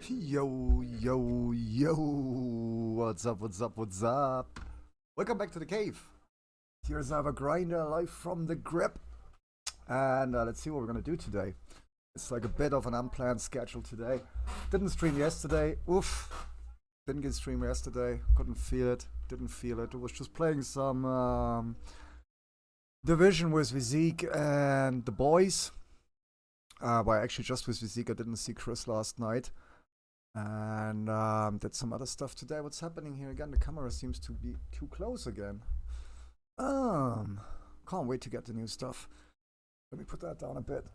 Yo, yo, yo. What's up, what's up, what's up? Welcome back to the cave. Here's our grinder live from the grip. And let's see what we're gonna do today. It's like a bit of an unplanned schedule today. Didn't stream yesterday. Oof. Didn't get stream yesterday. Couldn't feel it. Didn't feel it. I was just playing some Division with Vizik and the boys. Well, actually just with Vizik. I didn't see Chris last night. And did some other stuff today. What's happening here again? The camera seems to be too close again. Can't wait to get the new stuff. Let me put that down a bit.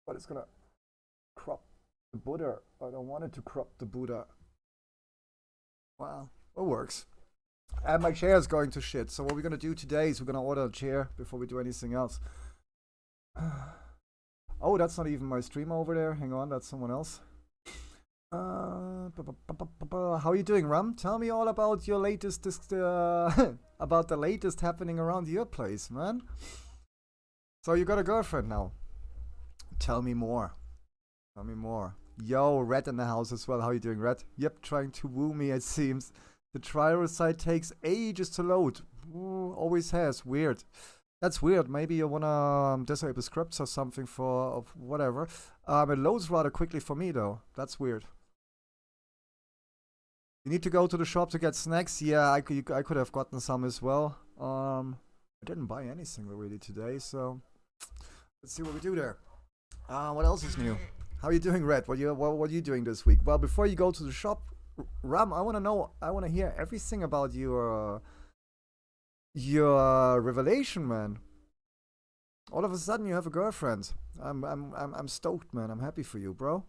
But it's gonna crop the Buddha. I don't want it to crop the Buddha. Wow, it works. And my chair is going to shit. So what we're gonna do today is we're gonna order a chair before we do anything else. Oh, that's not even my streamer over there. Hang on, that's someone else. How are you doing, Ram? Tell me all about your latest, about the latest happening around your place, man. So you got a girlfriend now. Tell me more. Tell me more. Yo, Red in the house as well. How you doing, Red? Yep, trying to woo me, it seems. The trial site takes ages to load. Ooh, always has. Weird. That's weird. Maybe you wanna disable scripts or something for whatever. It loads rather quickly for me though. That's weird. You need to go to the shop to get snacks. Yeah, I could have gotten some as well. I didn't buy anything really today, so let's see what we do there. What else is new? How are you doing, Red? What are you doing this week? Well, before you go to the shop, Ram, I wanna hear everything about your revelation, man. All of a sudden you have a girlfriend. I'm stoked, man. I'm happy for you, bro.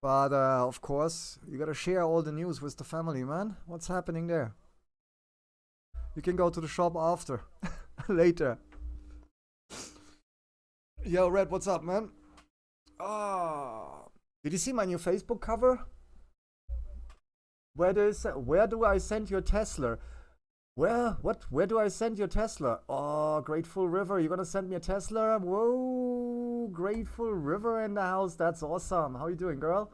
But of course, you gotta share all the news with the family, man. What's happening there? You can go to the shop after. Later. Yo, Red, what's up, man? Did you see my new Facebook cover? Where do I send your Tesla? Where do I send your Tesla? Oh, Grateful River, you're gonna send me a Tesla? Whoa, Grateful River in the house, that's awesome. How you doing, girl?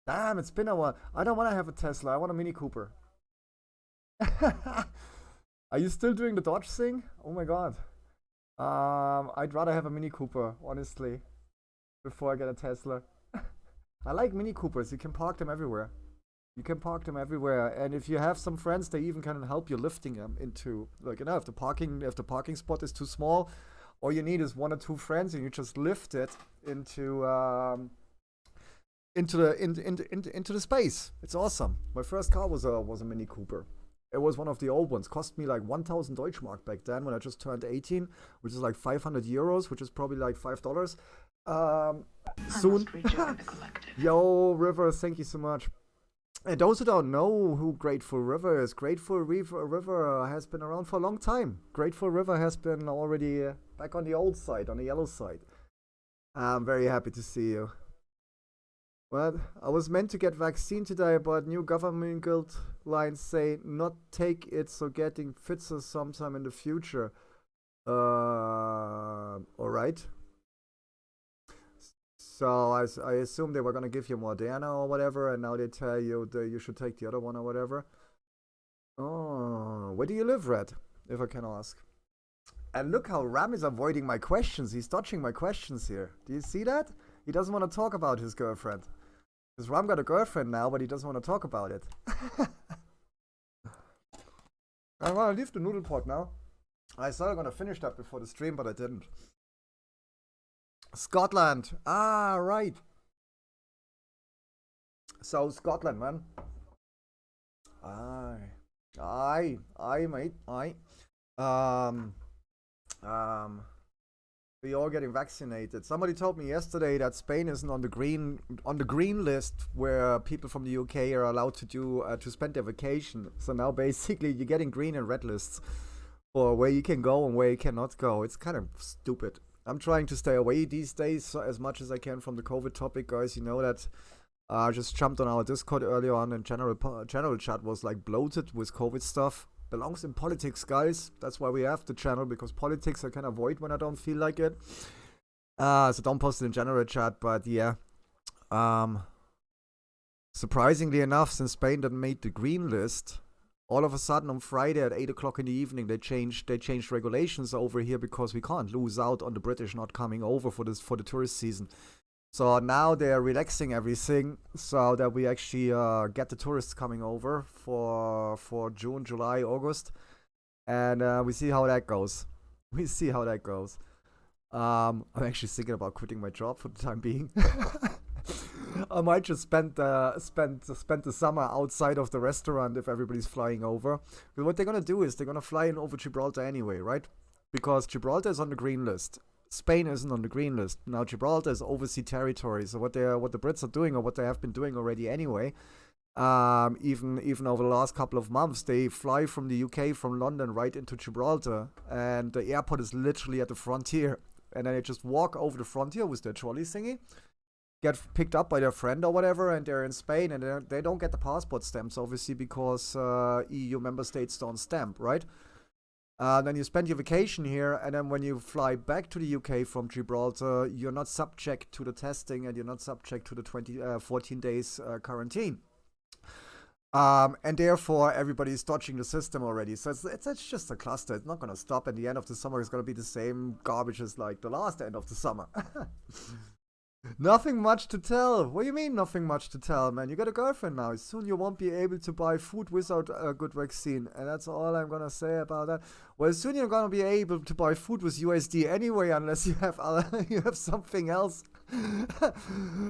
Damn, it's been a while. I don't want to have a Tesla, I want a Mini Cooper. Are you still doing the Dodge thing? Oh my god. I'd rather have a Mini Cooper, honestly, before I get a Tesla. I like Mini Coopers, you can park them everywhere. You can park them everywhere, and if you have some friends, they even can help you lifting them into, like, you know, if the parking spot is too small, all you need is one or two friends, and you just lift it into the space. It's awesome. My first car was a Mini Cooper. It was one of the old ones. Cost me like 1,000 Deutschmark back then when I just turned 18, which is like 500 euros, which is probably like $5. Soon. Yo, River, thank you so much. And those who don't know who Grateful River is, Grateful River has been around for a long time. Grateful River has been already back on the old side, on the yellow side. I'm very happy to see you. Well, I was meant to get vaccine today, but new government guidelines say not take it, so getting Pfizer sometime in the future. Alright. So I assume they were gonna give you Moderna or whatever, and now they tell you that you should take the other one or whatever. Oh, where do you live, Red? If I can ask. And look how Ram is avoiding my questions. He's dodging my questions here. Do you see that? He doesn't want to talk about his girlfriend. Because Ram got a girlfriend now, but he doesn't want to talk about it. I want to leave the noodle pot now. I thought I was gonna finish that before the stream, but I didn't. Scotland. Ah, right. So Scotland, man. Aye, mate. Aye. We all getting vaccinated. Somebody told me yesterday that Spain isn't on the green list where people from the UK are allowed to do to spend their vacation. So now basically you're getting green and red lists for where you can go and where you cannot go. It's kind of stupid. I'm trying to stay away these days as much as I can from the COVID topic, guys. You know that I just jumped on our Discord earlier on, and general chat was like bloated with COVID stuff. Belongs in politics, guys. That's why we have the channel, because politics I can avoid when I don't feel like it. So don't post it in general chat, but yeah. Surprisingly enough, since Spain didn't make the green list, all of a sudden on Friday at 8 o'clock in the evening they changed regulations over here because we can't lose out on the British not coming over for the tourist season. So now they're relaxing everything so that we actually get the tourists coming over for June, July, August, and we see how that goes. We see how that goes. I'm actually thinking about quitting my job for the time being. I might just spend the summer outside of the restaurant if everybody's flying over. But what they're gonna do is they're gonna fly in over Gibraltar anyway, right? Because Gibraltar is on the green list. Spain isn't on the green list. Now Gibraltar is overseas territory. So what the Brits are doing, or what they have been doing already anyway, even over the last couple of months, they fly from the UK, from London, right into Gibraltar, and the airport is literally at the frontier. And then they just walk over the frontier with their trolley thingy, get picked up by their friend or whatever, and they're in Spain, and they don't get the passport stamps, obviously, because EU member states don't stamp, right? Then you spend your vacation here, and then when you fly back to the UK from Gibraltar, you're not subject to the testing, and you're not subject to the 14 days quarantine. And therefore, everybody's dodging the system already. So it's just a cluster. It's not going to stop. At the end of the summer, it's going to be the same garbage as like the last end of the summer. Nothing much to tell. What do you mean nothing much to tell, man? You got a girlfriend now. Soon you won't be able to buy food without a good vaccine. And that's all I'm going to say about that. Well, soon you're going to be able to buy food with USD anyway, unless you have you have something else.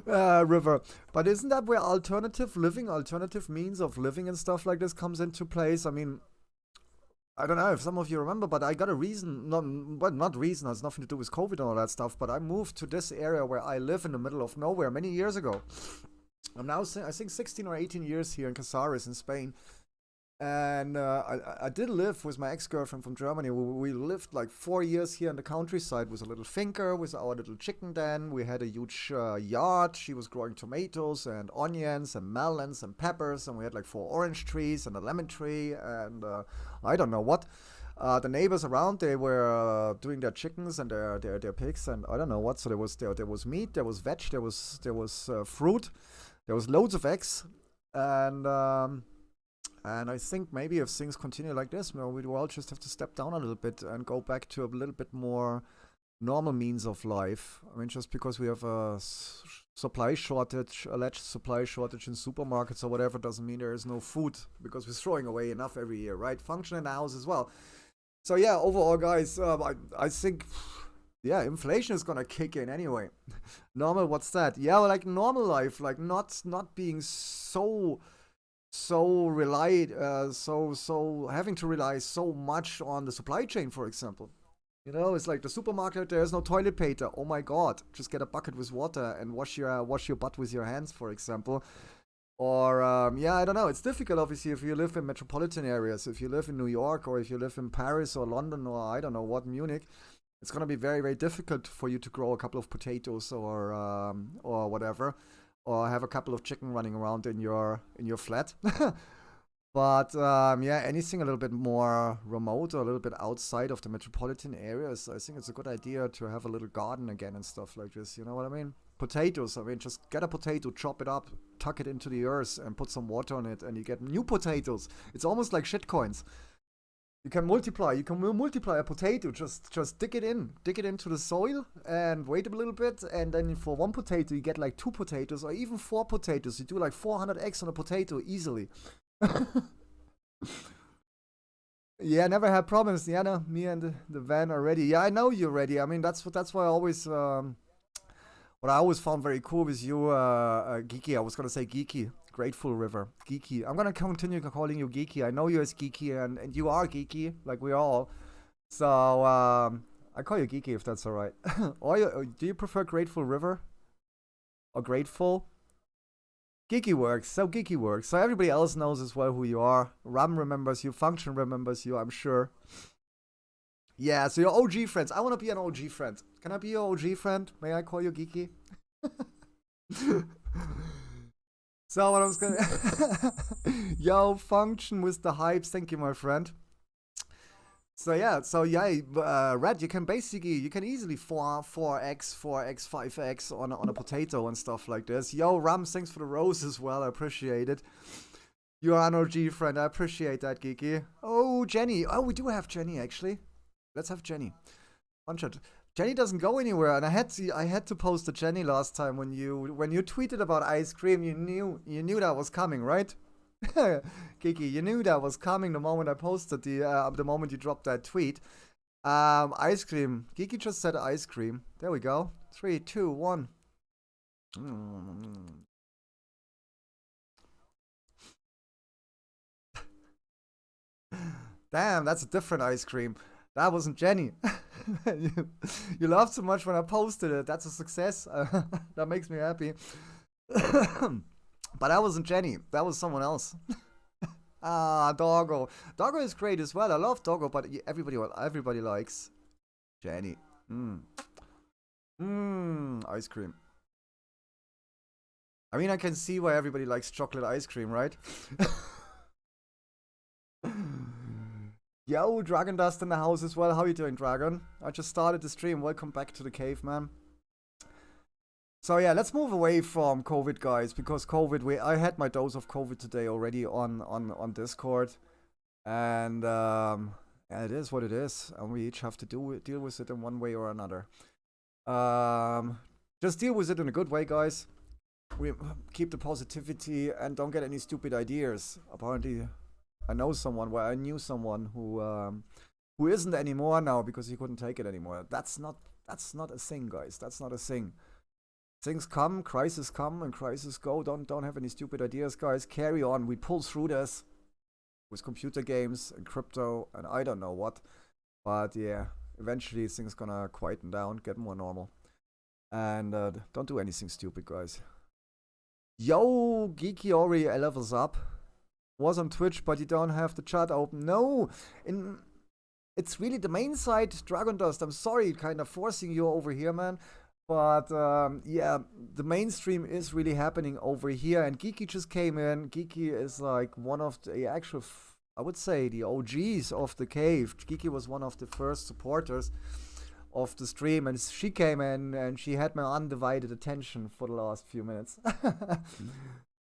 River. But isn't that where alternative means of living and stuff like this comes into place? I mean, I don't know if some of you remember, but I got a reason, not reason, has nothing to do with COVID and all that stuff, but I moved to this area where I live in the middle of nowhere many years ago. I'm now, I think, 16 or 18 years here in Casares in Spain. And I did live with my ex-girlfriend from Germany. We lived like 4 years here in the countryside with a little finca, with our little chicken den. We had a huge yard. She was growing tomatoes and onions and melons and peppers. And we had like 4 orange trees and a lemon tree and I don't know what. The neighbors around, they were doing their chickens and their pigs and I don't know what. So there was meat, there was veg, there was fruit, there was loads of eggs, and I think maybe if things continue like this, we will all just have to step down a little bit and go back to a little bit more normal means of life. I mean, just because we have a supply shortage, alleged supply shortage in supermarkets or whatever, doesn't mean there is no food, because we're throwing away enough every year, right? Function in the house as well. So yeah, overall, guys, I think, yeah, inflation is gonna kick in anyway. Normal, what's that? Yeah, like normal life, like not being so having to rely so much on the supply chain, for example. You know, it's like the supermarket, there's no toilet paper. Oh my god, just get a bucket with water and wash your butt with your hands, for example. Or yeah, I don't know. It's difficult, obviously, if you live in metropolitan areas. If you live in New York, or if you live in Paris or London, or I don't know what, Munich, it's gonna be very, very difficult for you to grow a couple of potatoes or whatever, or have a couple of chicken running around in your flat. But yeah, anything a little bit more remote or a little bit outside of the metropolitan areas, I think it's a good idea to have a little garden again and stuff like this. You know what I mean? Potatoes, I mean, just get a potato, chop it up, tuck it into the earth, and put some water on it, and you get new potatoes. It's almost like shitcoins. You can multiply a potato, just dig it into the soil and wait a little bit, and then for one potato you get like 2 potatoes or even 4 potatoes. You do like 400 eggs on a potato easily. Yeah, never had problems. Yeah, no, me and the van are ready. Yeah, I know you're ready. I mean, that's why I always what I always found very cool with you, Geeky. I was gonna say Geeky. Grateful River. Geeky. I'm gonna continue calling you Geeky. I know you as Geeky, and you are Geeky, like we are all. So, I call you Geeky if that's alright. Or do you prefer Grateful River? Or Grateful? Geeky works. So Geeky works. So everybody else knows as well who you are. Ram remembers you. Function remembers you, I'm sure. Yeah, so your OG friends. I want to be an OG friend. Can I be your OG friend? May I call you Geeky? So what I was gonna... Yo, Function with the hypes. Thank you, my friend. Red, you can easily 4x, 4x, 5x on a potato and stuff like this. Yo, Rams, thanks for the rose as well. I appreciate it. You're an OG friend. I appreciate that, Geeky. Oh, Jenny. Oh, we do have Jenny actually. Let's have Jenny. One shot. Jenny doesn't go anywhere, and I had to post to Jenny last time when you tweeted about ice cream. You knew that was coming, right? Kiki, you knew that was coming the moment I posted the moment you dropped that tweet. Ice cream. Kiki just said ice cream. There we go. 3, 2, 1. Damn, that's a different ice cream. That wasn't Jenny. you laughed so much when I posted it. That's a success. That makes me happy. But that wasn't Jenny. That was someone else. Doggo. Doggo is great as well. I love Doggo, but everybody likes Jenny. Ice cream. I mean, I can see why everybody likes chocolate ice cream, right? Yo, Dragon Dust in the house as well. How you doing, Dragon? I just started the stream. Welcome back to the cave, man. So yeah, let's move away from COVID, guys, because COVID. I had my dose of COVID today already on Discord, and yeah, it is what it is, and we each have to deal with it in one way or another. Just deal with it in a good way, guys. We keep the positivity and don't get any stupid ideas. Apparently, I knew someone who isn't anymore now because he couldn't take it anymore. That's not a thing, guys. That's not a thing. Things come, crises come, and crises go. Don't have any stupid ideas, guys. Carry on. We pull through this with computer games and crypto and I don't know what. But yeah, eventually things gonna quieten down, get more normal. And don't do anything stupid, guys. Yo, Geeky already levels up. Was on Twitch, but you don't have the chat open. No, it's really the main site, Dragon Dust. I'm sorry, kind of forcing you over here, man. But yeah, the mainstream is really happening over here, and Geeky just came in. Geeky is like one of the actual, I would say, the OGs of the cave. Geeky was one of the first supporters of the stream, and she came in and she had my undivided attention for the last few minutes.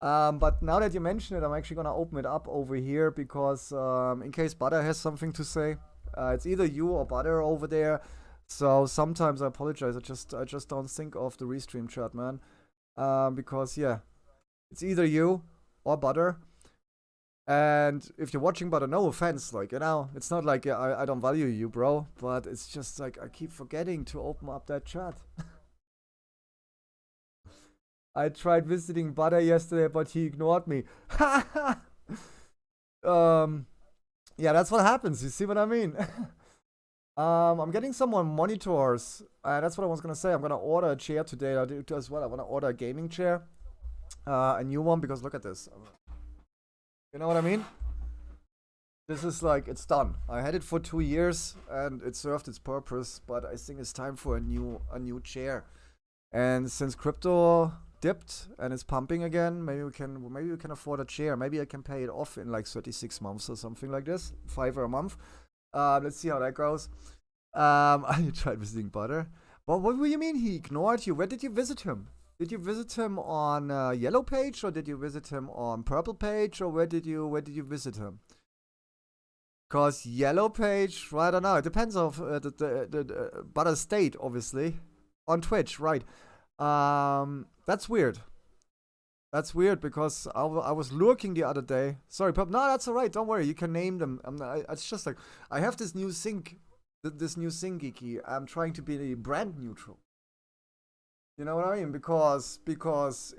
But now that you mention it, I'm actually gonna open it up over here because in case Butter has something to say, it's either you or Butter over there. So sometimes I apologize. I just don't think of the restream chat, man. Because yeah, it's either you or Butter. And if you're watching Butter, no offense, like, you know, it's not like I don't value you, bro. But it's just like I keep forgetting to open up that chat. I tried visiting Butter yesterday, but he ignored me. Yeah, that's what happens. You see what I mean? I'm getting some more monitors. That's what I was gonna say. I'm gonna order a chair today. I do as well. I wanna order a gaming chair, a new one, because look at this. You know what I mean? This is like, it's done. I had it for 2 years and it served its purpose, but I think it's time for a new chair. And since crypto dipped and it's pumping again, maybe we can afford a chair. Maybe I can pay it off in like 36 months or something like this, $5 a month. Let's see how that goes. I tried visiting Butter. But what do you mean he ignored you? Where did you visit him? Did you visit him on Yellow Page, or did you visit him on Purple Page, or where did you visit him? Cause Yellow Page, I don't know. It depends on the Butter State, obviously, on Twitch, right? That's weird. That's weird because I was lurking the other day. Sorry, Purple. No, that's alright. Don't worry. You can name them. It's just like I have this new sync, Geeky. I'm trying to be brand neutral. You know what I mean? Because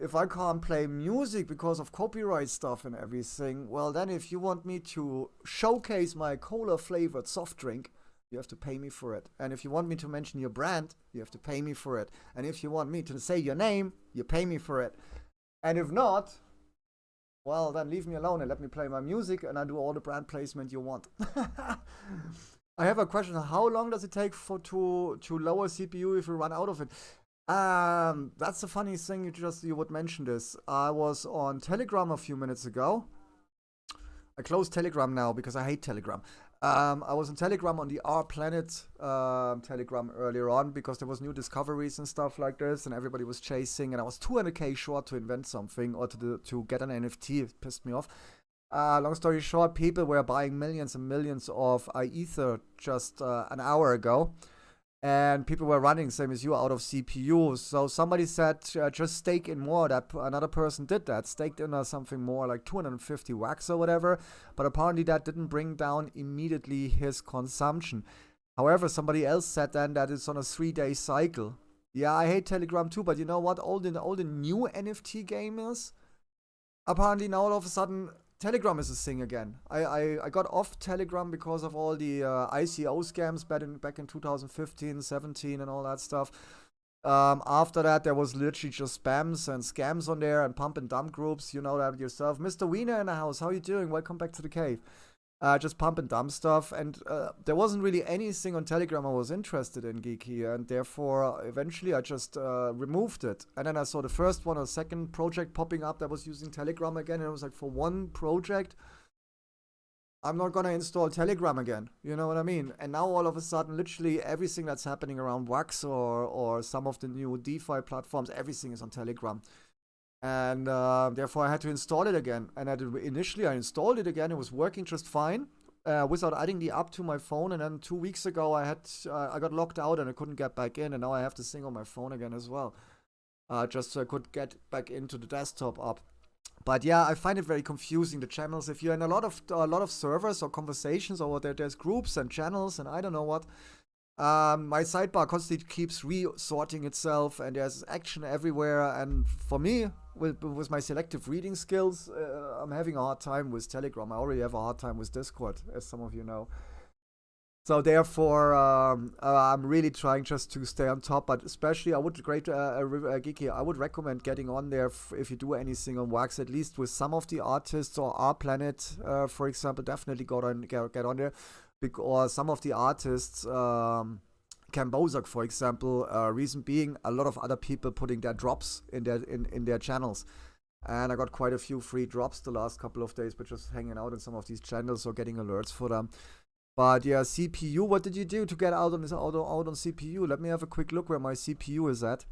if I can't play music because of copyright stuff and everything, well then if you want me to showcase my cola flavored soft drink, you have to pay me for it. And if you want me to mention your brand, you have to pay me for it. And if you want me to say your name, you pay me for it. And if not, well then leave me alone and let me play my music and I do all the brand placement you want. I have a question. How long does it take to lower CPU if you run out of it? That's the funny thing. You would mention this. I was on Telegram a few minutes ago. I closed Telegram now because I hate Telegram. I was on Telegram on the R Planet Telegram earlier on because there was new discoveries and stuff like this, and everybody was chasing, and I was 200k short to invent something or to get an NFT. It pissed me off. Long story short, people were buying millions and millions of Ether just an hour ago, and people were running, same as you, out of CPU. So somebody said, just stake in more. That another person did that, staked in something more like 250 wax or whatever. But apparently that didn't bring down immediately his consumption. However, somebody else said then that it's on a 3-day cycle. Yeah, I hate Telegram too, but you know what? All the new NFT gamers, apparently now all of a sudden Telegram is a thing again. I got off Telegram because of all the ICO scams back in 2015, 17 and all that stuff. After that, there was literally just spams and scams on there and pump and dump groups. You know that yourself. Mr. Wiener in the house, how you doing? Welcome back to the cave. Just pump and dump stuff, and there wasn't really anything on Telegram I was interested in, Geeky, and therefore eventually I just removed it. And then I saw the first one or second project popping up that was using Telegram again, and I was like, for one project, I'm not gonna install Telegram again. You know what I mean? And now all of a sudden, literally everything that's happening around Wax or some of the new DeFi platforms, everything is on Telegram. And therefore I had to install it again. And initially I installed it again. It was working just fine without adding the app to my phone. And then 2 weeks ago I got locked out and I couldn't get back in. And now I have this thing on my phone again as well, just so I could get back into the desktop app. But yeah, I find it very confusing, the channels. If you're in a lot of servers or conversations, or there's groups and channels and I don't know what, my sidebar constantly keeps resorting itself, and there's action everywhere. And for me, with my selective reading skills, I'm having a hard time with Telegram. I already have a hard time with Discord, as some of you know. So therefore, I'm really trying just to stay on top. But especially, I would Geeky, I would recommend getting on there if you do anything on Wax, at least with some of the artists or Our Planet, for example. Definitely get on there. Or some of the artists, Cam Bozak, for example, reason being a lot of other people putting their drops in their channels. And I got quite a few free drops the last couple of days, but just hanging out in some of these channels or getting alerts for them. But yeah, CPU, what did you do to get out on CPU? Let me have a quick look where my CPU is at.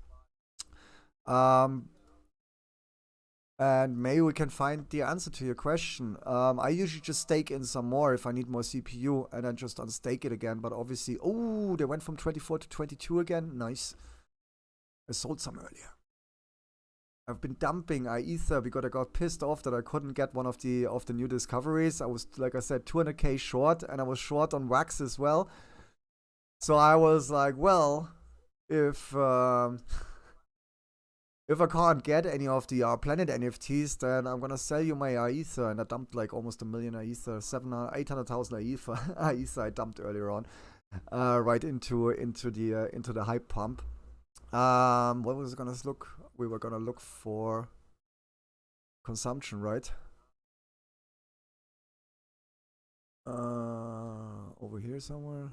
And maybe we can find the answer to your question. I usually just stake in some more if I need more CPU, and then just unstake it again. But obviously, oh, they went from 24 to 22 again. Nice. I sold some earlier. I've been dumping Ether because I got pissed off that I couldn't get one of the new discoveries. I was, like I said, 200k short, and I was short on Wax as well. So I was like, well, if I can't get any of the Planet NFTs, then I'm gonna sell you my Ether. And I dumped like almost 1 million Ether, 800,000 Ether. Ether I dumped earlier on, right into the hype pump. What was it gonna look? We were gonna look for consumption, right? Over here somewhere.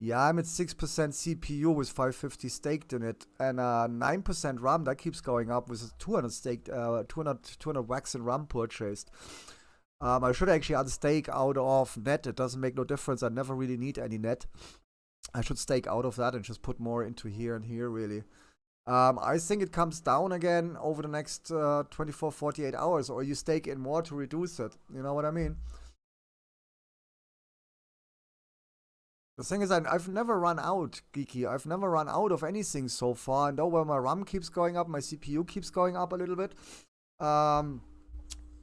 Yeah, I'm at 6% CPU with 550 staked in it, and 9% RAM. That keeps going up with 200 staked, 200 wax and RAM purchased. I should actually unstake out of net. It doesn't make no difference. I never really need any net. I should stake out of that and just put more into here and here, really. I think it comes down again over the next 24, 48 hours, or you stake in more to reduce it. You know what I mean? The thing is, I've never run out, Geeky. I've never run out of anything so far. And though where my RAM keeps going up, my CPU keeps going up a little bit. I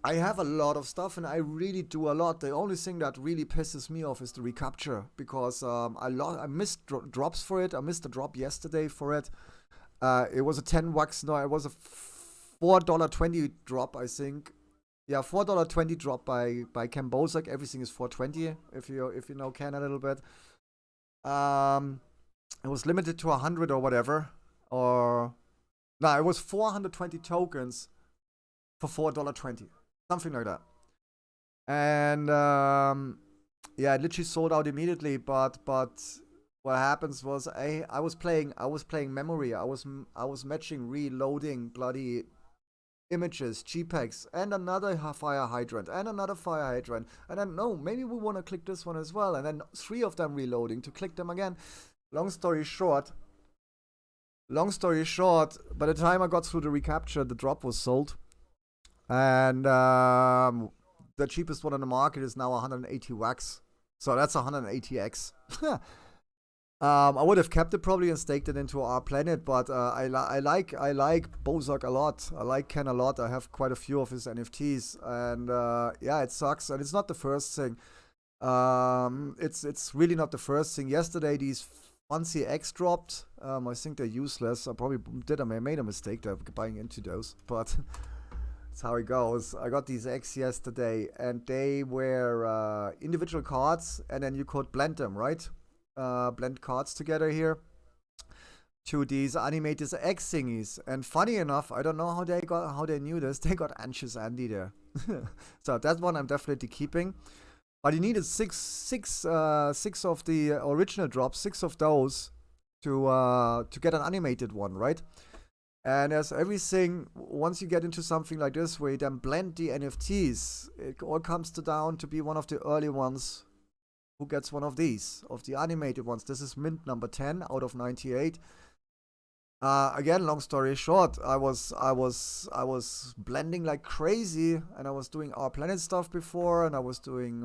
have a lot of stuff, and I really do a lot. The only thing that really pisses me off is the recapture, because I missed drops for it. I missed a drop yesterday for it. It was a 10 wax. No, it was a $4.20 drop, I think. Yeah, $4.20 drop by Cam Bozak. Everything is $4.20 if you know Ken a little bit. It was limited to 100 or whatever, or no, it was 420 tokens for $4.20, something like that. And yeah, it literally sold out immediately. But what happens was I was playing memory. I was matching, reloading bloody images, JPEGs, and another fire hydrant, and another fire hydrant, and then no, maybe we want to click this one as well, and then 3 of them reloading to click them again. Long story short, by the time I got through the recapture, the drop was sold, and the cheapest one on the market is now 180 wax, so that's 180x. I would have kept it probably and staked it into our planet, but I like Bozak a lot. I like Ken a lot. I have quite a few of his NFTs, and yeah, it sucks. And it's not the first thing. It's really not the first thing. Yesterday, these fancy X dropped. I think they're useless. I probably made a mistake there buying into those, but that's how it goes. I got these X yesterday, and they were individual cards, and then you could blend them, right? Blend cards together here to these animated X thingies. And funny enough, I don't know how they knew this. They got Anxious Andy there. So that one I'm definitely keeping. But you needed six of the original drops, 6 of those to get an animated one, right? And as everything, once you get into something like this, where you then blend the NFTs, it all comes down to be one of the early ones who gets one of these, of the animated ones. This is mint number 10 out of 98. Again, long story short, I was blending like crazy, and I was doing Our Planet stuff before, and I was doing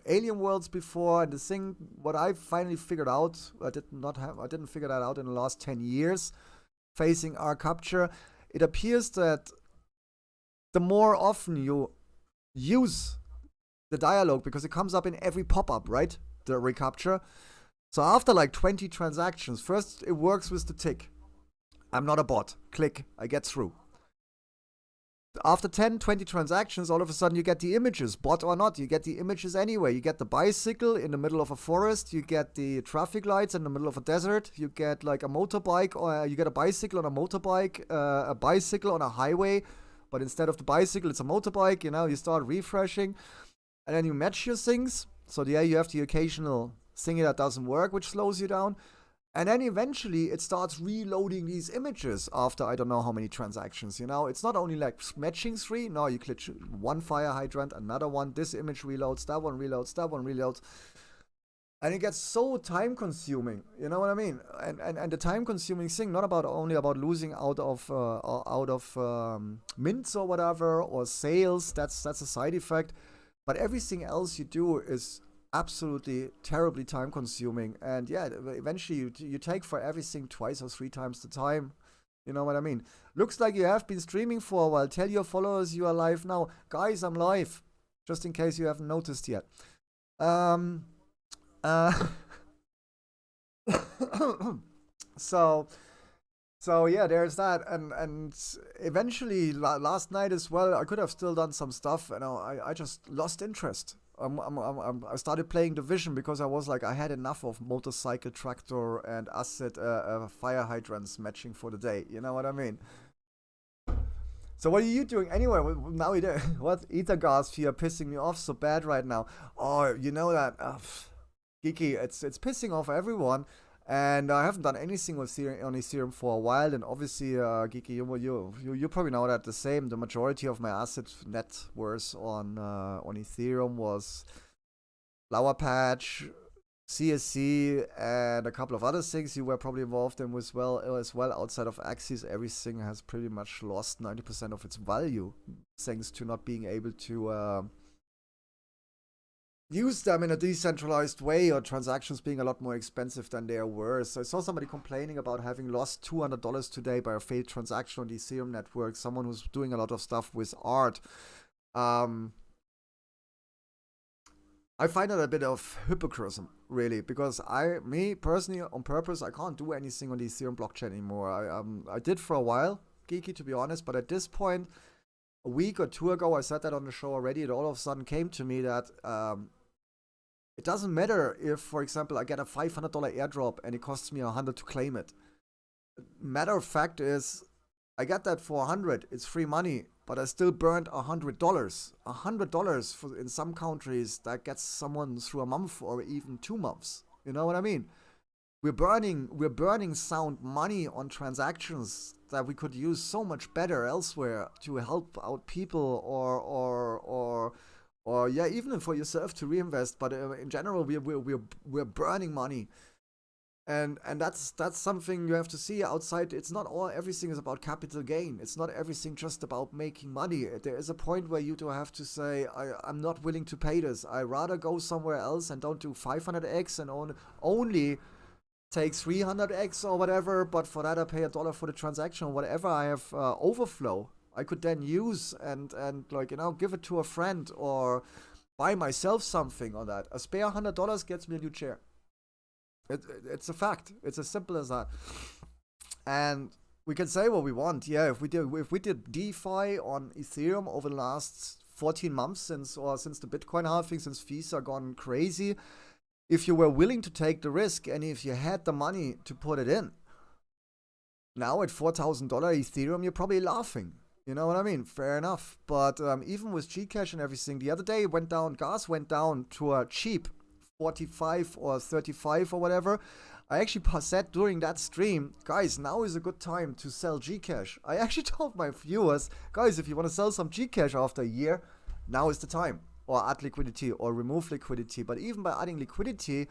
Alien Worlds before. And the thing, what I finally figured out, I didn't figure that out in the last 10 years, facing our capture. It appears that the more often you use the dialogue, because it comes up in every pop-up, right? The recapture. So after like 20 transactions, first it works with the tick. I'm not a bot. Click, I get through. After 10, 20 transactions, all of a sudden you get the images, bot or not, you get the images anyway. You get the bicycle in the middle of a forest, you get the traffic lights in the middle of a desert, you get like a motorbike, or you get a bicycle on a motorbike, a bicycle on a highway, but instead of the bicycle, it's a motorbike, you know, you start refreshing. And then you match your things. So yeah, you have the occasional thing that doesn't work, which slows you down. And then eventually it starts reloading these images after I don't know how many transactions, you know. It's not only like matching 3. No, you click one fire hydrant, another one. This image reloads, that one reloads, that one reloads. And it gets so time consuming, you know what I mean? And the time consuming thing, not only about losing out of mints or whatever, or sales, that's a side effect. But everything else you do is absolutely terribly time consuming. And yeah, eventually you take for everything 2 or 3 times the time. You know what I mean? Looks like you have been streaming for a while. Tell your followers you are live now. Guys, I'm live. Just in case you haven't noticed yet. So yeah, there's that, and eventually last night as well, I could have still done some stuff, and I just lost interest. I started playing Division because I was like, I had enough of motorcycle, tractor, and acid fire hydrants matching for the day. You know what I mean? So what are you doing anyway? Now what? Ethergas here pissing me off so bad right now. Oh, you know that, Geeky, it's pissing off everyone. And I haven't done anything with Ethereum for a while, and obviously, Geeky, you probably know that the same. The majority of my asset net worth on Ethereum was Flower Patch, CSC, and a couple of other things you were probably involved in as well. Outside of Axis, everything has pretty much lost 90% of its value, thanks to not being able to use them in a decentralized way, or transactions being a lot more expensive than they were. So I saw somebody complaining about having lost $200 today by a failed transaction on the Ethereum network. Someone who's doing a lot of stuff with art. I find that a bit of hypocrisy, really, because me personally, on purpose, I can't do anything on the Ethereum blockchain anymore. I did for a while, Geeky, to be honest, but at this point, a week or 2 ago, I said that on the show already, it all of a sudden came to me that it doesn't matter if, for example, I get a $500 airdrop and it costs me $100 to claim it. Matter of fact is, I get that for $100, it's free money, but I still burned $100. $100 for, in some countries, that gets someone through a month or even 2 months. You know what I mean? We're burning sound money on transactions that we could use so much better elsewhere to help out people, or yeah, even for yourself to reinvest. But in general, we're burning money. And that's something you have to see outside. It's not all everything is about capital gain. It's not everything just about making money. There is a point where you do have to say, I'm not willing to pay this. I rather go somewhere else and don't do 500x and only take 300x or whatever, but for that I pay $1 for the transaction. Whatever I have overflow, I could then use and like, you know, give it to a friend or buy myself something on that. A spare $100 gets me a new chair. It's a fact. It's as simple as that. And we can say what we want. Yeah, if we did DeFi on Ethereum over the last 14 months since the Bitcoin halving, since fees are gone crazy, if you were willing to take the risk and if you had the money to put it in, now at $4,000 Ethereum, you're probably laughing. You know what I mean? Fair enough. But even with Gcash and everything, the other day it went down. Gas went down to a cheap 45 or 35 or whatever. I actually said during that stream, guys, now is a good time to sell Gcash. I actually told my viewers, guys, if you want to sell some Gcash after a year, now is the time. Or add liquidity or remove liquidity. But even by adding liquidity,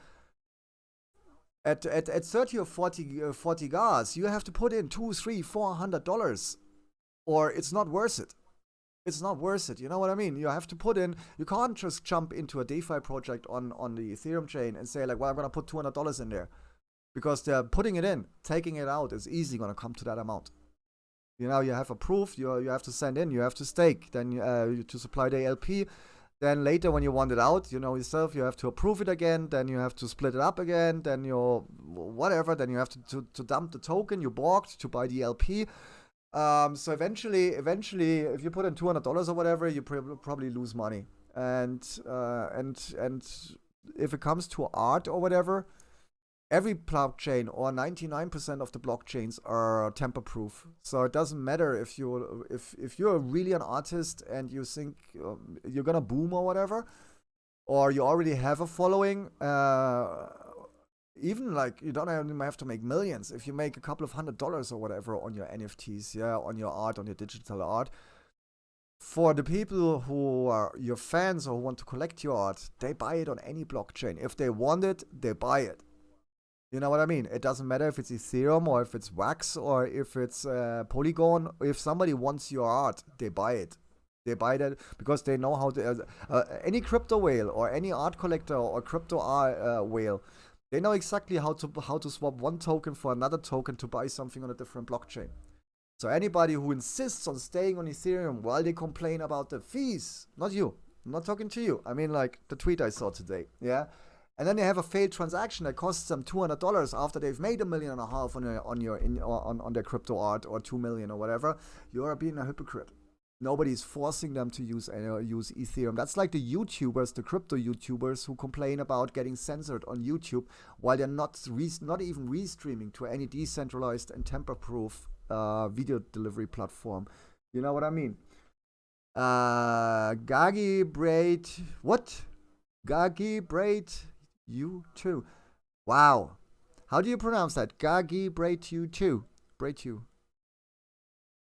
at 30 or 40 gas, you have to put in $200, $300, $400, or it's not worth it. It's not worth it. You know what I mean? You have to put in. You can't just jump into a DeFi project on the Ethereum chain and say like, well, I'm gonna put $200 in there, because they're putting it in, taking it out is easy gonna come to that amount. You know, you have a proof. You have to send in. You have to stake. Then to supply the LP. Then later when you want it out, you know yourself, you have to approve it again. Then you have to split it up again. Then whatever. Then you have to dump the token you bought to buy the LP. So eventually, if you put in $200 or whatever, you probably lose money. And if it comes to art or whatever, every blockchain or 99% of the blockchains are tamper-proof. So it doesn't matter if you're really an artist and you think you're gonna boom or whatever, or you already have a following. Even like you don't even have to make millions. If you make a couple of $100 or whatever on your NFTs, yeah, on your art, on your digital art, for the people who are your fans or who want to collect your art, they buy it on any blockchain. If they want it, they buy it. You know what I mean? It doesn't matter if it's Ethereum or if it's Wax or if it's Polygon. If somebody wants your art, they buy it. They buy that because they know how to. Any crypto whale or any art collector or crypto whale, they know exactly how to swap one token for another token to buy something on a different blockchain. So anybody who insists on staying on Ethereum while they complain about the fees, not you, I'm not talking to you. I mean like the tweet I saw today, yeah. And then they have a failed transaction that costs them $200 after they've made $1.5 million on their crypto art, or 2 million or whatever. You are being a hypocrite. Nobody's forcing them to use Ethereum. That's like the YouTubers, the crypto YouTubers who complain about getting censored on YouTube while they're not even restreaming to any decentralized and tamper-proof video delivery platform. You know what I mean? Gagi Braid, what? Gagi Braid, you too. Wow. How do you pronounce that? Gagi Braid you too. Braid you.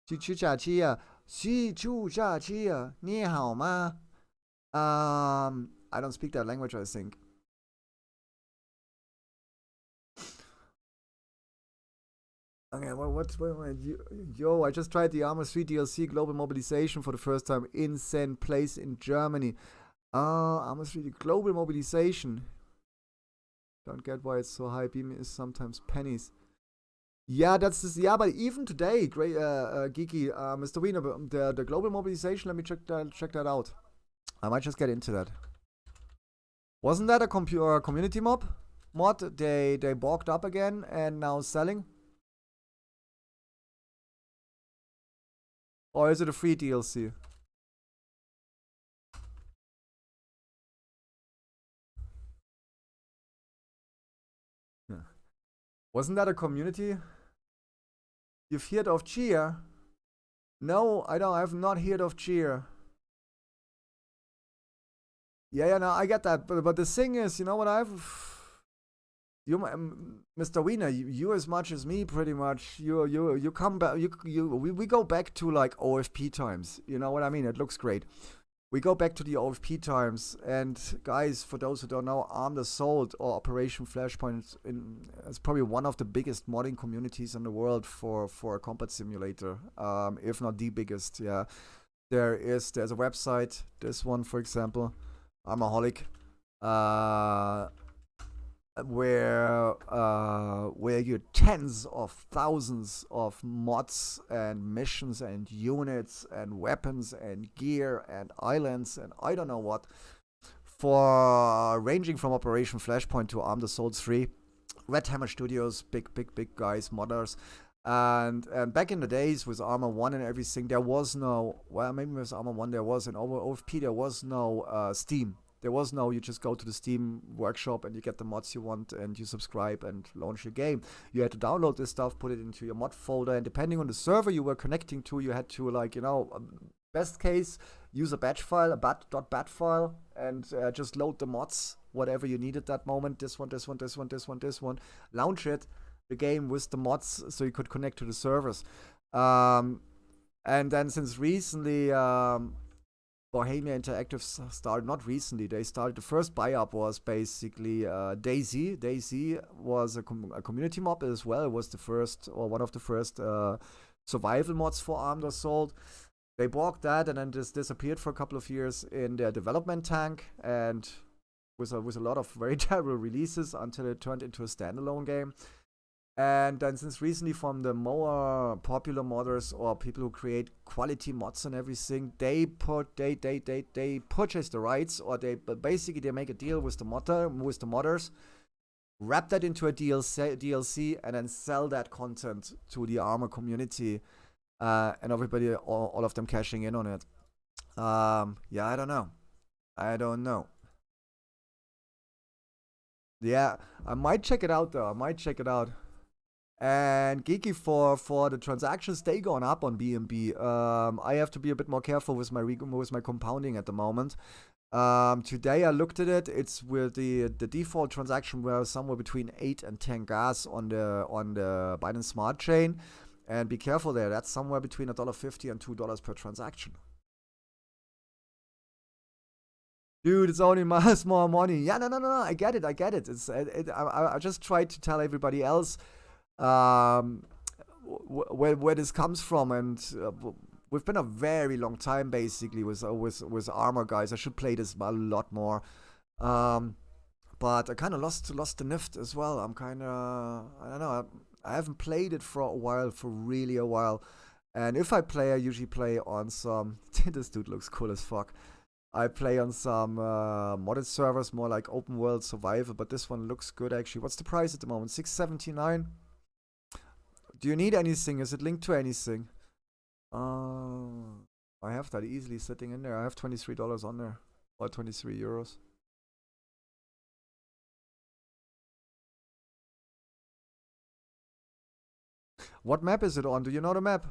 西出假期啊，你好吗? I don't speak that language, I think. Okay, what yo, I just tried the Armor 3 DLC Global Mobilization for the first time. Insane place in Germany. Armor 3 Global Mobilization. Don't get why it's so high. Beam is sometimes pennies. Yeah, that's this. Yeah, but even today, great, geeky, Mr. Wiener, the global mobilization. Let me check that out. I might just get into that. Wasn't that a community mod? They balked up again and now selling. Or is it a free DLC? Yeah. Wasn't that a community? You've heard of Cheer? No, I don't. I've not heard of Cheer. Yeah, no, I get that. But the thing is, you know what? Mr. Wiener, you as much as me, pretty much. You come back. We go back to like OFP times. You know what I mean? It looks great. We go back to the OFP times, and guys, for those who don't know, Armed Assault or Operation Flashpoint is probably one of the biggest modding communities in the world for a combat simulator, if not the biggest. Yeah, there's a website. This one, for example, Armaholic, where you tens of thousands of mods and missions and units and weapons and gear and islands and I don't know what, for ranging from Operation Flashpoint to Armed Assault 3. Red Hammer Studios, big guys, modders. And back in the days with Arma 1 and everything, there was no, well, maybe with Arma 1 there was, in OFP there was no Steam. There was no, you just go to the Steam workshop and you get the mods you want and you subscribe and launch your game. You had to download this stuff, put it into your mod folder, and depending on the server you were connecting to, you had to, like, you know, best case, use a batch file, a .bat file, and just load the mods, whatever you need at that moment. This one, launch it, the game with the mods, so you could connect to the servers. And then since recently, Bohemia Interactive started, not recently, they started, the first buy-up was basically DayZ. DayZ was a community mob as well. It was the first, or one of the first survival mods for Armed Assault. They bought that and then just disappeared for a couple of years in their development tank, and with a lot of very terrible releases until it turned into a standalone game. And then since recently, from the more popular modders or people who create quality mods and everything, they purchase the rights, or they make a deal with the modders, wrap that into a DLC, and then sell that content to the Arma community, and everybody, all of them cashing in on it. Yeah, I don't know. Yeah, I might check it out though. And geeky for the transactions, they gone up on BNB. I have to be a bit more careful with my compounding at the moment. Today I looked at it. It's with the default transaction were somewhere between 8 and 10 gas on the Binance Smart Chain, and be careful there. That's somewhere between $1.50 and $2 per transaction. Dude, it's only small money. Yeah, no. I get it. I just tried to tell everybody else where this comes from, and we've been a very long time basically with Armor, guys. I should play this a lot more, but I kind of lost the NIFT as well. I'm kind of, I don't know, I haven't played it for really a while, and if I play, I usually play on some this dude looks cool as fuck. I play on some modded servers, more like open world survival, but this one looks good actually. What's the price at the moment? $6.79. Do you need anything? Is it linked to anything? I have that easily sitting in there. I have $23 on there, or 23 euros. What map is it on? Do you know the map?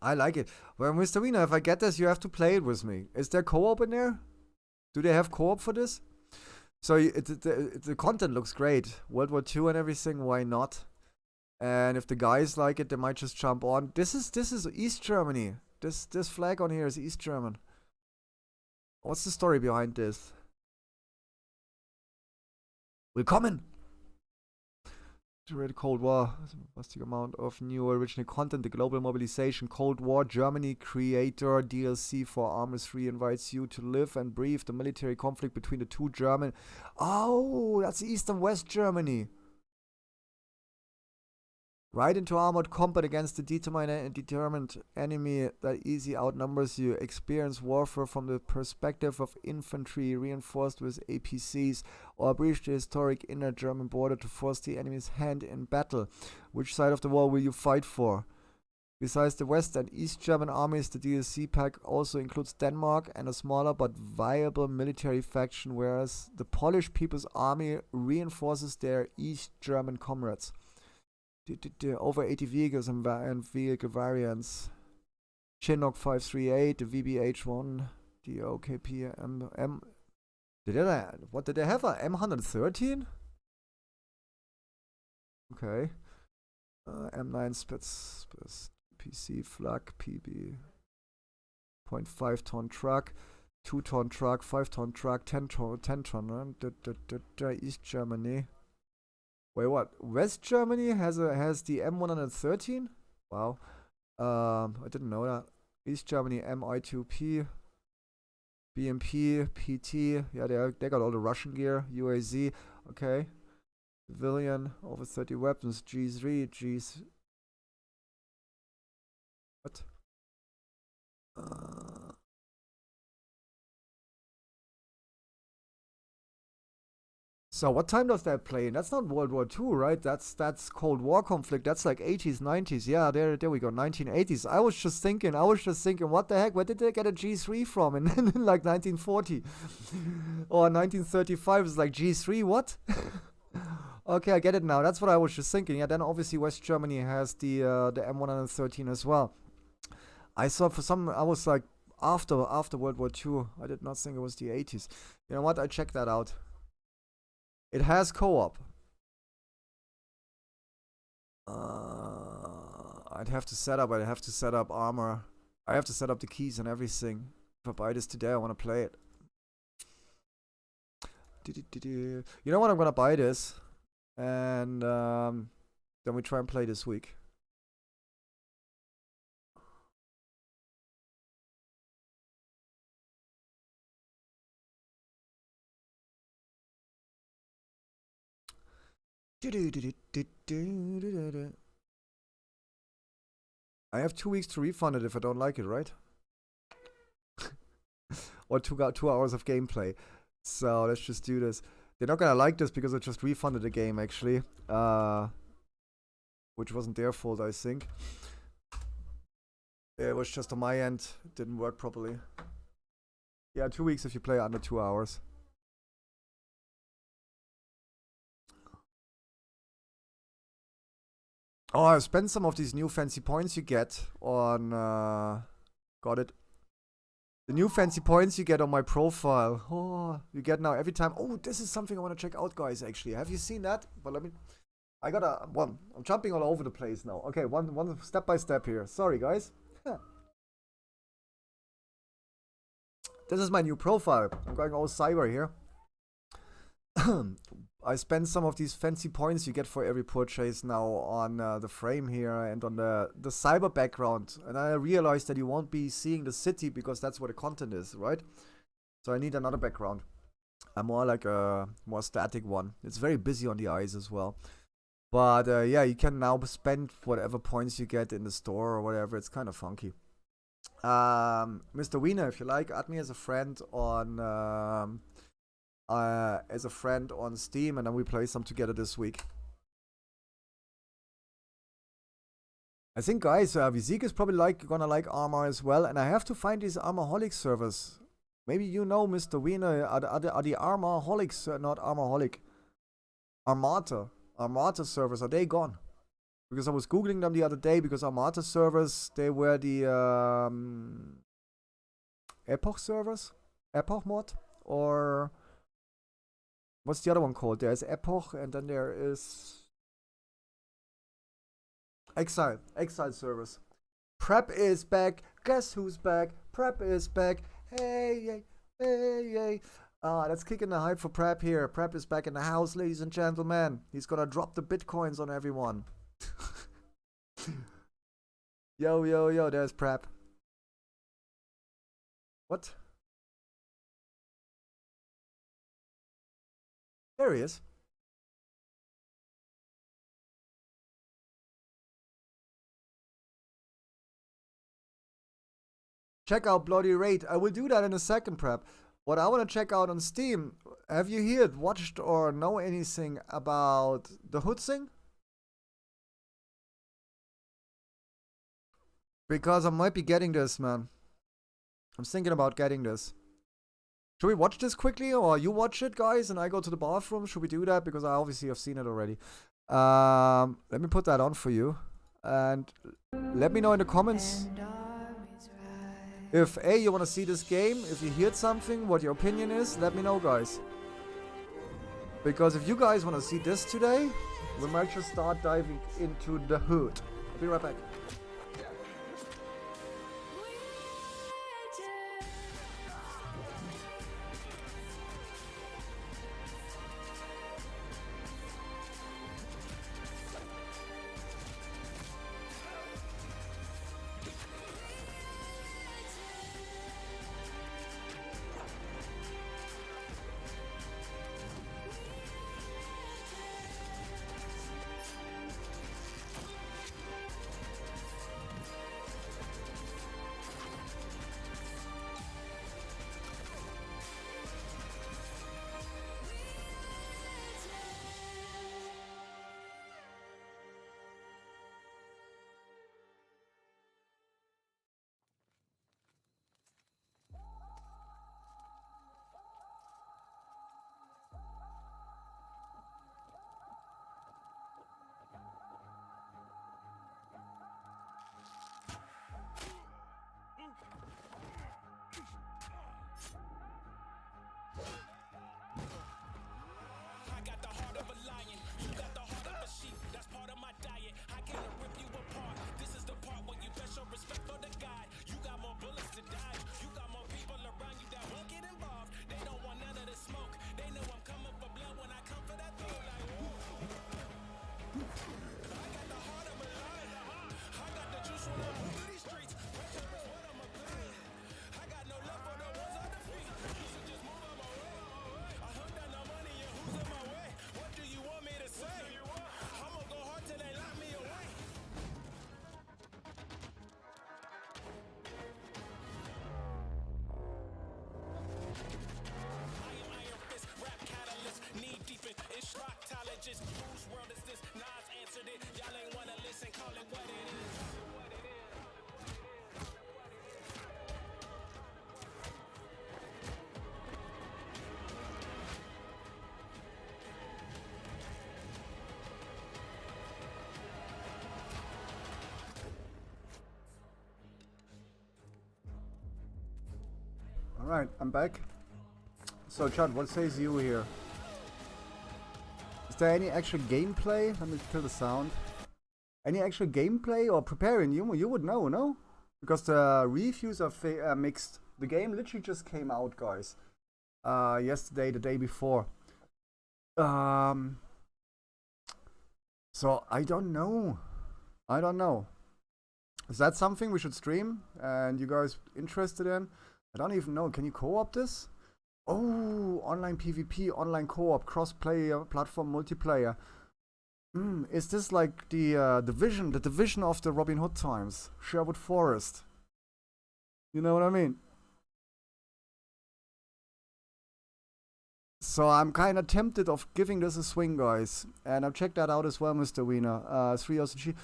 I like it. Well, Mr. Wiener, if I get this, you have to play it with me. Is there co-op in there? Do they have co-op for this? So the content looks great. World War II and everything, why not? And if the guys like it, they might just jump on. This is East Germany. This flag on here is East German. What's the story behind this? Willkommen! The Cold War, a vast amount of new original content, the global mobilization, Cold War, Germany creator, DLC for Arma 3 invites you to live and breathe the military conflict between the two German. Oh, that's East and West Germany. Right into armored combat against the determined enemy that easily outnumbers you. Experience warfare from the perspective of infantry reinforced with APCs, or breach the historic inner German border to force the enemy's hand in battle. Which side of the war will you fight for? Besides the West and East German armies, the DLC pack also includes Denmark and a smaller but viable military faction, whereas the Polish People's Army reinforces their East German comrades. Over 80 vehicles and vehicle variants. Chinook 538, the VBH1, DOKP M. What did they have? A M113? Okay. M9 Spitz PC Flak PB 0.5 ton truck, 2-ton truck, 5-ton truck, 10-ton, East Germany. Wait, what? West Germany has the M113? Wow. I didn't know that. East Germany MI2P, BMP, PT. Yeah, they got all the Russian gear. UAZ. Okay. Civilian, over 30 weapons. G3, Gs. What? So what time does that play in? That's not World War II, right? That's Cold War conflict. That's like 80s, 90s. Yeah, there we go, 1980s. I was just thinking, what the heck? Where did they get a G3 from? And then in like 1940 or 1935, it's like G3. What? Okay, I get it now. That's what I was just thinking. Yeah, then obviously West Germany has the M113 as well. I saw I was like after World War II. I did not think it was the 80s. You know what? I checked that out. It has co-op. I'd have to set up armor. I have to set up the keys and everything. If I buy this today, I want to play it. You know what? I'm gonna buy this, and then we try and play this week. I have 2 weeks to refund it if I don't like it, right? Or 2 hours of gameplay. So let's just do this. They're not gonna like this because I just refunded the game actually. Which wasn't their fault, I think. It was just on my end. It didn't work properly. Yeah, 2 weeks if you play under 2 hours. Oh, I've spent some of these new fancy points you get on, got it. The new fancy points you get on my profile. Oh, you get now every time. Oh, this is something I want to check out, guys, actually. Have you seen that? But I got I'm jumping all over the place now. Okay, one step by step here. Sorry, guys. This is my new profile. I'm going all cyber here. I spend some of these fancy points you get for every purchase now on the frame here and on the cyber background. And I realized that you won't be seeing the city because that's where the content is, right? So I need another background. A more like a more static one. It's very busy on the eyes as well. But yeah, you can now spend whatever points you get in the store or whatever. It's kind of funky. Mr. Wiener, if you like, add me as a friend on Steam, and then we play some together this week. I think, guys, Vizik is probably gonna like armor as well, and I have to find these armorholic servers. Maybe you know, Mr. Wiener, are the armorholics, not armorholic, Armata servers, are they gone? Because I was googling them the other day, because Armata servers, they were the Epoch servers, Epoch mod, or what's the other one called? There's Epoch, and then there is Exile servers. Prep is back. Guess who's back? Prep is back. Hey. Let's kick in the hype for Prep here. Prep is back in the house, ladies and gentlemen. He's gonna drop the bitcoins on everyone. Yo, there's Prep. What? There he is. Check out Bloody Raid. I will do that in a second, Prep. What I want to check out on Steam, have you heard, watched, or know anything about the Hood thing? Because I might be getting this, man. I'm thinking about getting this. Should we watch this quickly, or you watch it, guys, and I go to the bathroom? Should we do that? Because I obviously have seen it already. Let me put that on for you. And let me know in the comments. If A, you want to see this game, if you heard something, what your opinion is, let me know, guys. Because if you guys want to see this today, we might just start diving into the hood. I'll be right back. Alright, I'm back. So, Chad, what says you here? Is there any actual gameplay? Let me kill the sound. Any actual gameplay or preparing? You would know, no? Because the reviews are mixed. The game literally just came out, guys. Yesterday, the day before. So, I don't know. I don't know. Is that something we should stream? And you guys interested in? I don't even know. Can you co-op this? Oh, online PvP, online co-op, cross-player, platform multiplayer. Is this like the division of the Robin Hood times? Sherwood Forest. You know what I mean? So I'm kind of tempted of giving this a swing, guys. And I've checked that out as well, Mr. Wiener. 3 OCG.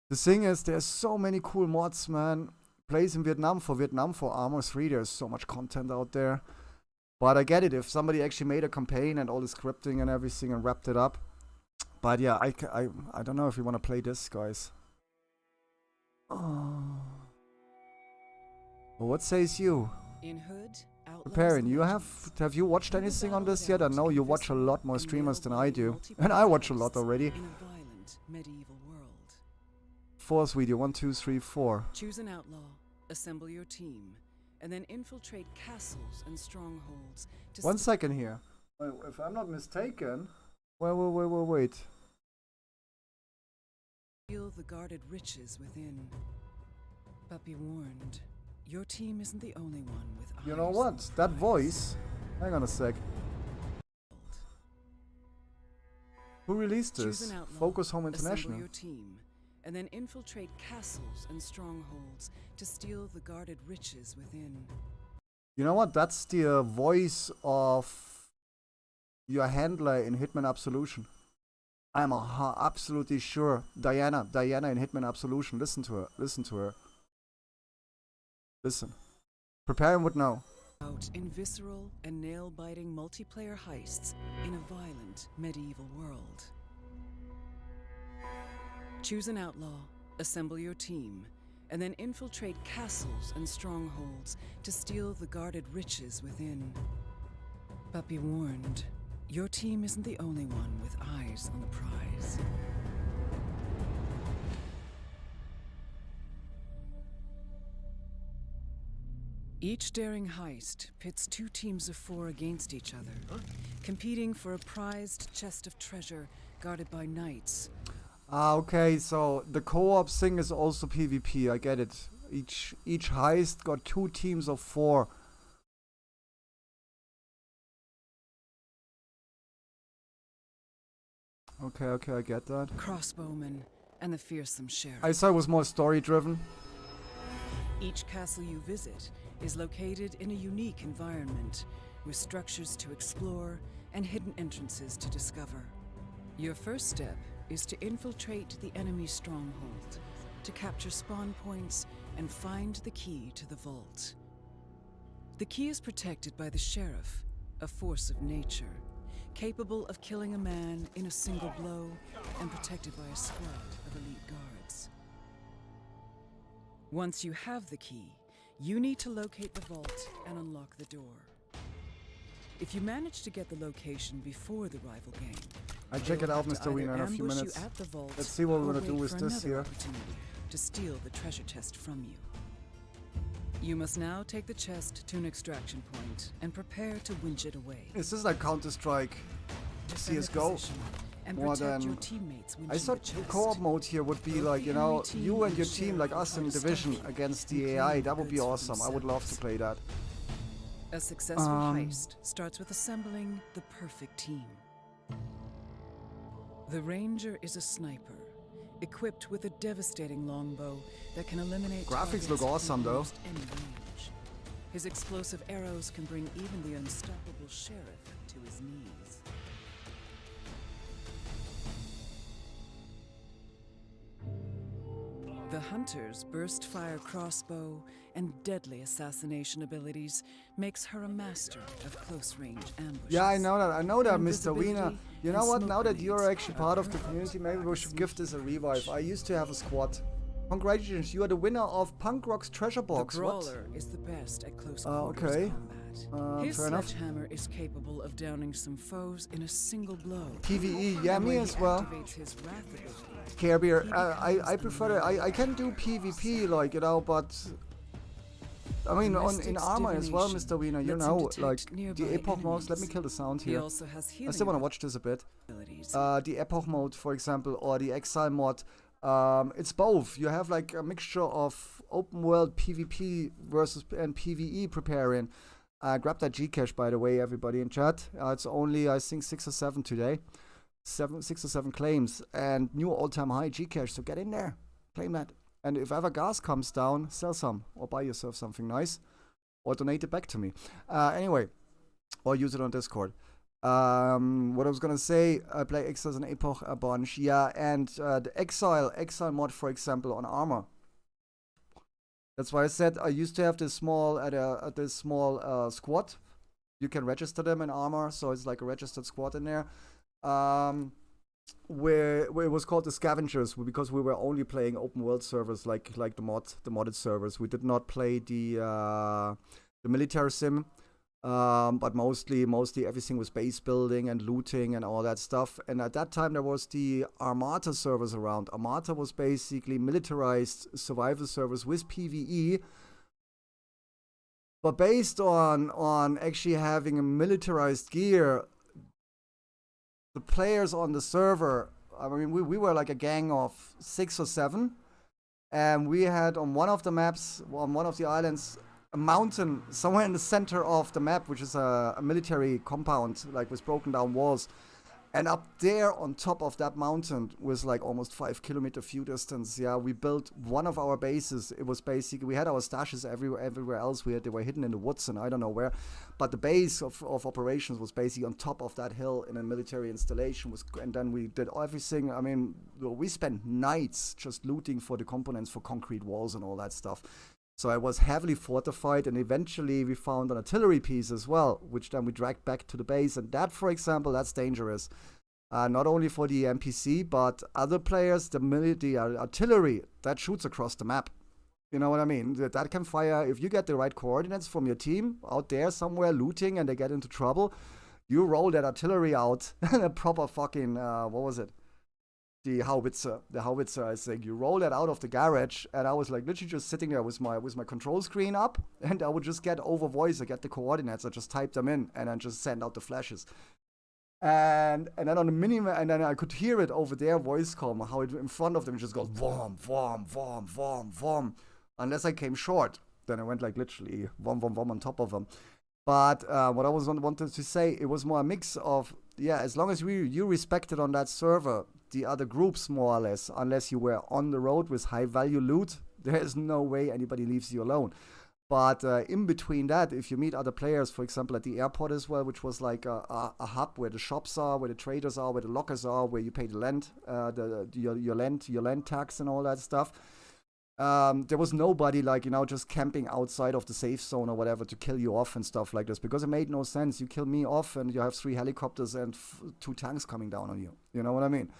The thing is, there's so many cool mods, man. Plays in Vietnam for Armor 3. There's so much content out there. But I get it, if somebody actually made a campaign and all the scripting and everything and wrapped it up. But yeah, I don't know if you want to play this, guys. Oh. Well, what says you? In Hood, Preparing, have you watched anything on this yet? I know you watch a lot more streamers than I do. And I watch a lot already. In a violent medieval world. Fourth video, 1, 2, 3, 4. Choose an outlaw, assemble your team, and then infiltrate castles and strongholds to 1 second here. Well, if I'm not mistaken... Wait. Steal the guarded riches within. But be warned, your team isn't the only one with eyes. You know what? That voice... Hang on a sec. Who released this? Focus Home International. Assemble your team, and then infiltrate castles and strongholds to steal the guarded riches within. You know what? That's the voice of your handler in Hitman Absolution. I'm absolutely sure. Diana in Hitman Absolution. Listen to her. Listen. Preparing would know. Out in visceral and nail-biting multiplayer heists in a violent medieval world. Choose an outlaw, assemble your team, and then infiltrate castles and strongholds to steal the guarded riches within. But be warned, your team isn't the only one with eyes on the prize. Each daring heist pits 2 teams of 4 against each other, competing for a prized chest of treasure guarded by knights. Ah, okay, so the co-op thing is also PvP, I get it. Each heist got 2 teams of 4. Okay, I get that. Crossbowmen and the fearsome sheriff. I saw it was more story-driven. Each castle you visit is located in a unique environment, with structures to explore and hidden entrances to discover. Your first step is to infiltrate the enemy's stronghold, to capture spawn points and find the key to the vault. The key is protected by the sheriff, a force of nature, capable of killing a man in a single blow and protected by a squad of elite guards. Once you have the key, you need to locate the vault and unlock the door. If you manage to get the location before the rival gang, I check it out, Mr. Wiener, in a few minutes. Let's see what we're gonna do with this here. To steal the treasure chest from you. You must now take the chest to an extraction point and prepare to winch it away. Is this like Counter-Strike, CSGO? More than... I thought the co-op mode here would be like, you know, you and your team, like us in Division, against the AI. That would be awesome. I would love to play that. A successful heist starts with assembling the perfect team. The Ranger is a sniper, equipped with a devastating longbow that can eliminate graphics look awesome though. Any range. His explosive arrows can bring even the unstoppable sheriff to his knees. The Hunter's burst-fire crossbow and deadly assassination abilities makes her a master of close-range ambushes. Yeah, I know that, Mr. Wiener. You know what, now that you're actually part of the community, maybe we should give this a revive. I used to have a squad. Congratulations, you are the winner of Punk Rock's Treasure Box. The Brawler is the best at close quarters okay. combat. His Fair enough. sledgehammer is capable of downing some foes in a single blow. PvE, yeah, me as well. Care Beer, I prefer it. I can do PvP, like, you know, but I mean, in armor as well, Mr. Wiener, you know, like the epoch modes. Let me kill the sound here. I still want to watch this a bit. The epoch mode, for example, or the exile mod. It's both. You have like a mixture of open world PvP versus and PvE preparing. Grab that Gcash, by the way, everybody in chat. It's only, I think, 6 or 7 today. 6 or 7 claims and new all-time high Gcash. So get in there, claim that. And if ever gas comes down, sell some or buy yourself something nice or donate it back to me. Anyway, or use it on Discord. What I was gonna say, I play Exiles and Epoch a bunch. Yeah, and the Exile mod, for example, on armor. That's why I said I used to have this small squad. You can register them in armor, so it's like a registered squad in there. Where it was called the Scavengers, because we were only playing open world servers like the modded servers. We did not play the military sim, but mostly everything was base building and looting and all that stuff. And at that time there was the Armata servers around. Armata was basically militarized survival servers with PvE, but based on actually having a militarized gear. The players on the server, I mean, we were like a gang of 6 or 7, and we had on one of the maps, on one of the islands, a mountain somewhere in the center of the map, which is a military compound, like with broken down walls. And up there on top of that mountain was like almost 5 kilometer view distance. Yeah, we built one of our bases. It was basically, we had our stashes everywhere else. They were hidden in the woods and I don't know where. But the base of operations was basically on top of that hill in a military installation. And then we did everything. I mean, we spent nights just looting for the components for concrete walls and all that stuff. So I was heavily fortified, and eventually we found an artillery piece as well, which then we dragged back to the base. And that, for example, that's dangerous. Not only for the NPC, but other players, the artillery that shoots across the map. You know what I mean? That can fire, if you get the right coordinates from your team out there somewhere looting and they get into trouble, you roll that artillery out, a proper fucking, what was it? The howitzer, I think. You roll that out of the garage, and I was like literally just sitting there with my control screen up, and I would just get over voice, I get the coordinates, I just type them in, and then just send out the flashes. And then on the and then I could hear it over their voice comm, how it in front of them just goes vom, vom, vom, vom, vom. Unless I came short, then I went like literally vom, vom, vom on top of them. But what I wanted to say, it was more a mix of, yeah, as long as you respected on that server the other groups more or less, unless you were on the road with high value loot, there is no way anybody leaves you alone. But in between that, if you meet other players, for example, at the airport as well, which was like a hub where the shops are, where the traders are, where the lockers are, where you pay the land, your land tax and all that stuff. There was nobody like, just camping outside of the safe zone or whatever to kill you off and stuff like this, because it made no sense. You kill me off and you have 3 helicopters and 2 tanks coming down on you. You know what I mean?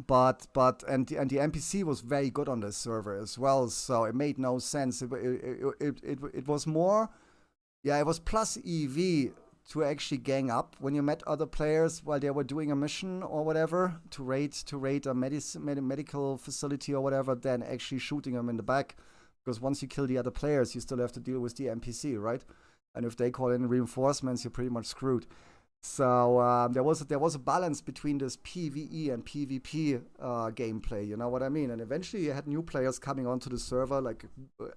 But the NPC was very good on this server as well, so it made no sense. It was more, it was plus EV to actually gang up when you met other players while they were doing a mission or whatever to raid a medical facility or whatever, than actually shooting them in the back. Because once you kill the other players, you still have to deal with the NPC, right? And if they call in reinforcements, you're pretty much screwed. So there was a balance between this PvE and PvP gameplay, you know what I mean? And eventually you had new players coming onto the server, like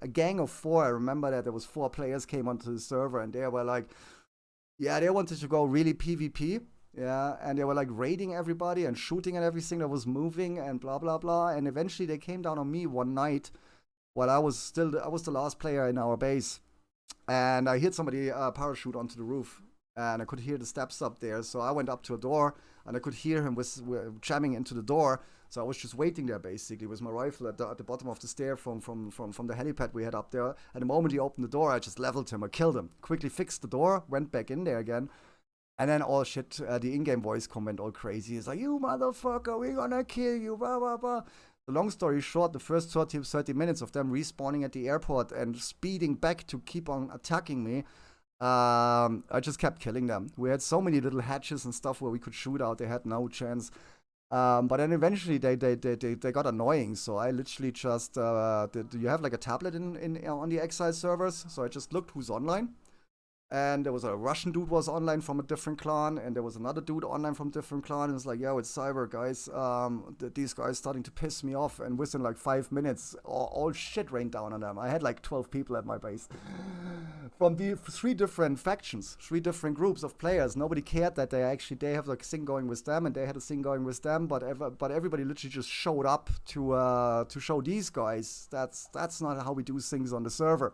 a gang of 4. I remember that there was 4 players came onto the server, and they were like, they wanted to go really PvP, and they were like raiding everybody and shooting at everything that was moving and blah blah blah. And eventually they came down on me one night while I was the last player in our base, and I heard somebody parachute onto the roof. And I could hear the steps up there, so I went up to a door, and I could hear him jamming into the door. So I was just waiting there, basically, with my rifle at the bottom of the stair from the helipad we had up there. And the moment he opened the door, I just leveled him, I killed him, quickly fixed the door, went back in there again. And then all shit, the in-game voice went all crazy. It's like, you motherfucker, we're gonna kill you, blah, blah, blah. The long story short, the first 30 minutes of them respawning at the airport and speeding back to keep on attacking me, I just kept killing them. We had so many little hatches and stuff where we could shoot out. They had no chance. But then eventually they got annoying. So I literally just do you have like a tablet on the Exile servers? So I just looked who's online. And there was a Russian dude was online from a different clan, and there was another dude online from a different clan. And it's like, yo, it's Cyber, guys. These guys starting to piss me off. And within like 5 minutes, all shit rained down on them. I had like 12 people at my base. From the 3 different factions, 3 different groups of players. Nobody cared that they have like a thing going with them, and they had a thing going with them. But everybody literally just showed up to show these guys that's not how we do things on the server.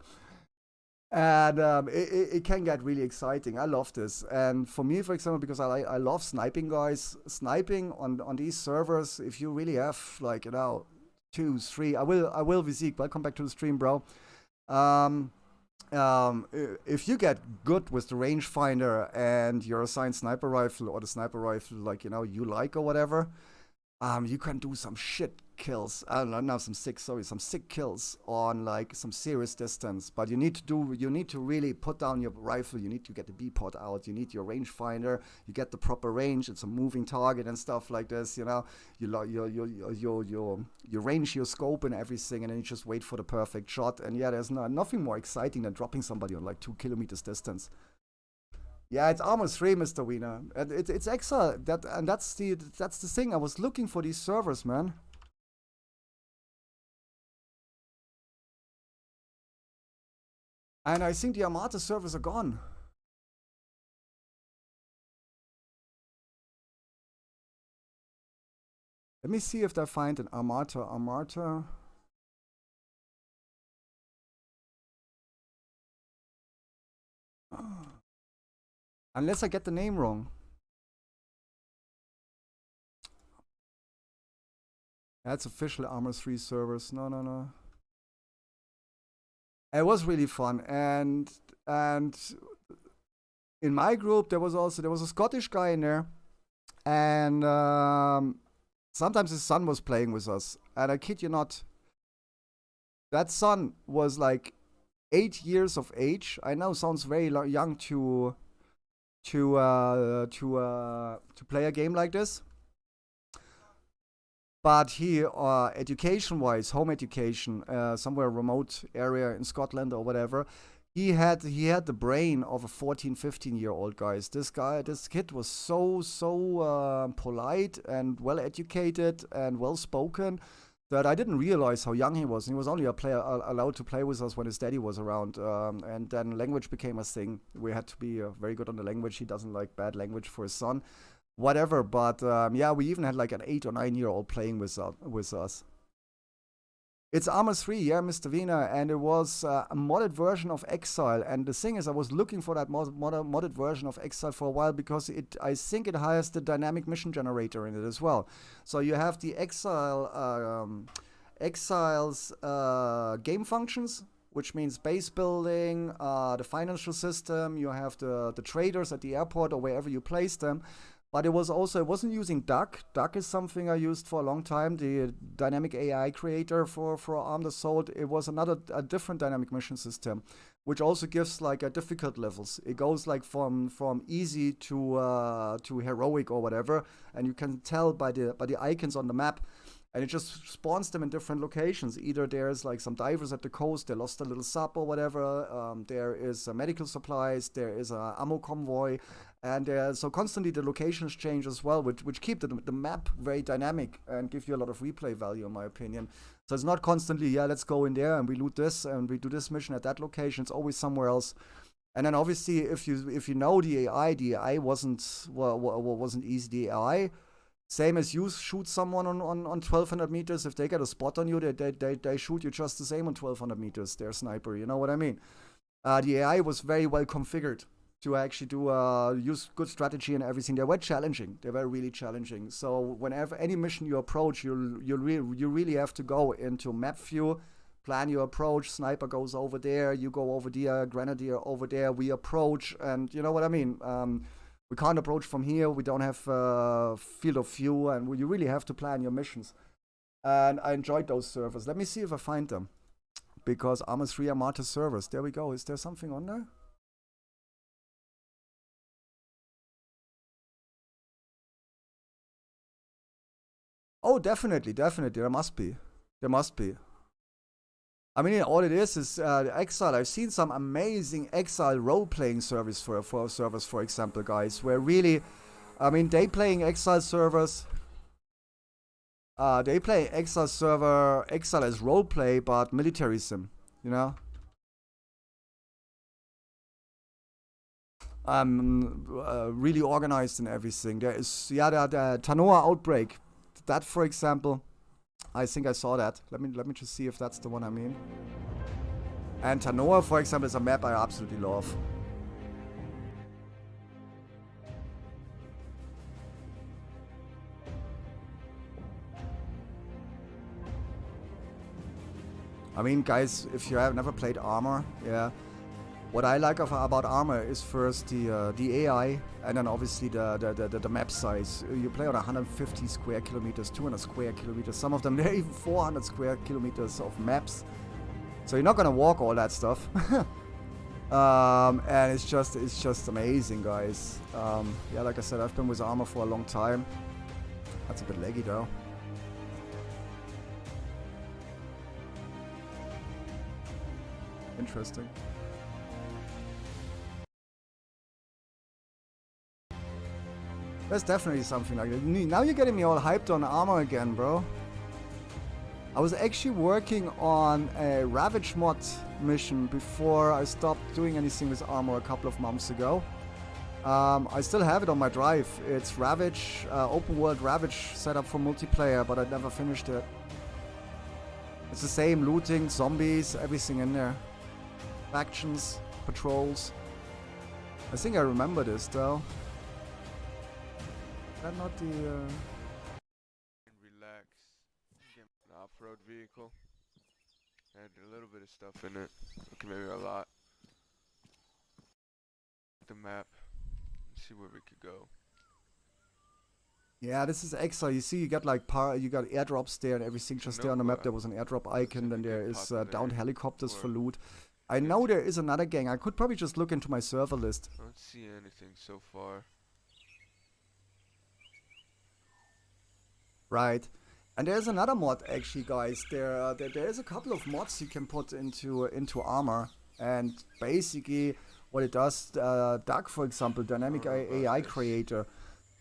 And it can get really exciting. I love this. And for me, for example, because I love sniping, guys, sniping on these servers, if you really have like 2, 3, I will Vizik, welcome back to the stream, bro. If you get good with the rangefinder and your assigned sniper rifle, or the sniper rifle like you like or whatever, you can do some shit kills. I don't know, some sick kills on like some serious distance. But you need to really put down your rifle. You need to get the B pod out. You need your rangefinder. You get the proper range. It's a moving target and stuff like this. You range your scope and everything, and then you just wait for the perfect shot. And there's nothing more exciting than dropping somebody on like 2 kilometers distance. Yeah, it's Armor 3, Mr. Wiener. It's extra. That's the thing. I was looking for these servers, man. And I think the Armata servers are gone. Let me see if I find an Armata. Unless I get the name wrong. That's official Armor 3 servers. No. It was really fun, and in my group there was a Scottish guy in there, and sometimes his son was playing with us, and I kid you not, That son was like 8 years of age. I know sounds very young to play a game like this, but he education-wise, home education, somewhere remote area in Scotland or whatever, he had the brain of a 14, 15-year-old guys. This kid was so polite and well educated and well spoken that I didn't realize how young he was. He was only allowed to play with us when his daddy was around, and then language became a thing. We had to be very good on the language. He doesn't like bad language for his son, whatever. But yeah, we even had like an 8 or 9 year old playing with us. It's Arma 3, yeah, Mr. Wiener, and it was a modded version of Exile. And the thing is, I was looking for that modded version of Exile for a while because I think it has the dynamic mission generator in it as well. So you have the Exile's game functions, which means base building, the financial system. You have the traders at the airport or wherever you place them. But it wasn't using Duck. Duck is something I used for a long time, the dynamic AI creator for Armed Assault. It was a different dynamic mission system, which also gives like a difficult levels. It goes like from easy to heroic or whatever, and you can tell by the icons on the map. And it just spawns them in different locations. Either there's like some divers at the coast, they lost a little sub or whatever. There is medical supplies, there is a ammo convoy, and so constantly the locations change as well, which keep the map very dynamic and give you a lot of replay value, in my opinion. So it's not constantly, yeah, let's go in there and we loot this and we do this mission at that location. It's always somewhere else. And then obviously, if you know the AI wasn't easy. The AI, same as you shoot someone on 1200 meters. If they get a spot on you, they shoot you just the same on 1200 meters. They're a sniper, you know what I mean? The AI was very well configured to actually use good strategy and everything. They were challenging. They were really challenging. So whenever any mission you approach, you really have to go into map view, plan your approach. Sniper goes over there. You go over there. Grenadier over there. We approach, and you know what I mean. We can't approach from here. We don't have field of view, and you really have to plan your missions. And I enjoyed those servers. Let me see if I find them. Because Arma 3 Armata servers. There we go. Is there something on there? Oh, definitely. There must be. I mean, all it is Exile. I've seen some amazing Exile role-playing service for servers, for example, guys, where really, I mean, they playing Exile servers. They play Exile server, Exile as role-play, but military sim, you know? Really organized and everything. There is, yeah, the Tanoa Outbreak. That, for example, I think I saw that. Let me just see if that's the one I mean. And Tanoa, for example, is a map I absolutely love. I mean, guys, if you have never played Armor, yeah, what I like about Armor is first the AI, and then obviously the map size. You play on 150 square kilometers, 200 square kilometers. Some of them they're even 400 square kilometers of maps. So you're not gonna walk all that stuff. And it's just amazing, guys. Yeah, like I said, I've been with Armor for a long time. That's a bit laggy though. Interesting. There's definitely something like that. Now you're getting me all hyped on Armor again, bro. I was actually working on a Ravage mod mission before I stopped doing anything with Armor a couple of months ago. I still have it on my drive. It's Ravage, open world Ravage set up for multiplayer, but I never finished it. It's the same, looting, zombies, everything in there. Factions, patrols. I think I remember this though. Is that not the Relax. Get an off-road vehicle. Add a little bit of stuff in it. Okay, maybe a lot. The map. Let's see where we could go. Yeah, this is extra. You see, you got like you got airdrops there and everything. Just there on the map, there was an airdrop icon. Then there is downed helicopters for loot. I know there is another gang. I could probably just look into my server list. I don't see anything so far. Right. And there's another mod actually, guys. There is a couple of mods you can put into armor, and basically what it does, Doug, for example, dynamic AI creator,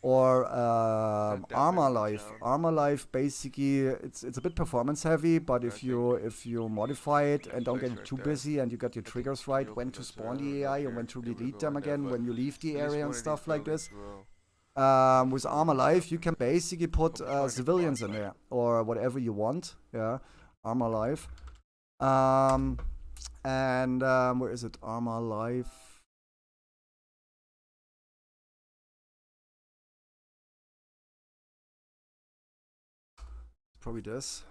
or armor life. Armor life basically it's a bit performance heavy, but if you modify it and don't get it too busy and you got your triggers right, when to spawn the AI and when to delete them again, when you leave the area and stuff like this. With armor life, you can basically put civilians in there or whatever you want. Yeah, armor life. And where is it? Armor life. Probably this.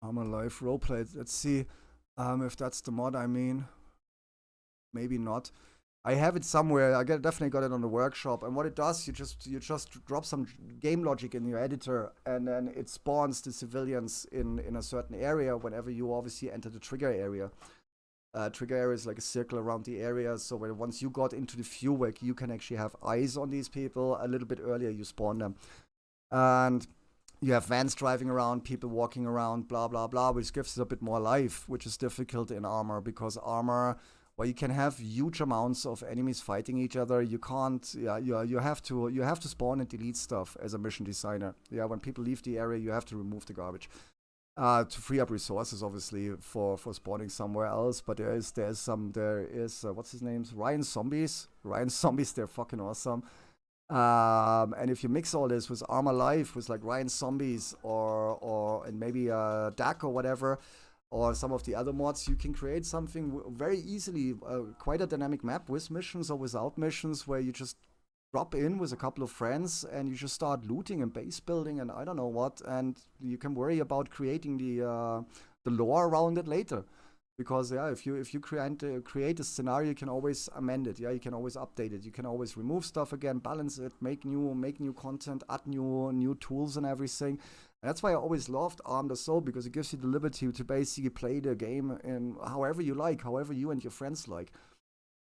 Armor life roleplay. Let's see if that's the mod. I mean. Maybe not. I have it somewhere. I definitely got it on the workshop. And what it does, you just drop some game logic in your editor, and then it spawns the civilians in a certain area whenever you obviously enter the trigger area. Trigger area is like a circle around the area, so once you got into the view, like, you can actually have eyes on these people. A little bit earlier, you spawn them, and you have vans driving around, people walking around, blah blah blah, which gives it a bit more life, which is difficult in armor because armor. Well, you can have huge amounts of enemies fighting each other. You can't. Yeah, you have to spawn and delete stuff as a mission designer. Yeah, when people leave the area, you have to remove the garbage to free up resources, obviously, for spawning somewhere else. But there is what's his name? Ryan Zombies. Ryan Zombies. They're fucking awesome. And if you mix all this with Armor Life, with like Ryan Zombies and maybe Dak or whatever, or some of the other mods, you can create something very easily, quite a dynamic map with missions or without missions, where you just drop in with a couple of friends and you just start looting and base building and I don't know what, and you can worry about creating the lore around it later. Because yeah, if you create a scenario, you can always amend it. Yeah, you can always update it. You can always remove stuff again, balance it, make new content, add new tools and everything. And that's why I always loved Arm the Soul, because it gives you the liberty to basically play the game in however you like, however you and your friends like.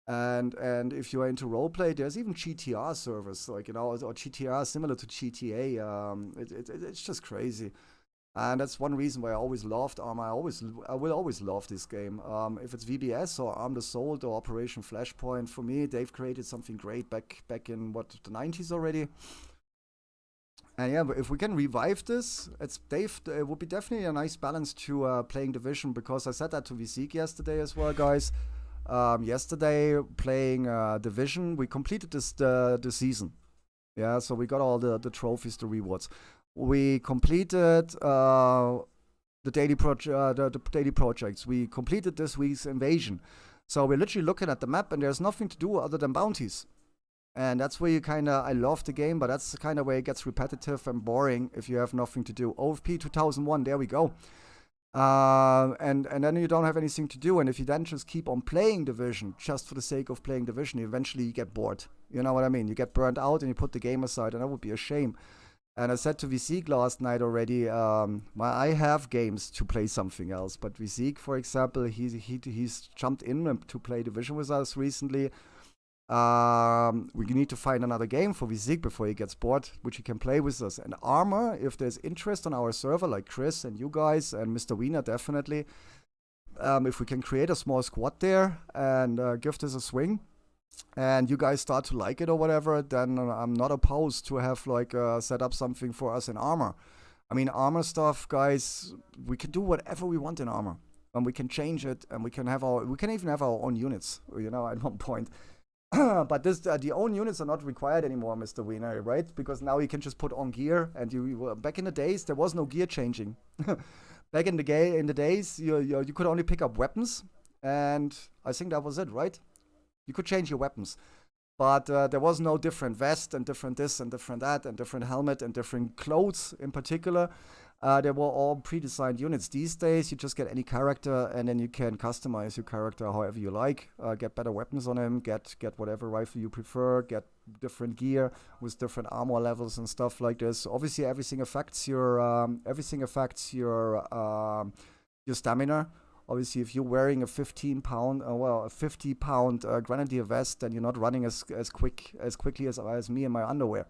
And if you are into roleplay, there's even GTR servers, like, or GTR similar to GTA. It's just crazy. And that's one reason why I always loved Arm. I will always love this game. If it's VBS or Arm the Soul or Operation Flashpoint, for me, they've created something great back in the 90s already. And yeah, but if we can revive this, it would be definitely a nice balance to playing Division, because I said that to Visik yesterday as well, guys. Yesterday, playing Division, we completed the season. Yeah, so we got all the trophies, the rewards. We completed the daily projects. We completed this week's invasion. So we're literally looking at the map, and there's nothing to do other than bounties. And that's where I love the game, but that's the kind of where it gets repetitive and boring if you have nothing to do. OFP 2001, there we go. And then you don't have anything to do. And if you then just keep on playing Division, just for the sake of playing Division, eventually you get bored. You know what I mean? You get burnt out and you put the game aside, and that would be a shame. And I said to Visik last night already, I have games to play something else. But Visik, for example, he's jumped in to play Division with us recently. We need to find another game for Visik before he gets bored, which he can play with us. And Armor, if there's interest on our server, like Chris and you guys and Mr. Wiener, definitely. If we can create a small squad there and give this a swing, and you guys start to like it or whatever, then I'm not opposed to have set up something for us in Armor. I mean, Armor stuff, guys, we can do whatever we want in Armor, and we can change it, and we can even have our own units, at one point. But the own units are not required anymore, Mr. Wiener, right? Because now you can just put on gear, and back in the days there was no gear changing. Back in the days, you could only pick up weapons, and I think that was it, right? You could change your weapons, but there was no different vest and different this and different that and different helmet and different clothes in particular. They were all pre-designed units. These days, you just get any character, and then you can customize your character however you like. Get better weapons on him, get whatever rifle you prefer, get different gear with different armor levels and stuff like this. Obviously, everything affects your stamina. Obviously, if you're wearing a 15-pound, a 50-pound grenadier vest, then you're not running as quickly as me in my underwear.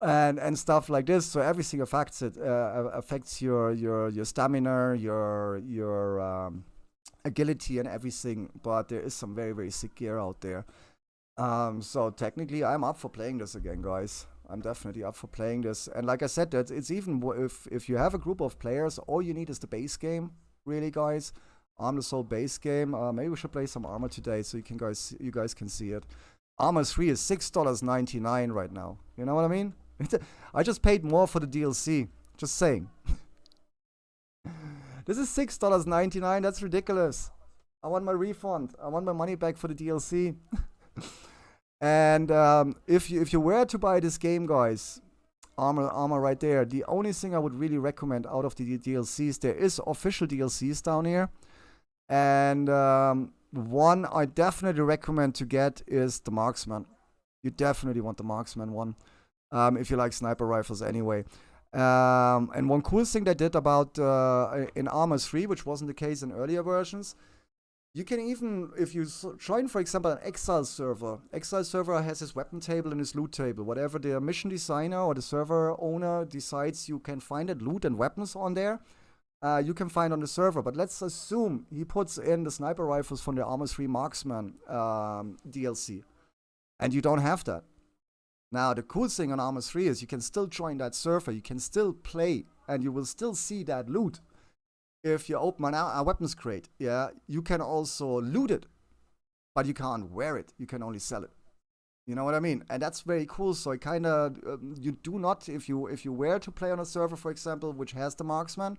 And stuff like this. So everything affects it. Affects your stamina, your agility, and everything. But there is some very, very sick gear out there. So technically, I'm up for playing this again, guys. I'm definitely up for playing this. And like I said, that it's even if you have a group of players, all you need is the base game. Really, guys. Arm the Soul base game. Maybe we should play some Armor today, so you guys can see it. Armor 3 is $6.99 right now. You know what I mean? I just paid more for the DLC. Just saying. This is $6.99. That's ridiculous. I want my refund. I want my money back for the DLC. And if you were to buy this game, guys, armor right there. The only thing I would really recommend out of the DLCs, there is official DLCs down here, and one I definitely recommend to get is the Marksman. You definitely want the Marksman one. If you like sniper rifles anyway. And one cool thing they did about in Armor 3, which wasn't the case in earlier versions, you can even, if you join, for example, an Exile server has his weapon table and his loot table. Whatever the mission designer or the server owner decides you can find it, loot and weapons on there, you can find on the server. But let's assume he puts in the sniper rifles from the Armor 3 Marksman DLC. And you don't have that. Now, the cool thing on Armor 3 is you can still join that server, you can still play, and you will still see that loot. If you open a weapons crate, yeah, you can also loot it, but you can't wear it. You can only sell it. You know what I mean? And that's very cool. So it kind of you do not, if you were to play on a server, for example, which has the Marksman,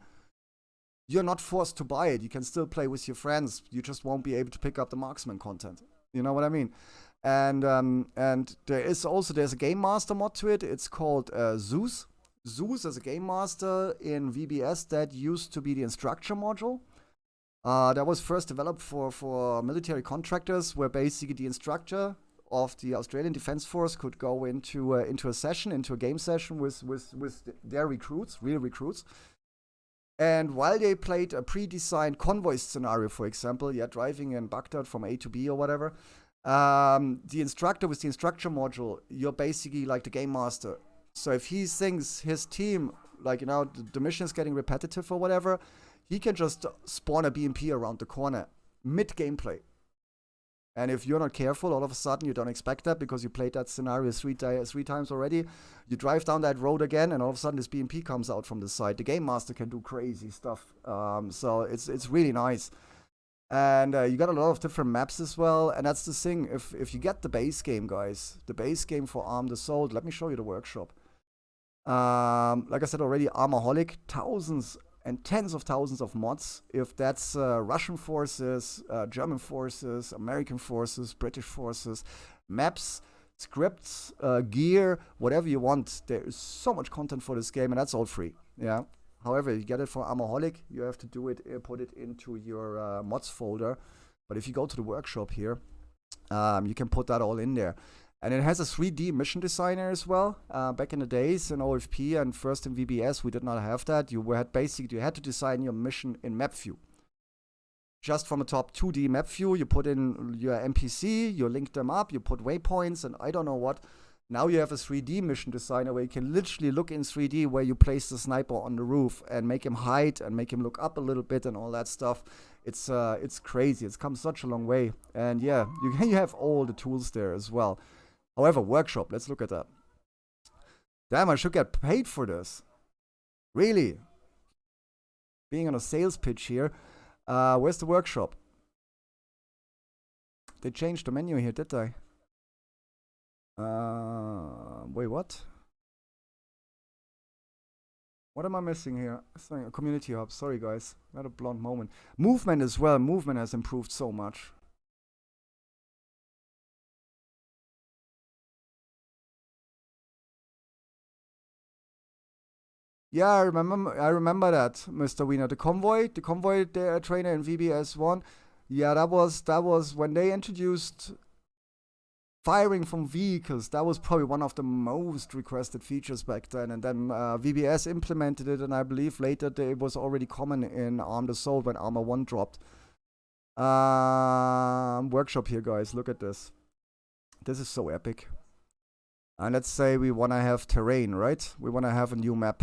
you're not forced to buy it. You can still play with your friends. You just won't be able to pick up the Marksman content. You know what I mean? And there's a Game Master mod to it. It's called Zeus. Zeus is a Game Master in VBS that used to be the Instructor module. That was first developed for military contractors, where basically the instructor of the Australian Defence Force could go into a game session with their recruits, real recruits. And while they played a pre-designed convoy scenario, for example, driving in Baghdad from A to B or whatever, the instructor with the Instructor module, you're basically like the Game Master. So if he thinks his team, the mission is getting repetitive or whatever, he can just spawn a BMP around the corner mid-gameplay. And if you're not careful, all of a sudden you don't expect that because you played that scenario three times already. You drive down that road again, and all of a sudden this BMP comes out from the side. The Game Master can do crazy stuff. So it's really nice. And you got a lot of different maps as well. And that's the thing. If you get the base game, guys, the base game for Arm the Soul, let me show you the workshop. Like I said already, Armorholic, thousands and tens of thousands of mods. If that's Russian forces, German forces, American forces, British forces, maps, scripts, gear, whatever you want. There is so much content for this game, and that's all free. Yeah. However, you get it for Armorholic, you have to do it, put it into your mods folder. But if you go to the workshop here, you can put that all in there. And it has a 3D mission designer as well. Back in the days in OFP and first in VBS, we did not have that. You had to design your mission in map view. Just from a top 2D map view, you put in your NPC, you link them up, you put waypoints, and I don't know what. Now you have a 3D mission designer where you can literally look in 3D where you place the sniper on the roof and make him hide and make him look up a little bit and all that stuff. It's crazy. It's come such a long way. And yeah, you have all the tools there as well. However, workshop, let's look at that. Damn, I should get paid for this. Really? Being on a sales pitch here. Where's the workshop? They changed the menu here, did they? Wait, what? What am I missing here? Sorry, community hub. Sorry, guys. I had a blonde moment. Movement as well. Movement has improved so much. Yeah, I remember that, Mr. Wiener. The convoy trainer in VBS1. Yeah, that was when they introduced firing from vehicles. That was probably one of the most requested features back then. And then VBS implemented it, and I believe later it was already common in Armed Assault when Armor 1 dropped. Workshop here, guys. Look at this. This is so epic. And let's say we want to have terrain, right? We want to have a new map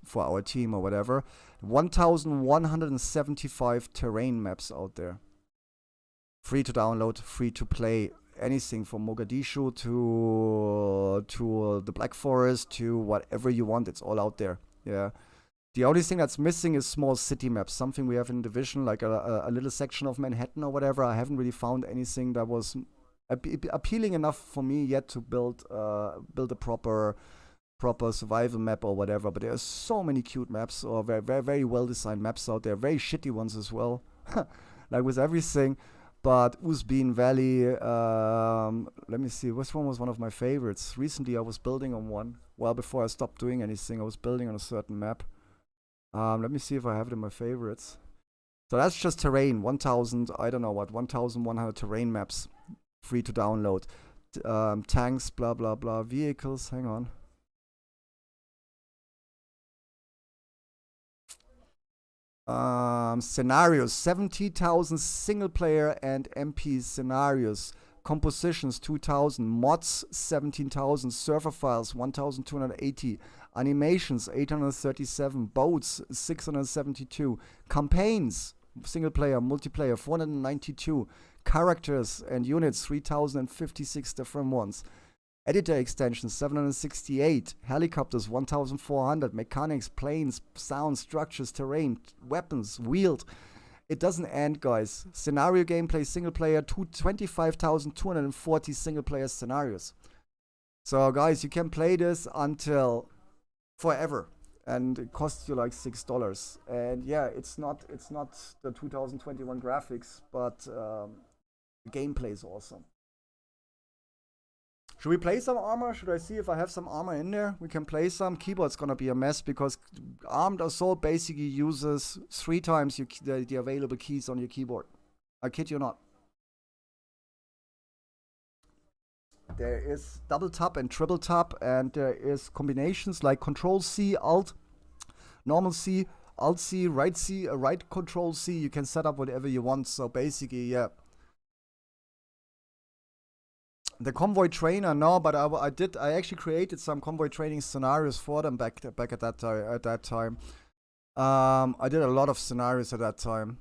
for our team or whatever. 1,175 terrain maps out there. Free to download, free to play. Anything from Mogadishu to the Black Forest to whatever you want. It's all out there. Yeah. The only thing that's missing is small city maps. Something we have in Division, like a little section of Manhattan or whatever. I haven't really found anything that was appealing enough for me yet to build a proper survival map or whatever. But there are so many cute maps or very, very, very well designed maps out there. Very shitty ones as well, like with everything. But Uzbin Valley, let me see, which one was one of my favorites? Recently I was building on one. Well, before I stopped doing anything, I was building on a certain map. Let me see if I have it in my favorites. So that's just terrain, 1,000, I don't know what, 1,100 terrain maps, free to download. Tanks, blah, blah, blah, vehicles, hang on. Scenarios, 70,000 single player and MP scenarios. Compositions, 2,000. Mods, 17,000. Server files, 1,280. Animations, 837. Boats, 672. Campaigns, single player, multiplayer, 492. Characters and units, 3,056 different ones. Editor extensions, 768. Helicopters, 1,400. Mechanics, planes, sound, structures, terrain, weapons, wheeled. It doesn't end, guys. Scenario gameplay, single player, 25,240 single player scenarios. So, guys, you can play this until forever. And it costs you like $6. And yeah, it's not the 2021 graphics, but the gameplay is awesome. Should we play some armor? Should I see if I have some armor in there? We can play some. Keyboard's gonna be a mess because Armed Assault basically uses 3 times the available keys on your keyboard. I kid you not. There is double tap and triple tap, and there is combinations like Control C, Alt, normal C, Alt C, right Control C. You can set up whatever you want. So basically, yeah. The convoy trainer, no, but I actually created some convoy training scenarios for them back at that time. I did a lot of scenarios at that time.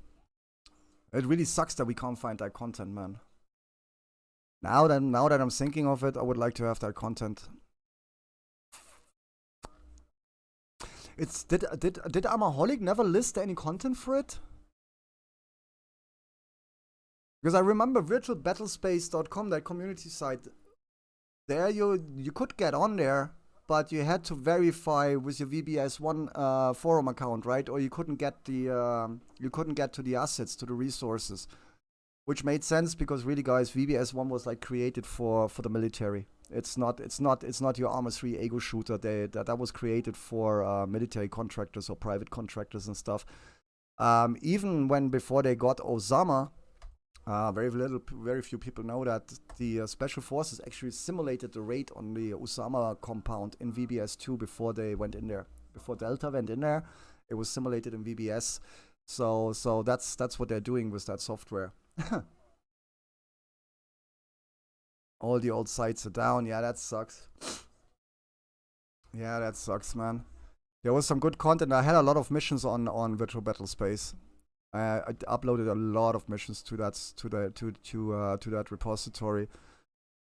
It really sucks that we can't find that content, man. Now that I'm thinking of it, I would like to have that content. Did Armaholic never list any content for it? Because I remember virtualbattlespace.com, that community site, there you could get on there, but you had to verify with your VBS1 forum account, right? Or you couldn't get to the assets, to the resources, which made sense because really, guys, VBS1 was like created for the military. It's not your Arma 3 ego shooter. That was created for military contractors or private contractors and stuff. Even before they got Osama. Very few people know that the Special Forces actually simulated the raid on the Osama compound in VBS2 before they went in there. Before Delta went in there, it was simulated in VBS. So that's what they're doing with that software. All the old sites are down. Yeah, that sucks. Yeah, that sucks, man. There was some good content. I had a lot of missions on Virtual Battlespace. I uploaded a lot of missions to that repository.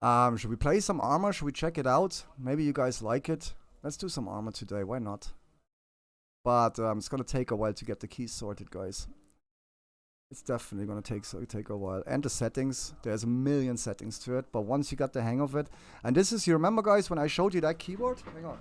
Should we play some armor? Should we check it out? Maybe you guys like it. Let's do some armor today. Why not? But it's gonna take a while to get the keys sorted, guys. It's definitely gonna take a while. And the settings. There's a million settings to it. But once you got the hang of it, and this is, you remember, guys, when I showed you that keyboard? Hang on.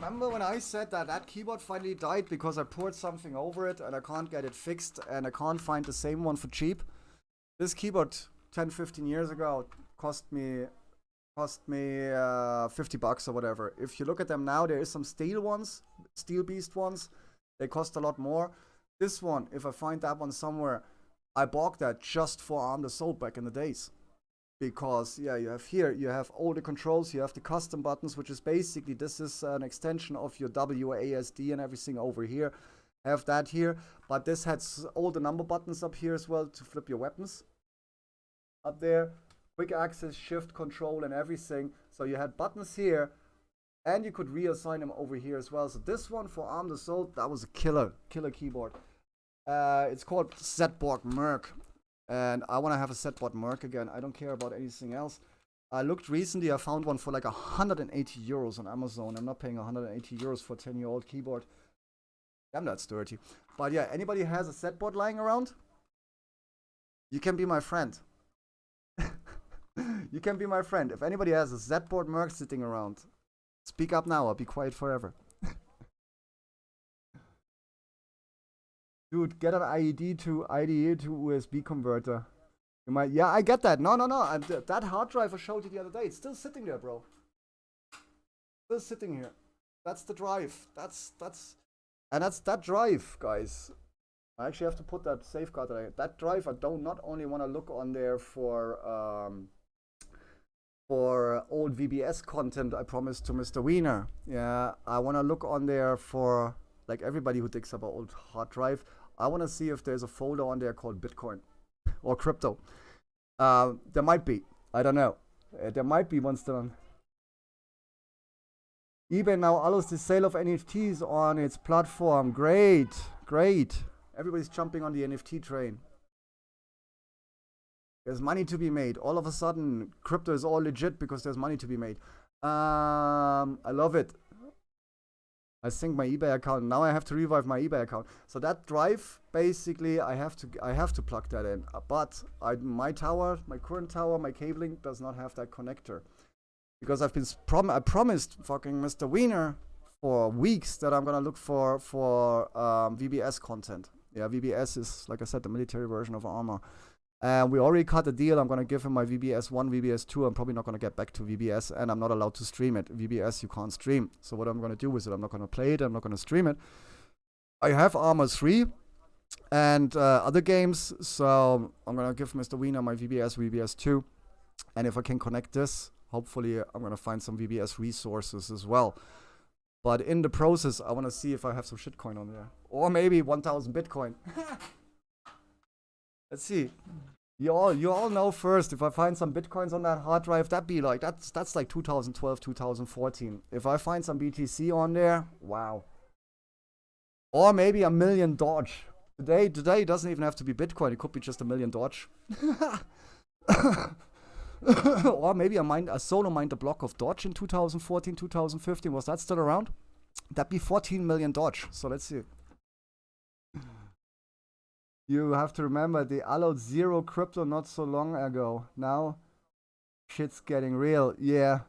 Remember when I said that that keyboard finally died because I poured something over it and I can't get it fixed and I can't find the same one for cheap? This keyboard 10, 15 years ago cost me 50 bucks or whatever. If you look at them now, there is some steel ones, steel beast ones. They cost a lot more. This one, if I find that one somewhere, I bought that just for Arm the Soul back in the days. Because, yeah, you have all the controls, you have the custom buttons, which is basically, this is an extension of your WASD and everything over here. Have that here, but this has all the number buttons up here as well to flip your weapons. Up there, quick access, shift, control, and everything. So you had buttons here, and you could reassign them over here as well. So this one for Arm the Soul, that was a killer keyboard. It's called ZBorg Merc. And I want to have a ZBorg Merc again. I don't care about anything else. I looked recently, I found one for like 180 euros on Amazon. I'm not paying 180 euros for a 10-year-old keyboard. Damn, that's dirty. But yeah, anybody has a ZBorg lying around? You can be my friend. You can be my friend. If anybody has a ZBorg Merc sitting around, speak up now. I'll be quiet forever. Dude, get an IDE to USB converter. You might, yeah, I get that. No. That hard drive I showed you the other day, it's still sitting there, bro. Still sitting here. That's the drive. That's that drive, guys. I actually have to put that safeguard there. That drive, I don't not only want to look on there for old VBS content I promised to Mr. Wiener. Yeah, I want to look on there for, like everybody who digs up an old hard drive, I want to see if there's a folder on there called Bitcoin or crypto. There might be. I don't know. There might be one still on. eBay now allows the sale of NFTs on its platform. Great. Everybody's jumping on the NFT train. There's money to be made. All of a sudden, crypto is all legit because there's money to be made. I love it. I sync my eBay account. Now I have to revive my eBay account. So that drive, basically, I have to plug that in. But my current tower, my cabling does not have that connector, because I've been I promised fucking Mr. Wiener for weeks that I'm gonna look for VBS content. Yeah, VBS is, like I said, the military version of Armor. And we already cut a deal. I'm going to give him my VBS 1, VBS 2. I'm probably not going to get back to VBS, and I'm not allowed to stream it. VBS, you can't stream. So what I'm going to do with it, I'm not going to play it. I'm not going to stream it. I have Armor 3 and other games. So I'm going to give Mr. Wiener my VBS 2. And if I can connect this, hopefully I'm going to find some VBS resources as well. But in the process, I want to see if I have some shitcoin on there. Or maybe 1,000 Bitcoin. Let's see. You all know first. If I find some bitcoins on that hard drive, that'd be like that's like 2012, 2014. If I find some BTC on there, wow. Or maybe $1 million Dodge. Today doesn't even have to be Bitcoin. It could be just $1 million Dodge. Or maybe I solo mined a block of Dodge in 2014, 2015. Was that still around? That'd be 14 million Dodge. So let's see. You have to remember, they allowed 0 crypto not so long ago. Now, shit's getting real. Yeah.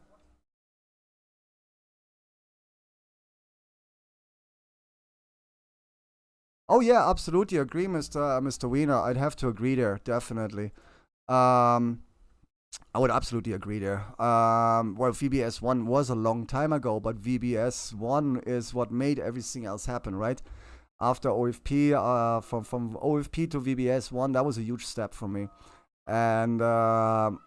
Oh yeah, absolutely agree, Mr. Wiener. I'd have to agree there, definitely. I would absolutely agree there. Well, VBS 1 was a long time ago, but VBS 1 is what made everything else happen, right? After OFP, from OFP to VBS 1, that was a huge step for me. And after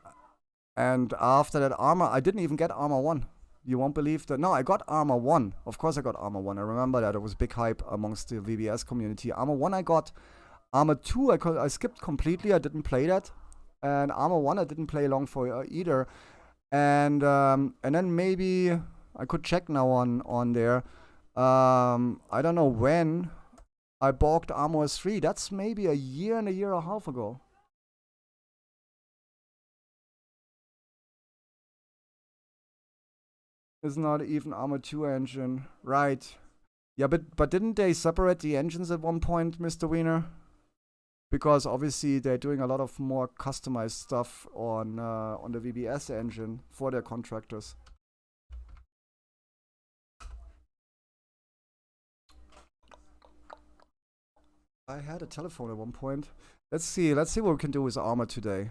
that Armor, I didn't even get Armor 1. You won't believe that. No, I got Armor 1. Of course I got Armor 1. I remember that. It was big hype amongst the VBS community. Armor 1 I got. Armor 2 I skipped completely. I didn't play that. And Armor 1 I didn't play long for either. And then maybe I could check now on there. I don't know when I bought Armor 3. That's maybe a year and a half ago. It's not even Armor 2 engine. Right. Yeah, but didn't they separate the engines at one point, Mr. Wiener? Because obviously they're doing a lot of more customized stuff on the VBS engine for their contractors. I had a telephone at one point. Let's see what we can do with armor today.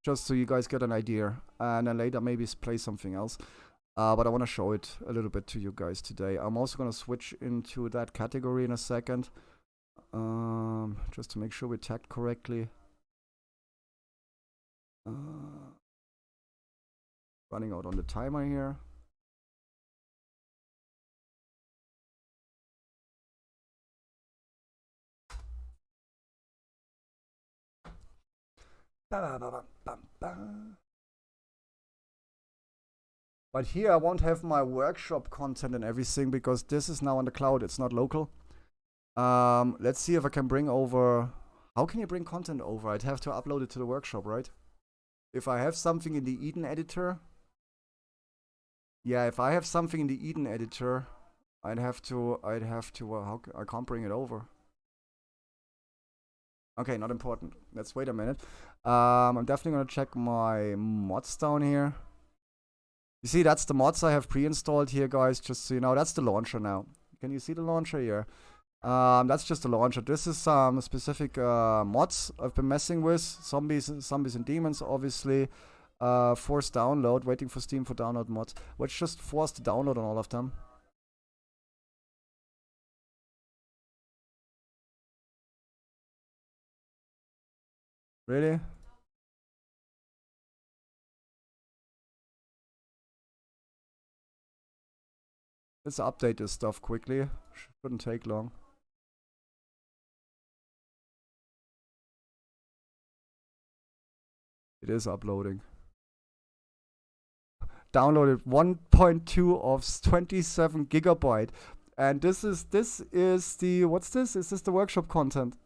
Just so you guys get an idea. And then later maybe play something else. But I want to show it a little bit to you guys today. I'm also going to switch into that category in a second. Just to make sure we tagged correctly. Running out on the timer here. But here I won't have my workshop content and everything because this is now on the cloud. It's not local. Let's see if I can bring over. How can you bring content over? I'd have to upload it to the workshop, right? If I have something in the Eden editor. Yeah, if I have something in the Eden editor, I'd have to. I can't bring it over. Okay, not important. Let's wait a minute. I'm definitely gonna check my mods down here. You see, that's the mods I have pre-installed here, guys. Just so you know, that's the launcher now. Can you see the launcher here? That's just the launcher. This is some specific mods I've been messing with. Zombies and demons, obviously. Forced download, waiting for Steam for download mods. Let's just force the download on all of them. Really? Let's update this stuff quickly. Shouldn't take long. It is uploading. Downloaded 1.2 of 27 gigabyte. And this is the, what's this? Is this the workshop content?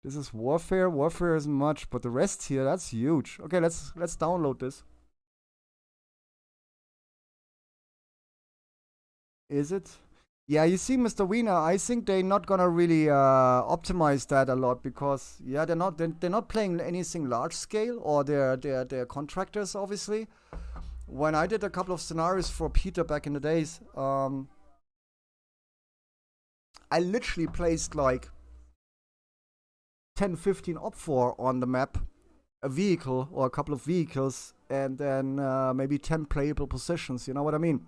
This is Warfare. Warfare isn't much, but the rest here, that's huge. Okay, let's download this. Is it? Yeah, you see, Mr. Wiener, I think they're not gonna really optimize that a lot because yeah, they're not playing anything large scale, or they're contractors, obviously. When I did a couple of scenarios for Peter back in the days, I literally placed like 10, 15 op4 on the map, a vehicle or a couple of vehicles, and then maybe 10 playable positions. You know what I mean?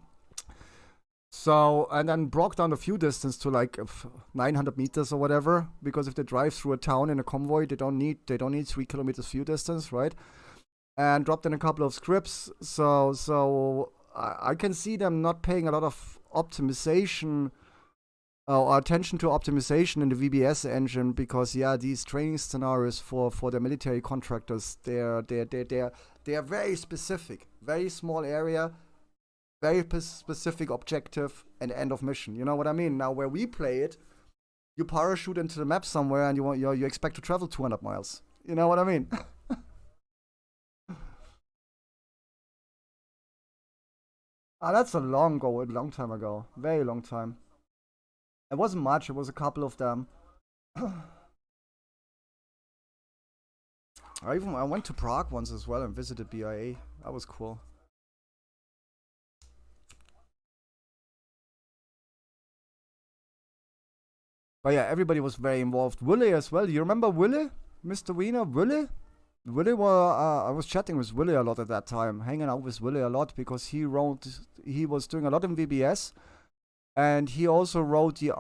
So, and then brought down the fuel distance to like 900 meters or whatever, because if they drive through a town in a convoy, they don't need 3 kilometers fuel distance, right? And dropped in a couple of scripts. So I can see them not paying a lot of optimization or attention to optimization in the VBS engine, because yeah, these training scenarios for the military contractors, they're very specific, very small area. Very specific objective and end of mission. You know what I mean? Now, where we play it, you parachute into the map somewhere and you expect to travel 200 miles. You know what I mean? That's a long time ago. Very long time. It wasn't much. It was a couple of them. I went to Prague once as well and visited BIA. That was cool. But yeah, everybody was very involved. Willie as well. You remember Willie? Mr. Wiener? Willie? I was chatting with Willie a lot at that time. Hanging out with Willie a lot because he was doing a lot in VBS. And he also wrote the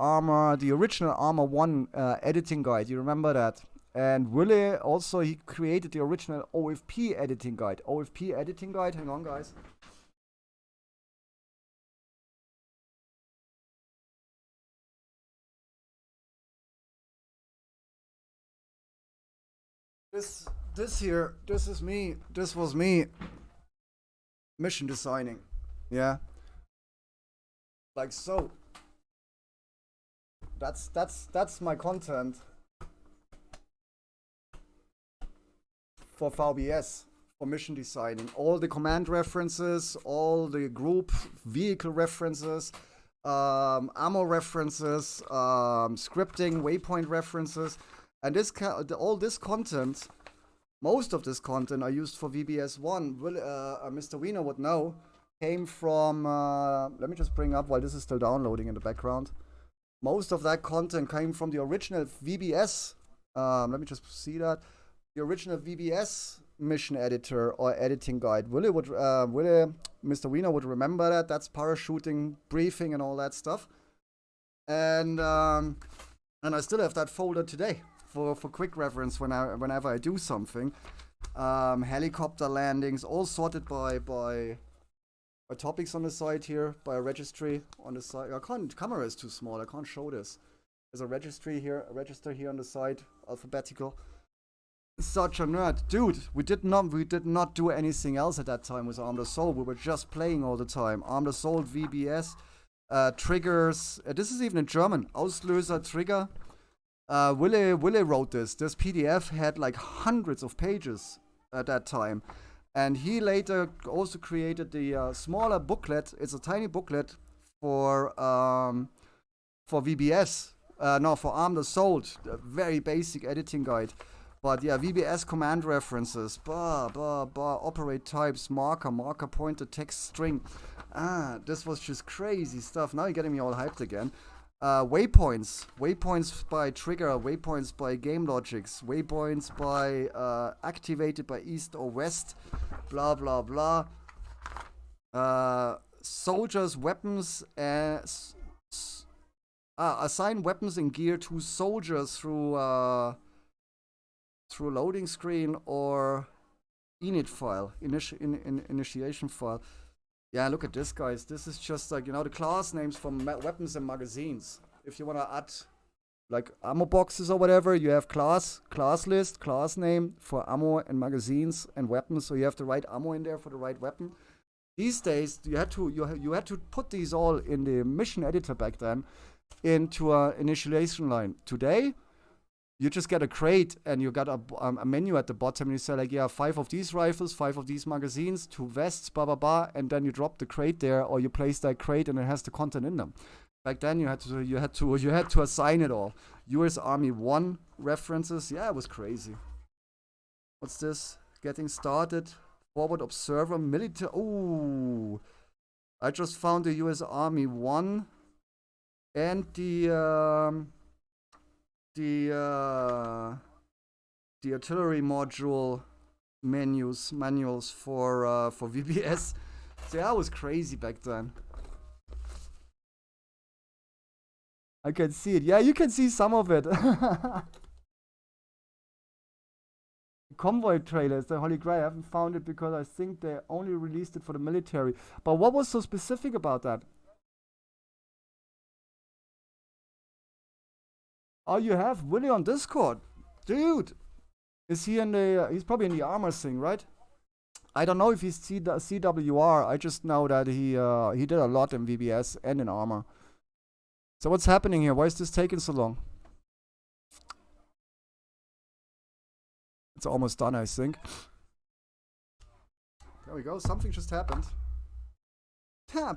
original Armor 1 editing guide. You remember that? And Willie also, he created the original OFP editing guide. OFP editing guide, hang on guys. This was me mission designing. Yeah. Like so. That's my content for VBS, for mission designing. All the command references, all the group vehicle references, ammo references, scripting, waypoint references. And all this content, most of this content I used for VBS1, Mr. Wiener would know, came from, let me just bring up while this is still downloading in the background. Most of that content came from the original VBS, let me just see that, the original VBS mission editor or editing guide. Mr. Wiener would remember that. That's parachuting, briefing, and all that stuff. And I still have that folder today for quick reference whenever I do something. Helicopter landings, all sorted by topics on the side here, by a registry on the side. Camera is too small. I can't show this. There's a register here on the side, alphabetical. Such a nerd, dude. We did not do anything else at that time with Armed Assault. We were just playing all the time. Armed Assault, VBS, triggers. This is even in German. Auslöser, Trigger. Willy wrote this. This PDF had like hundreds of pages at that time, and he later also created the smaller booklet. It's a tiny booklet for VBS. No, for Armed Assault. A very basic editing guide. But yeah, VBS command references, operate types, marker pointer, text string. This was just crazy stuff. Now you're getting me all hyped again. Waypoints by trigger, waypoints by game logics, waypoints by activated by east or west, blah blah blah. Soldiers, weapons, assign weapons and gear to soldiers through loading screen or init file, initiation file. Yeah, look at this, guys. This is just like, the class names for weapons and magazines. If you want to add like ammo boxes or whatever, you have class list, class name for ammo and magazines and weapons. So you have the right ammo in there for the right weapon. These days, you had to put these all in the mission editor back then into an initialization line. Today, you just get a crate and you got a menu at the bottom and you say like, yeah, 5 of these rifles, 5 of these magazines, 2 vests, blah blah blah, and then you drop the crate there, or you place that crate and it has the content in them. Back then you had to assign it all. US Army 1 references, yeah, it was crazy. What's this? Getting started. Forward observer, military. Oh, I just found the US Army 1 and the artillery module manuals for VBS. So yeah, I was crazy back then. I can see it. Yeah, you can see some of it. Convoy trailers, the Holy Grail. I haven't found it because I think they only released it for the military. But what was so specific about that? Oh, you have Willie on Discord. Dude, is he in the... he's probably in the armor thing, right? I don't know if he's CWR. I just know that he did a lot in VBS and in armor. So what's happening here? Why is this taking so long? It's almost done, I think. There we go. Something just happened.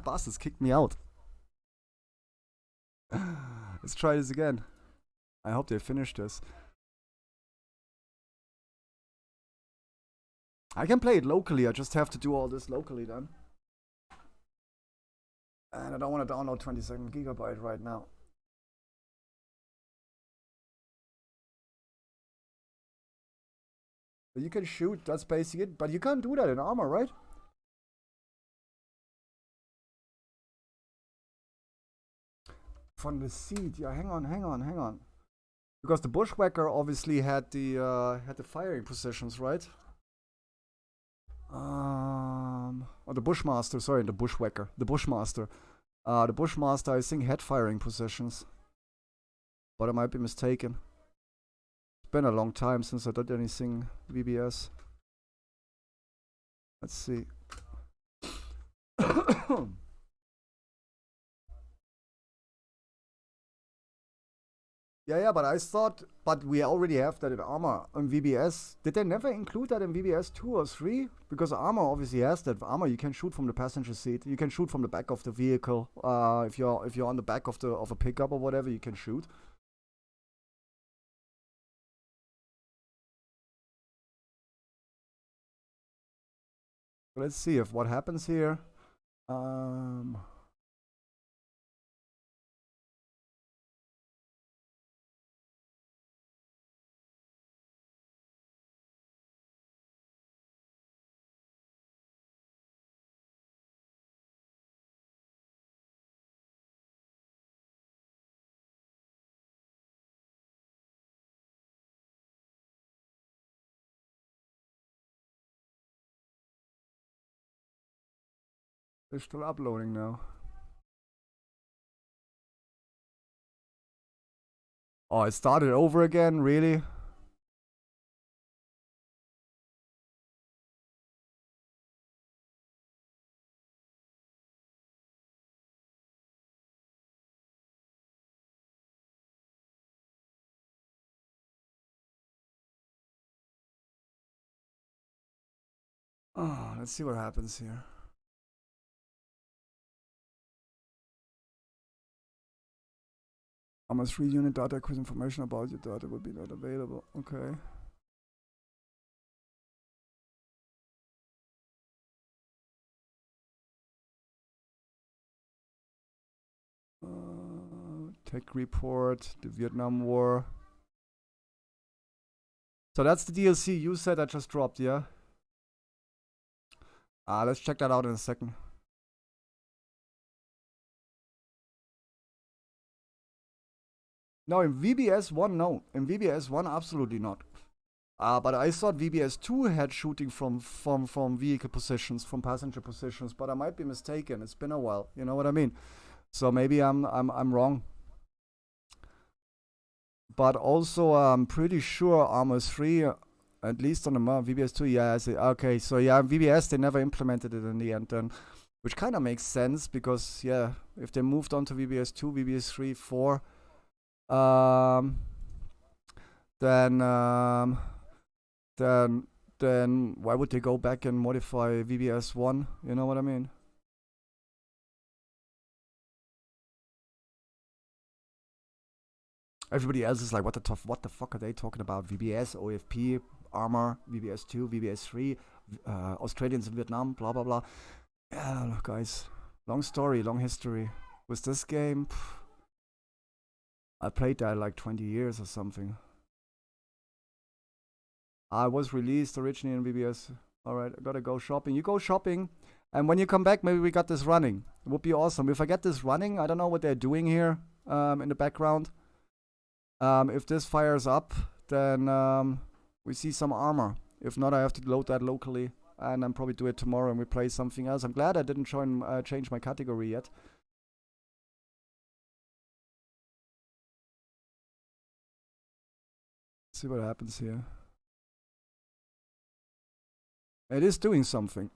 Boss has kicked me out. Let's try this again. I hope they finish this. I can play it locally. I just have to do all this locally then. And I don't want to download 27 gigabyte right now. But you can shoot, that's basically it. But you can't do that in armor, right? From the seat, yeah, hang on. Because the bushwhacker obviously had the firing positions, right? Or the bushmaster, sorry, the bushwhacker, the bushmaster. The bushmaster, I think, had firing positions, but I might be mistaken. It's been a long time since I did anything VBS. Let's see. Yeah, but I thought, but we already have that in armor on VBS. Did they never include that in VBS 2 or 3? Because armor obviously has that. Armor, you can shoot from the passenger seat. You can shoot from the back of the vehicle. If you're on the back of a pickup or whatever, you can shoot. Let's see if what happens here. It's still uploading now. Oh, it started over again, really? Oh, let's see what happens here. Almost 3 unit data quiz information about your data would be not available. Okay. Tech report, the Vietnam War. So that's the DLC you said I just dropped, yeah? Let's check that out in a second. No, in VBS 1, no. In VBS 1, absolutely not. But I thought VBS 2 had shooting from vehicle positions, from passenger positions, but I might be mistaken. It's been a while, you know what I mean? So maybe I'm wrong. But also, I'm pretty sure Armor 3, at least on the VBS 2, yeah, I see. Okay, so yeah, VBS, they never implemented it in the end then, which kind of makes sense because, yeah, if they moved on to VBS 2, VBS 3, 4, then why would they go back and modify VBS 1? You know what I mean? Everybody else is like, what the fuck are they talking about? VBS, OFP, Armor, VBS 2, VBS 3, Australians in Vietnam, blah blah blah. Yeah, look, guys, long story, long history. With this game, I played that like 20 years or something. I was released originally in VBS. Alright, I gotta go shopping. You go shopping, and when you come back, maybe we got this running. It would be awesome. If I get this running, I don't know what they're doing here in the background. If this fires up, then we see some armor. If not, I have to load that locally, and then probably do it tomorrow and we play something else. I'm glad I didn't change my category yet. See what happens here. It is doing something.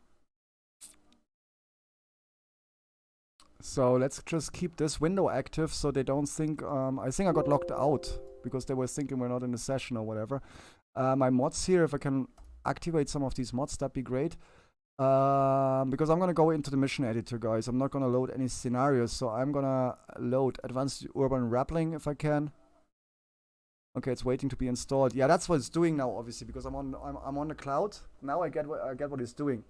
So let's just keep this window active so they don't think, I think I got locked out because they were thinking we're not in a session or whatever. My mods here, if I can activate some of these mods, that'd be great. Because I'm gonna go into the mission editor, guys. I'm not gonna load any scenarios, so I'm gonna load advanced urban rappling if I can. Okay, it's waiting to be installed. Yeah, that's what it's doing now, obviously, because I'm on the cloud. Now I get what it's doing.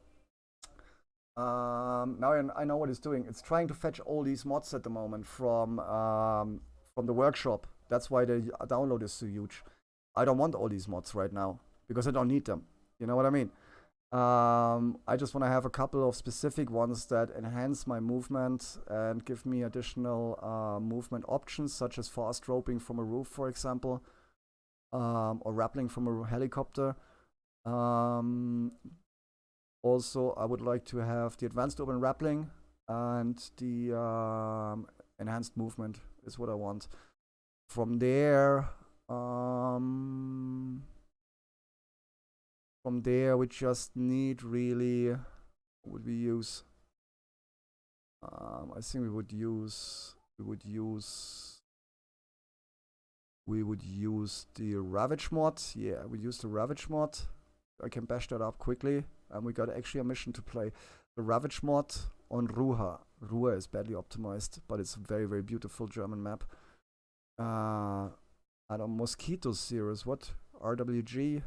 Now I know what it's doing. It's trying to fetch all these mods at the moment from the workshop. That's why the download is so huge. I don't want all these mods right now because I don't need them. You know what I mean? I just want to have a couple of specific ones that enhance my movement and give me additional movement options, such as fast roping from a roof, for example, or rappelling from a helicopter. Also, I would like to have the advanced urban rappelling and the enhanced movement is what I want. From there, we just need really, what would we use? I think we would use the Ravage mod. Yeah, we use the Ravage mod. I can bash that up quickly. And we got actually a mission to play the Ravage mod on Ruhr. Ruhr is badly optimized, but it's a very, very beautiful German map. I don't Mosquito series. What? RWG?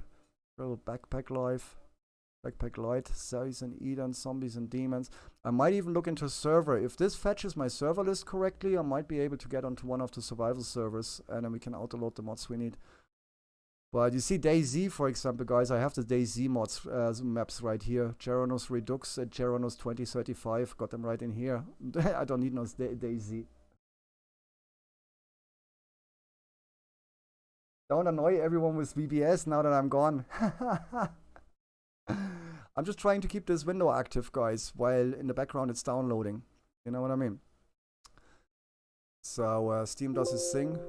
Little backpack life. Backpack light, zombies and Eden, zombies and demons. I might even look into a server. If this fetches my server list correctly, I might be able to get onto one of the survival servers, and then we can auto-load the mods we need. But you see DayZ, for example, guys, I have the DayZ mods maps right here. Geronos Redux and Geronos 2035. Got them right in here. I don't need no DayZ. Don't annoy everyone with VBS now that I'm gone. I'm just trying to keep this window active, guys, while in the background it's downloading. You know what I mean? So, Steam does his thing.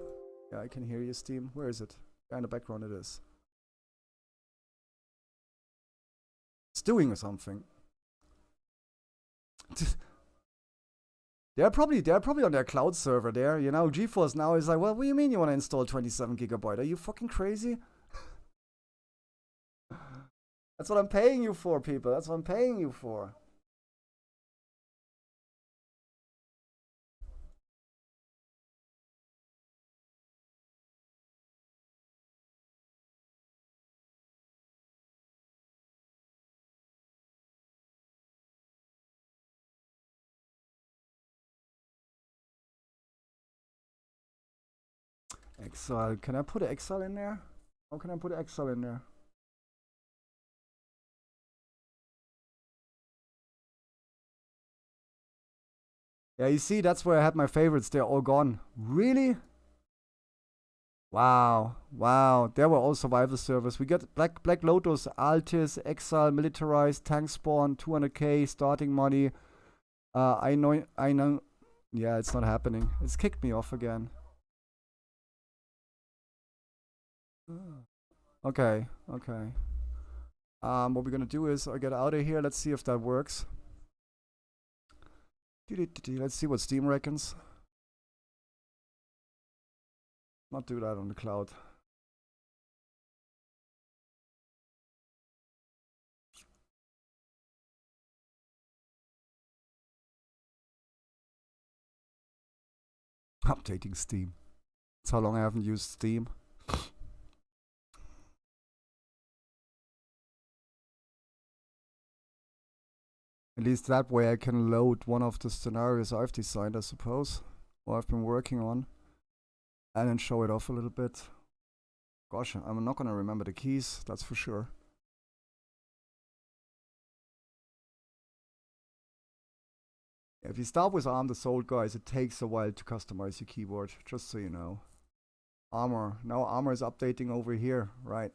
Yeah, I can hear you, Steam. Where is it? Yeah, in the background it is. It's doing something. They're probably on their cloud server there, you know. GeForce now is like, well, what do you mean you want to install 27 gigabyte? Are you fucking crazy? That's what I'm paying you for, people. That's what I'm paying you for. Exile. Can I put an Exile in there? How can I put an Exile in there? Yeah, you see, that's where I had my favorites. They're all gone. Really? Wow. Wow. There were all survival servers. We got Black Lotus, Altis, Exile, Militarized, Tank Spawn, 200k, starting money. I know. Yeah, it's not happening. It's kicked me off again. Okay, okay. What we're gonna do is I get out of here. Let's see if that works. Let's see what Steam reckons. Not do that on the cloud. Updating Steam. That's how long I haven't used Steam. At least that way I can load one of the scenarios I've designed, I suppose, or I've been working on, and then show it off a little bit. Gosh, I'm not gonna remember the keys, that's for sure. If you start with Arm the Soul, guys, it takes a while to customize your keyboard, just so you know. Armor. Now Armor is updating over here, right?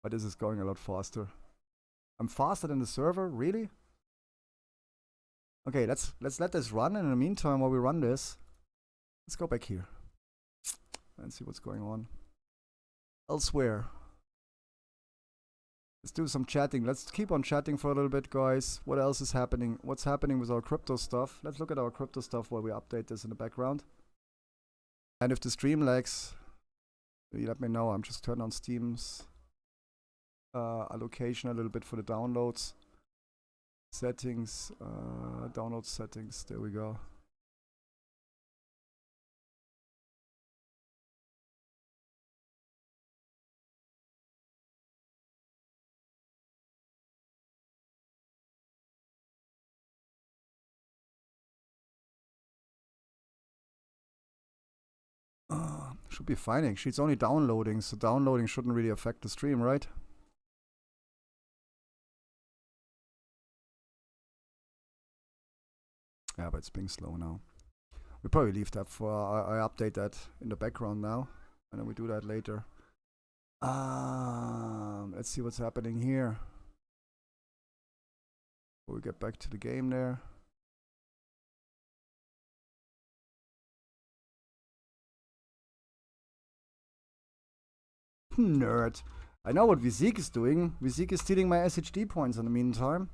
But this is going a lot faster. I'm faster than the server, really? Okay, let's let this run, and in the meantime, while we run this, let's go back here and see what's going on elsewhere. Let's do some chatting. Let's keep on chatting for a little bit, guys. What else is happening? What's happening with our crypto stuff? Let's look at our crypto stuff while we update this in the background. And if the stream lags, you let me know. I'm just turning on Steam's allocation a little bit for the downloads. Settings, download settings, there we go. Should be fine actually, it's only downloading, so downloading shouldn't really affect the stream, right? Yeah, but it's being slow now. We probably leave that for, I update that in the background now, and then we do that later. Let's see what's happening here. Before we get back to the game there. Nerd. I know what Vizik is doing. Vizik is stealing my SHD points in the meantime.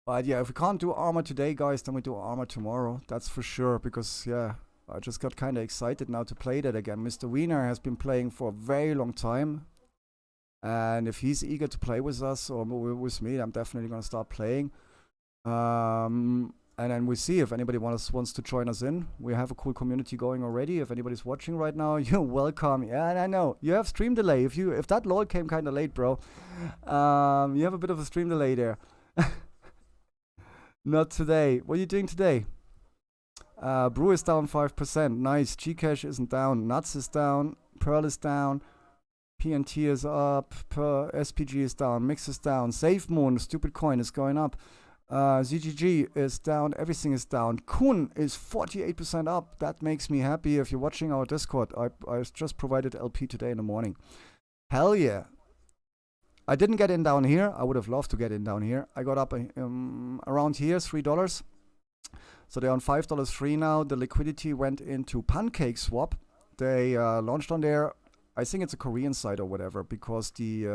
But yeah, if we can't do armor today, guys, then we do armor tomorrow. That's for sure, because yeah, I just got kind of excited now to play that again. Mr. Wiener has been playing for a very long time. And if he's eager to play with us or with me, I'm definitely going to start playing. And And then we see if anybody wants to join us in. We have a cool community going already. If anybody's watching right now, you're welcome. Yeah, and I know you have stream delay. If that lol came kind of late, bro, you have a bit of a stream delay there. Not today. What are you doing today? Brew is down 5%. Nice. Gcash isn't down. Nuts is down. Pearl is down. PNT is up. SPG is down. Mix is down. SafeMoon, stupid coin, is going up. ZGG is down. Everything is down. Kun is 48% up. That makes me happy. If you're watching our Discord, I just provided LP today in the morning. Hell yeah. I didn't get in down here. I would have loved to get in down here. I got up around here, $3. So they're on $5 free now. The liquidity went into Pancake Swap. They launched on there. I think it's a Korean site or whatever, because the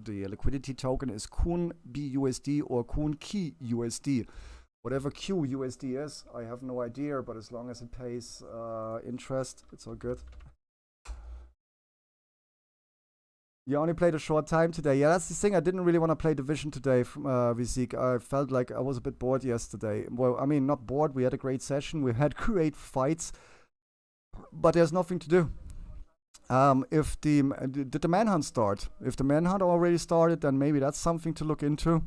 liquidity token is Kun BUSD or Kun Ki USD. Whatever QUSD is, I have no idea, but as long as it pays interest, it's all good. You only played a short time today. Yeah, that's the thing. I didn't really want to play Division today, Visik. I felt like I was a bit bored yesterday. Well, I mean, not bored. We had a great session. We had great fights. But there's nothing to do. Did the manhunt start? If the manhunt already started, then maybe that's something to look into.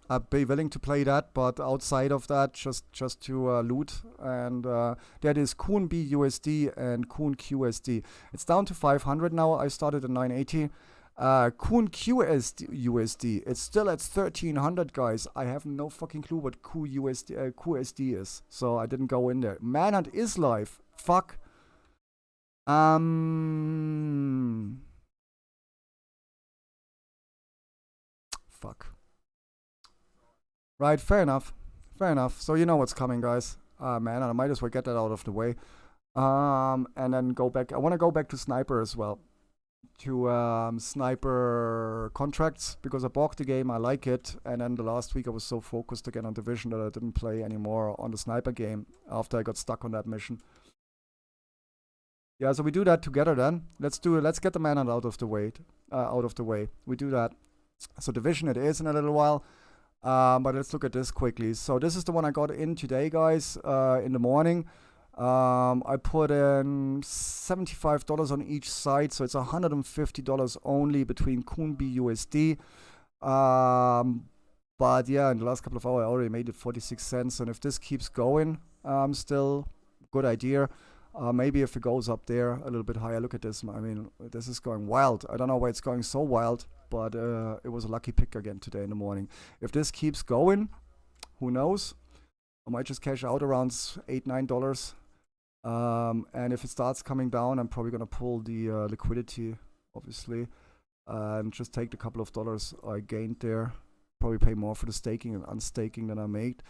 I'd be willing to play that, but outside of that, just to loot. And that is Kun BUSD and Kun QSD. It's down to 500 now. I started at 980. Kun QSD, it's still at 1300, guys. I have no fucking clue what QSD is, so I didn't go in there. Manhunt is live. Fuck. Fuck. Right, fair enough. Fair enough. So you know what's coming, guys. Man, I might as well get that out of the way. And then go back. I want to go back to Sniper as well. To Sniper contracts, because I bought the game, I like it. And then the last week I was so focused again on Division that I didn't play anymore on the Sniper game after I got stuck on that mission. Yeah, so we do that together then. Let's get the manhunt out of the way. We do that. So Division it is in a little while. But let's look at this quickly. So this is the one I got in today, guys, in the morning. I put in $75 on each side, so it's $150 only between Kun BUSD. But yeah, in the last couple of hours I already made it 46 cents, and if this keeps going, still good idea. Maybe if it goes up there a little bit higher. Look at this. I mean, this is going wild. I don't know why it's going so wild, but it was a lucky pick again today in the morning. If this keeps going, who knows? I might just cash out around $8, $9. And if it starts coming down, I'm probably going to pull the liquidity, obviously, and just take the couple of dollars I gained there. Probably pay more for the staking and unstaking than I made.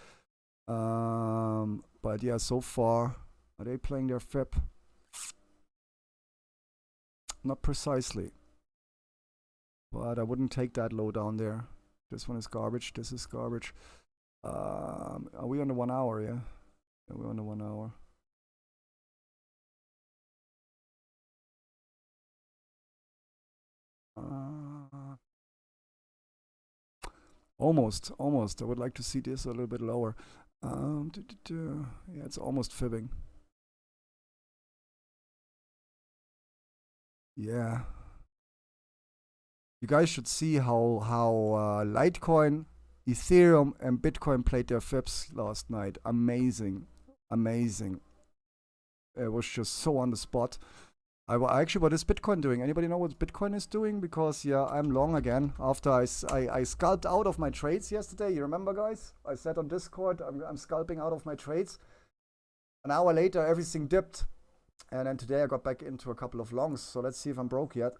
But yeah, so far, are they playing their FIP? Not precisely. But I wouldn't take that low down there. This one is garbage. This is garbage. Are we on the 1 hour? Yeah. Yeah, we're on the 1 hour. Almost. I would like to see this a little bit lower. Yeah, it's almost fibbing. Yeah. You guys should see how Litecoin, Ethereum, and Bitcoin played their FIPS last night. Amazing. It was just so on the spot. Actually, what is Bitcoin doing? Anybody know what Bitcoin is doing? Because yeah, I'm long again. After I scalped out of my trades yesterday. You remember, guys? I said on Discord, I'm scalping out of my trades. An hour later, everything dipped. And then today I got back into a couple of longs. So let's see if I'm broke yet.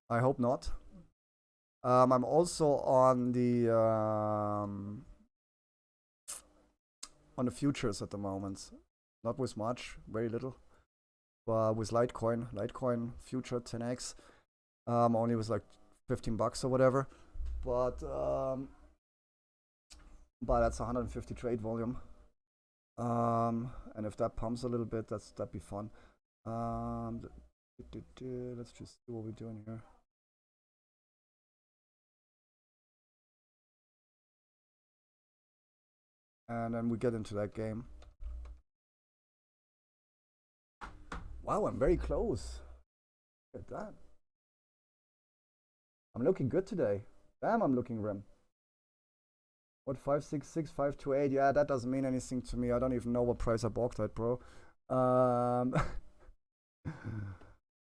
I hope not. I'm also on the futures at the moment. Not with much, very little. But with Litecoin future 10x, only was like $15 or whatever. But that's 150 trade volume. And if that pumps a little bit, that'd be fun. Let's just see what we're doing here. and then we get into that game. Wow, I'm very close. Look at that. I'm looking good today. Damn, I'm looking grim. What, 566, 528? Yeah, that doesn't mean anything to me. I don't even know what price I bought that, bro.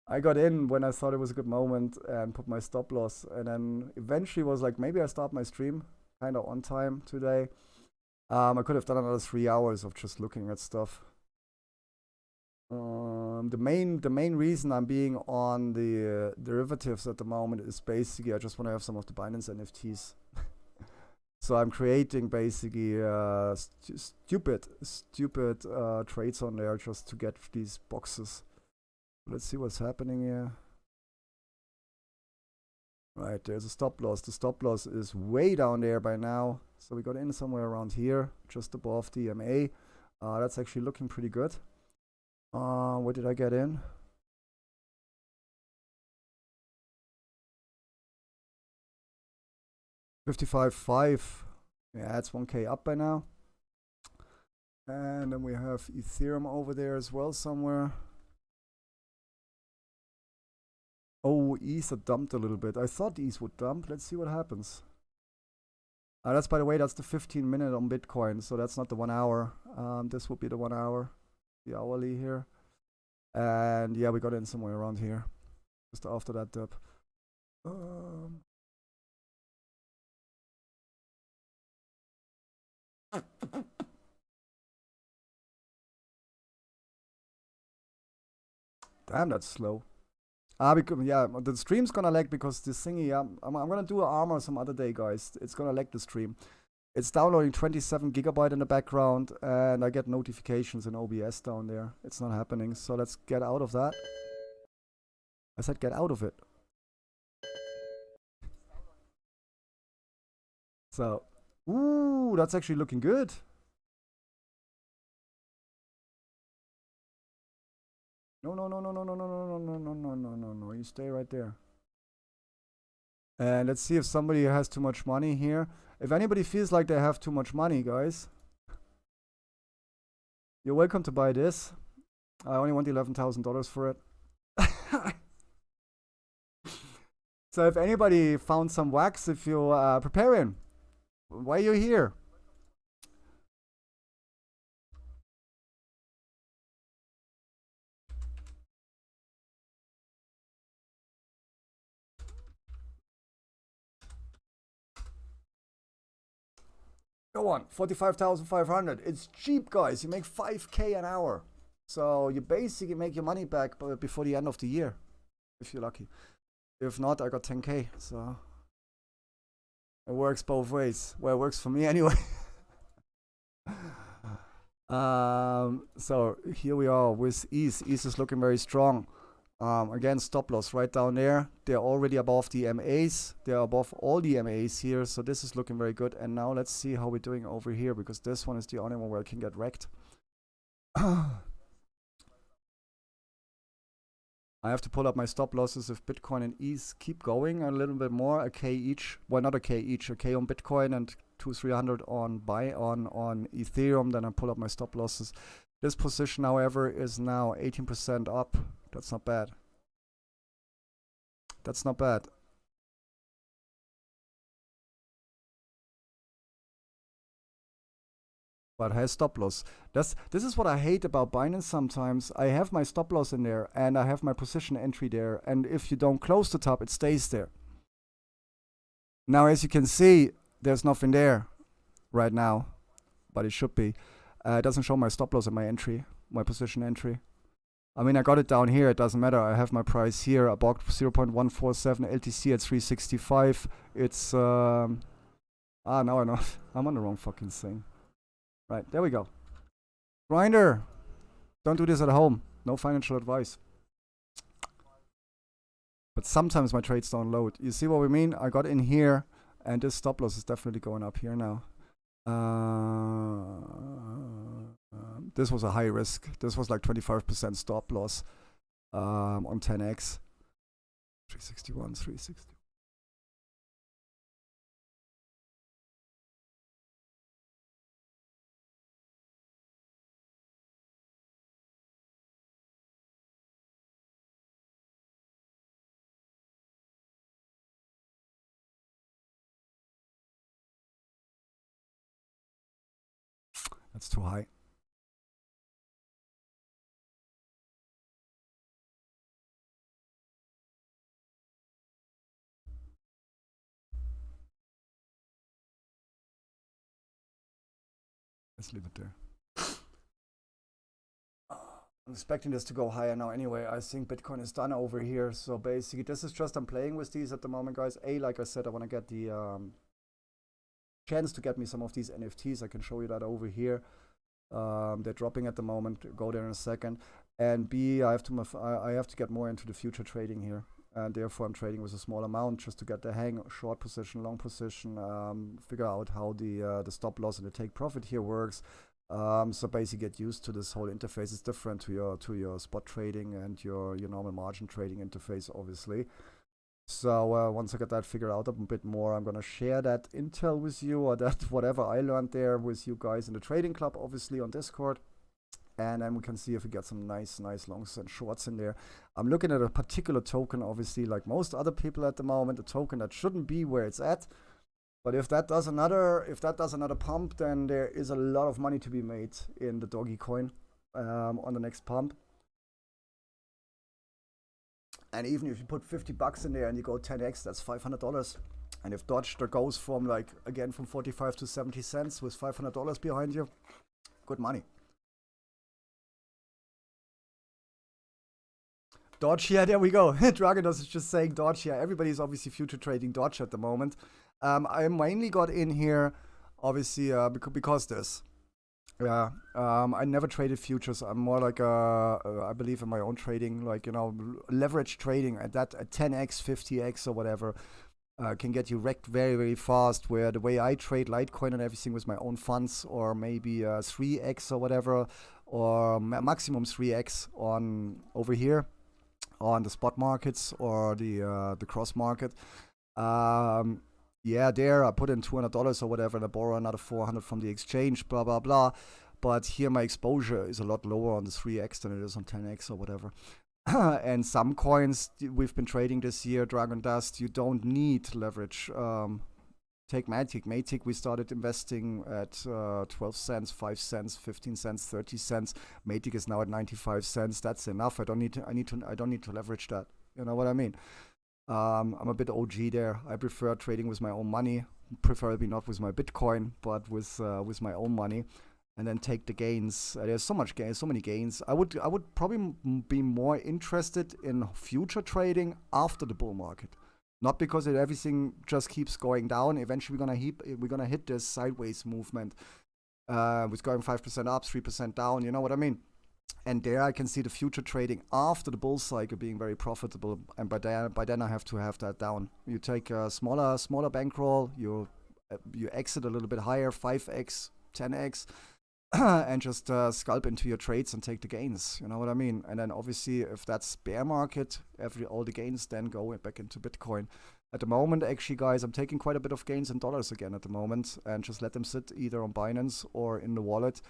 I got in when I thought it was a good moment and put my stop loss, and then eventually was like, maybe I start my stream kind of on time today. I could have done another 3 hours of just looking at stuff. The main reason I'm being on the derivatives at the moment is basically I just want to have some of the Binance NFTs. So I'm creating basically stupid trades on there just to get these boxes. Let's see what's happening here. Right, there's a stop loss. The stop loss is way down there by now. So we got in somewhere around here, just above the MA. That's actually looking pretty good. What did I get in? $55.5. Yeah, it's 1K up by now. And then we have Ethereum over there as well somewhere. Oh, Ether dumped a little bit. I thought ETH would dump. Let's see what happens. That's, by the way, that's the 15-minute on Bitcoin. So that's not the 1 hour. This would be the 1 hour, the hourly here. And yeah, we got in somewhere around here, just after that dip. Damn, that's slow. Because, yeah, the stream's gonna lag because this thingy, I'm gonna do an armor some other day, guys. It's gonna lag the stream. It's downloading 27 gigabyte in the background, and I get notifications in OBS down there. It's not happening, so let's get out of that. I said get out of it. So, ooh, that's actually looking good. No, no, no, no, no, no, no, no, no, no, no, no, no, no. You stay right there. And let's see if somebody has too much money here. If anybody feels like they have too much money, guys, you're welcome to buy this. I only want $11,000 for it. So if anybody found some wax, if you're preparing, why are you here? Go on, 45,500. It's cheap, guys. You make 5K an hour. So you basically make your money back before the end of the year, if you're lucky. If not, I got 10K. So it works both ways. Well, it works for me anyway. So here we are with ETH. ETH is looking very strong. Again, stop loss right down there. They're already above the MAs. They're above all the MAs here. So this is looking very good. And now let's see how we're doing over here, because this one is the only one where I can get wrecked. I have to pull up my stop losses if Bitcoin and ETH keep going a little bit more, a K each. Well, not a K each, a K on Bitcoin and 200-300 on Ethereum. Then I pull up my stop losses. This position, however, is now 18% up. That's not bad. That's not bad. But has stop loss. This is what I hate about Binance sometimes. I have my stop loss in there and I have my position entry there. And if you don't close the top, it stays there. Now, as you can see, there's nothing there right now, but it should be. It doesn't show my stop loss and my entry, my position entry. I mean, I got it down here. It doesn't matter. I have my price here. I bought 0.147 LTC at 365. It's now I know I'm on the wrong fucking thing. Right, there we go. Grinder, don't do this at home. No financial advice. But sometimes my trades don't load. You see what we mean? I got in here, and this stop loss is definitely going up here now. This was a high risk. This was like 25% stop loss on 10x. 361, 360. That's too high. Let's leave it there. I'm expecting this to go higher now anyway. I think Bitcoin is done over here. So basically, this is just I'm playing with these at the moment, guys. Like I said, I want to get the chance to get me some of these NFTs. I can show you that over here. They're dropping at the moment. Go there in a second. And B, I have to get more into the future trading here. And therefore, I'm trading with a small amount just to get the hang. Short position, long position. Figure out how the stop loss and the take profit here works. So basically get used to this whole interface. It's different to your spot trading and your normal margin trading interface, obviously. So once I get that figured out a bit more, I'm gonna share that intel with you, or that whatever I learned there with you guys in the trading club, obviously on Discord. And then we can see if we get some nice longs and shorts in there. I'm looking at a particular token, obviously, like most other people at the moment, a token that shouldn't be where it's at. But if that does another pump, then there is a lot of money to be made in the doggy coin on the next pump. And even if you put 50 bucks in there and you go 10x, that's $500. And if Dodge goes from from 45 to 70 cents with $500 behind you, good money. Dodge, yeah, there we go. Dragonos is just saying Dodge, yeah. Everybody's obviously future trading Dodge at the moment. I mainly got in here, obviously, because this. Yeah, I never traded futures. I'm more like I believe in my own trading, leverage trading at 10x, 50x or whatever. Can get you wrecked very, very fast, where the way I trade Litecoin and everything with my own funds, or maybe 3x or whatever, or maximum 3x on over here on the spot markets or the cross market. Yeah, there I put in $200 or whatever, and I borrow another 400 from the exchange, blah blah blah. But here my exposure is a lot lower on the 3x than it is on 10x or whatever. And some coins we've been trading this year, Dragon Dust, you don't need leverage. Take Matic. Matic, we started investing at 12 cents, 5 cents, 15 cents, 30 cents. Matic is now at 95 cents. That's enough. I don't need to leverage that. You know what I mean? I'm a bit OG there. I prefer trading with my own money, preferably not with my Bitcoin, but with my own money, and then take the gains. There's so many gains. I would probably be more interested in future trading after the bull market. Not because everything just keeps going down. Eventually, we're gonna hit this sideways movement, with going 5% up, 3% down. You know what I mean? And there I can see the future trading after the bull cycle being very profitable. And by then I have to have that down. You take a smaller bankroll. You exit a little bit higher, 5x, 10x. And just scalp into your trades and take the gains. You know what I mean? And then obviously, if that's bear market, all the gains then go back into Bitcoin. At the moment, actually, guys, I'm taking quite a bit of gains in dollars again at the moment, and just let them sit either on Binance or in the wallet.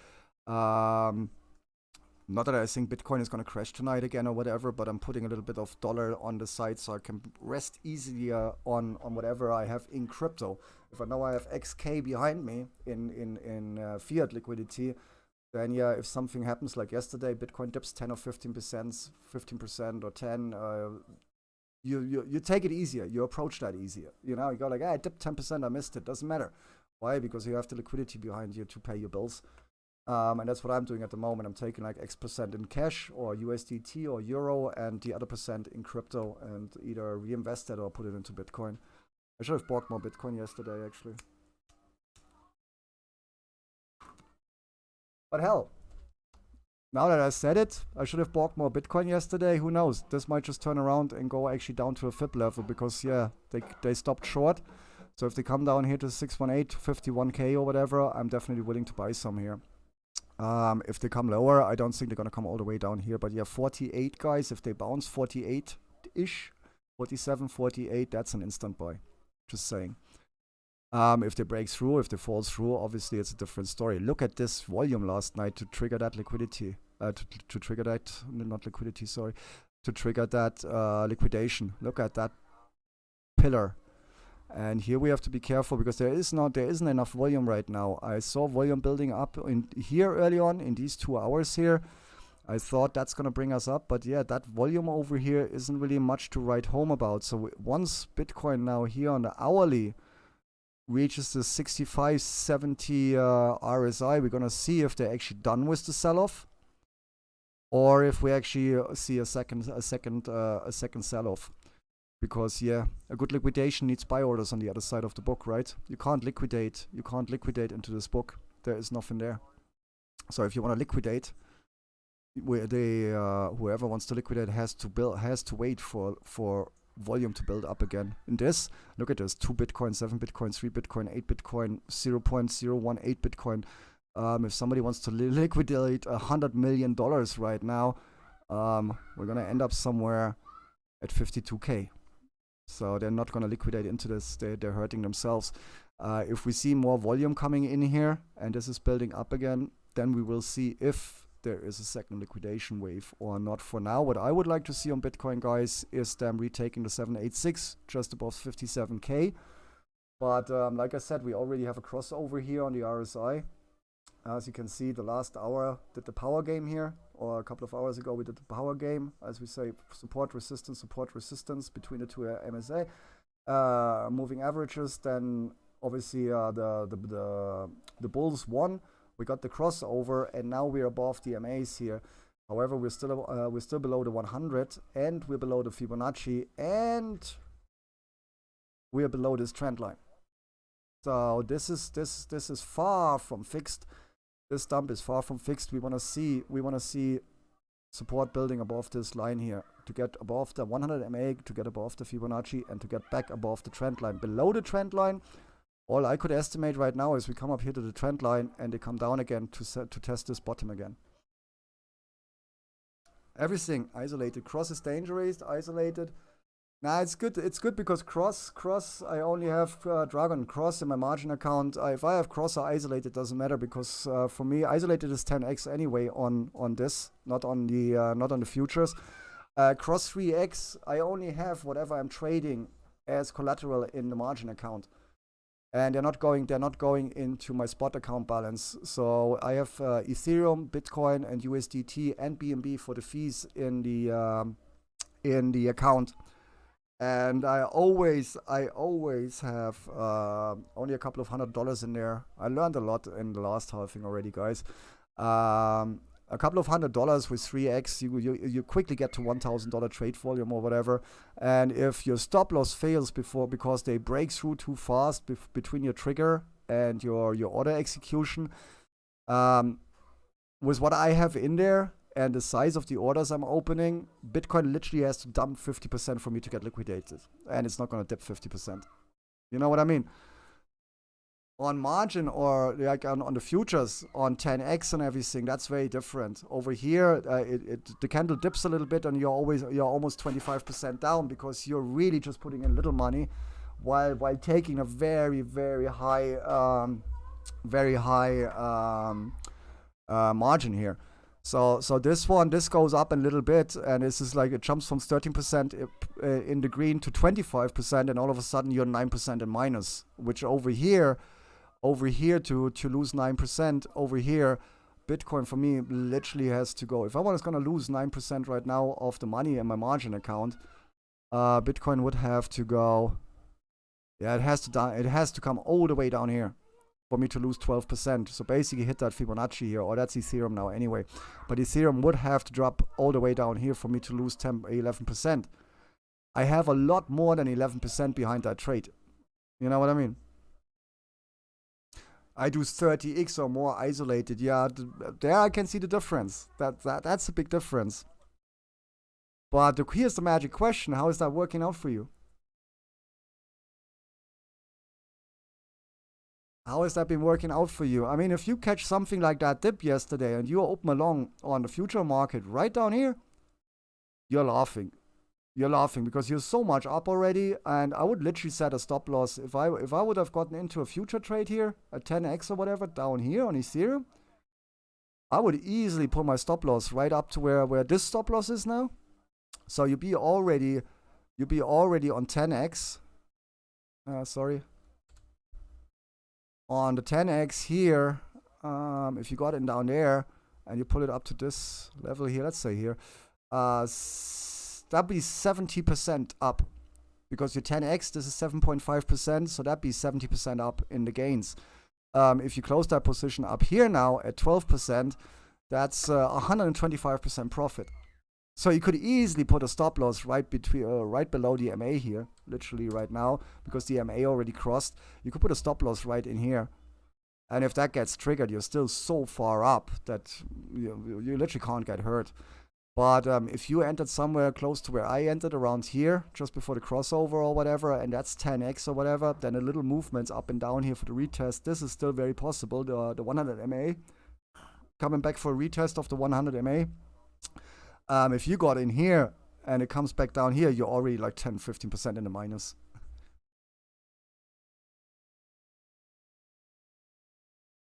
Not that I think Bitcoin is going to crash tonight again or whatever, but I'm putting a little bit of dollar on the side so I can rest easier on whatever I have in crypto. If I know I have XK behind me in fiat liquidity, then yeah, if something happens like yesterday, Bitcoin dips 10 or 15% or 10, you take it easier. You approach that easier. You know, you go like, I dipped 10%, I missed it. Doesn't matter. Why? Because you have the liquidity behind you to pay your bills. And that's what I'm doing at the moment. I'm taking like X% in cash or USDT or Euro, and the other percent in crypto, and either reinvest it or put it into Bitcoin. I should have bought more Bitcoin yesterday, actually. But hell, now that I said it, I should have bought more Bitcoin yesterday. Who knows? This might just turn around and go actually down to a FIB level, because yeah, they stopped short. So if they come down here to 618, 51k or whatever, I'm definitely willing to buy some here. If they come lower, I don't think they're going to come all the way down here. But yeah, 48, guys, if they bounce 48-ish, 47, 48, that's an instant buy. Just saying. If they break through, if they fall through, obviously it's a different story. Look at this volume last night to trigger that liquidity. To trigger that, not liquidity, sorry. To trigger that liquidation. Look at that pillar. And here we have to be careful because there isn't enough volume right now. I saw volume building up in here early on in these 2 hours here. I thought that's gonna bring us up, but yeah, that volume over here isn't really much to write home about. So once Bitcoin now here on the hourly reaches the 65.70 RSI, we're gonna see if they're actually done with the sell-off, or if we actually see a second sell-off. Because yeah, a good liquidation needs buy orders on the other side of the book, right? You can't liquidate into this book. There is nothing there. So if you want to liquidate, whoever wants to liquidate has to wait for volume to build up again. In this, look at this: 2 Bitcoin, 7 Bitcoin, 3 Bitcoin, 8 Bitcoin, 0.018 Bitcoin. If somebody wants to liquidate $100 million right now, we're gonna end up somewhere at 52K. So they're not gonna liquidate into this. They're hurting themselves. If we see more volume coming in here and this is building up again, then we will see if there is a second liquidation wave or not. For now, what I would like to see on Bitcoin, guys, is them retaking the 786 just above 57K. But like I said, we already have a crossover here on the RSI. As you can see, the last hour did the power game here, or a couple of hours ago we did the power game. As we say, support resistance between the two MSA moving averages. Then obviously the bulls won. We got the crossover, and now we're above the MAs here. However, we're still below the 100, and we're below the Fibonacci, and we're below this trend line. So this is far from fixed. This dump is far from fixed. We want to see support building above this line here to get above the 100 MA, to get above the Fibonacci, and to get back above the trend line. Below the trend line, all I could estimate right now is we come up here to the trend line and they come down again to test this bottom again. Everything isolated. Cross is dangerous. Isolated. Nah, it's good. It's good because cross. I only have Dragon Cross in my margin account. If I have cross or isolated, doesn't matter because for me, isolated is 10x anyway on this, not on the futures. Cross 3x, I only have whatever I'm trading as collateral in the margin account, and they're not going into my spot account balance. So I have Ethereum, Bitcoin, and USDT and BNB for the fees in the account. And I always have only a couple of $100 in there. I learned a lot in the last halving already, guys. A couple of $100 with 3x, you quickly get to $1,000 trade volume or whatever. And if your stop loss fails because they break through too fast between your trigger and your order execution, with what I have in there and the size of the orders I'm opening, Bitcoin literally has to dump 50% for me to get liquidated. And it's not going to dip 50%. You know what I mean? On margin or like on the futures, on 10x and everything, that's very different. Over here, the candle dips a little bit and you're almost 25% down because you're really just putting in little money while taking a very, very high margin here. So this goes up a little bit, and this is like it jumps from 13% in the green to 25%, and all of a sudden you're 9% in minus. Which over here to lose 9% over here, Bitcoin for me literally has to go. If I was gonna lose 9% right now of the money in my margin account, Bitcoin would have to go. Yeah, it has to come all the way down here for me to lose 12%. So basically hit that Fibonacci here, or that's Ethereum now anyway. But Ethereum would have to drop all the way down here for me to lose 11%. I have a lot more than 11% behind that trade. You know what I mean? I do 30x or more isolated. Yeah, there I can see the difference. That's a big difference. But here's the magic question. How is that working out for you? How has that been working out for you? I mean, if you catch something like that dip yesterday and you open along on the future market right down here, you're laughing. You're laughing because you're so much up already, and I would literally set a stop loss. If I would have gotten into a future trade here, a 10x or whatever, down here on Ethereum, I would easily put my stop loss right up to where this stop loss is now. So you'd be already on 10x. Sorry. On the 10x here, if you got it down there and you pull it up to this level here, let's say here, that'd be 70% up. Because your 10x, this is 7.5%, so that'd be 70% up in the gains. If you close that position up here now at 12%, that's 125% profit. So you could easily put a stop loss right below the MA here, literally right now, because the MA already crossed. You could put a stop loss right in here. And if that gets triggered, you're still so far up that you literally can't get hurt. But if you entered somewhere close to where I entered, around here, just before the crossover or whatever, and that's 10x or whatever, then a little movements up and down here for the retest. This is still very possible. The 100 MA, coming back for a retest of the 100 MA. If you got in here and it comes back down here, you're already like 10-15% in the minus.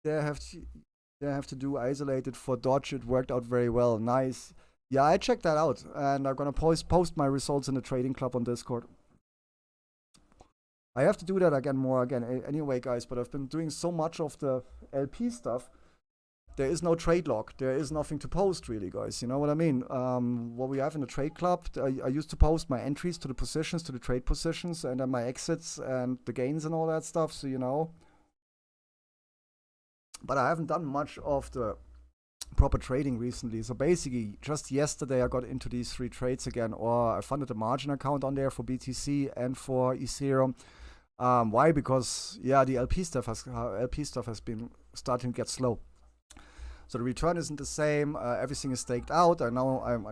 They have to do isolated for Dodge. It worked out very well. Nice. Yeah, I checked that out, and I'm gonna post my results in the trading club on Discord. I have to do that more again anyway, guys, but I've been doing so much of the LP stuff. There is no trade log. There is nothing to post, really, guys. You know what I mean? What we have in the trade club, I used to post my entries to the positions, to the trade positions, and then my exits and the gains and all that stuff, so you know. But I haven't done much of the proper trading recently. So basically, just yesterday I got into these 3 trades again, or I funded a margin account on there for BTC and for Ethereum. Why? Because yeah, the LP stuff has been starting to get slow. So the return isn't the same. Everything is staked out. I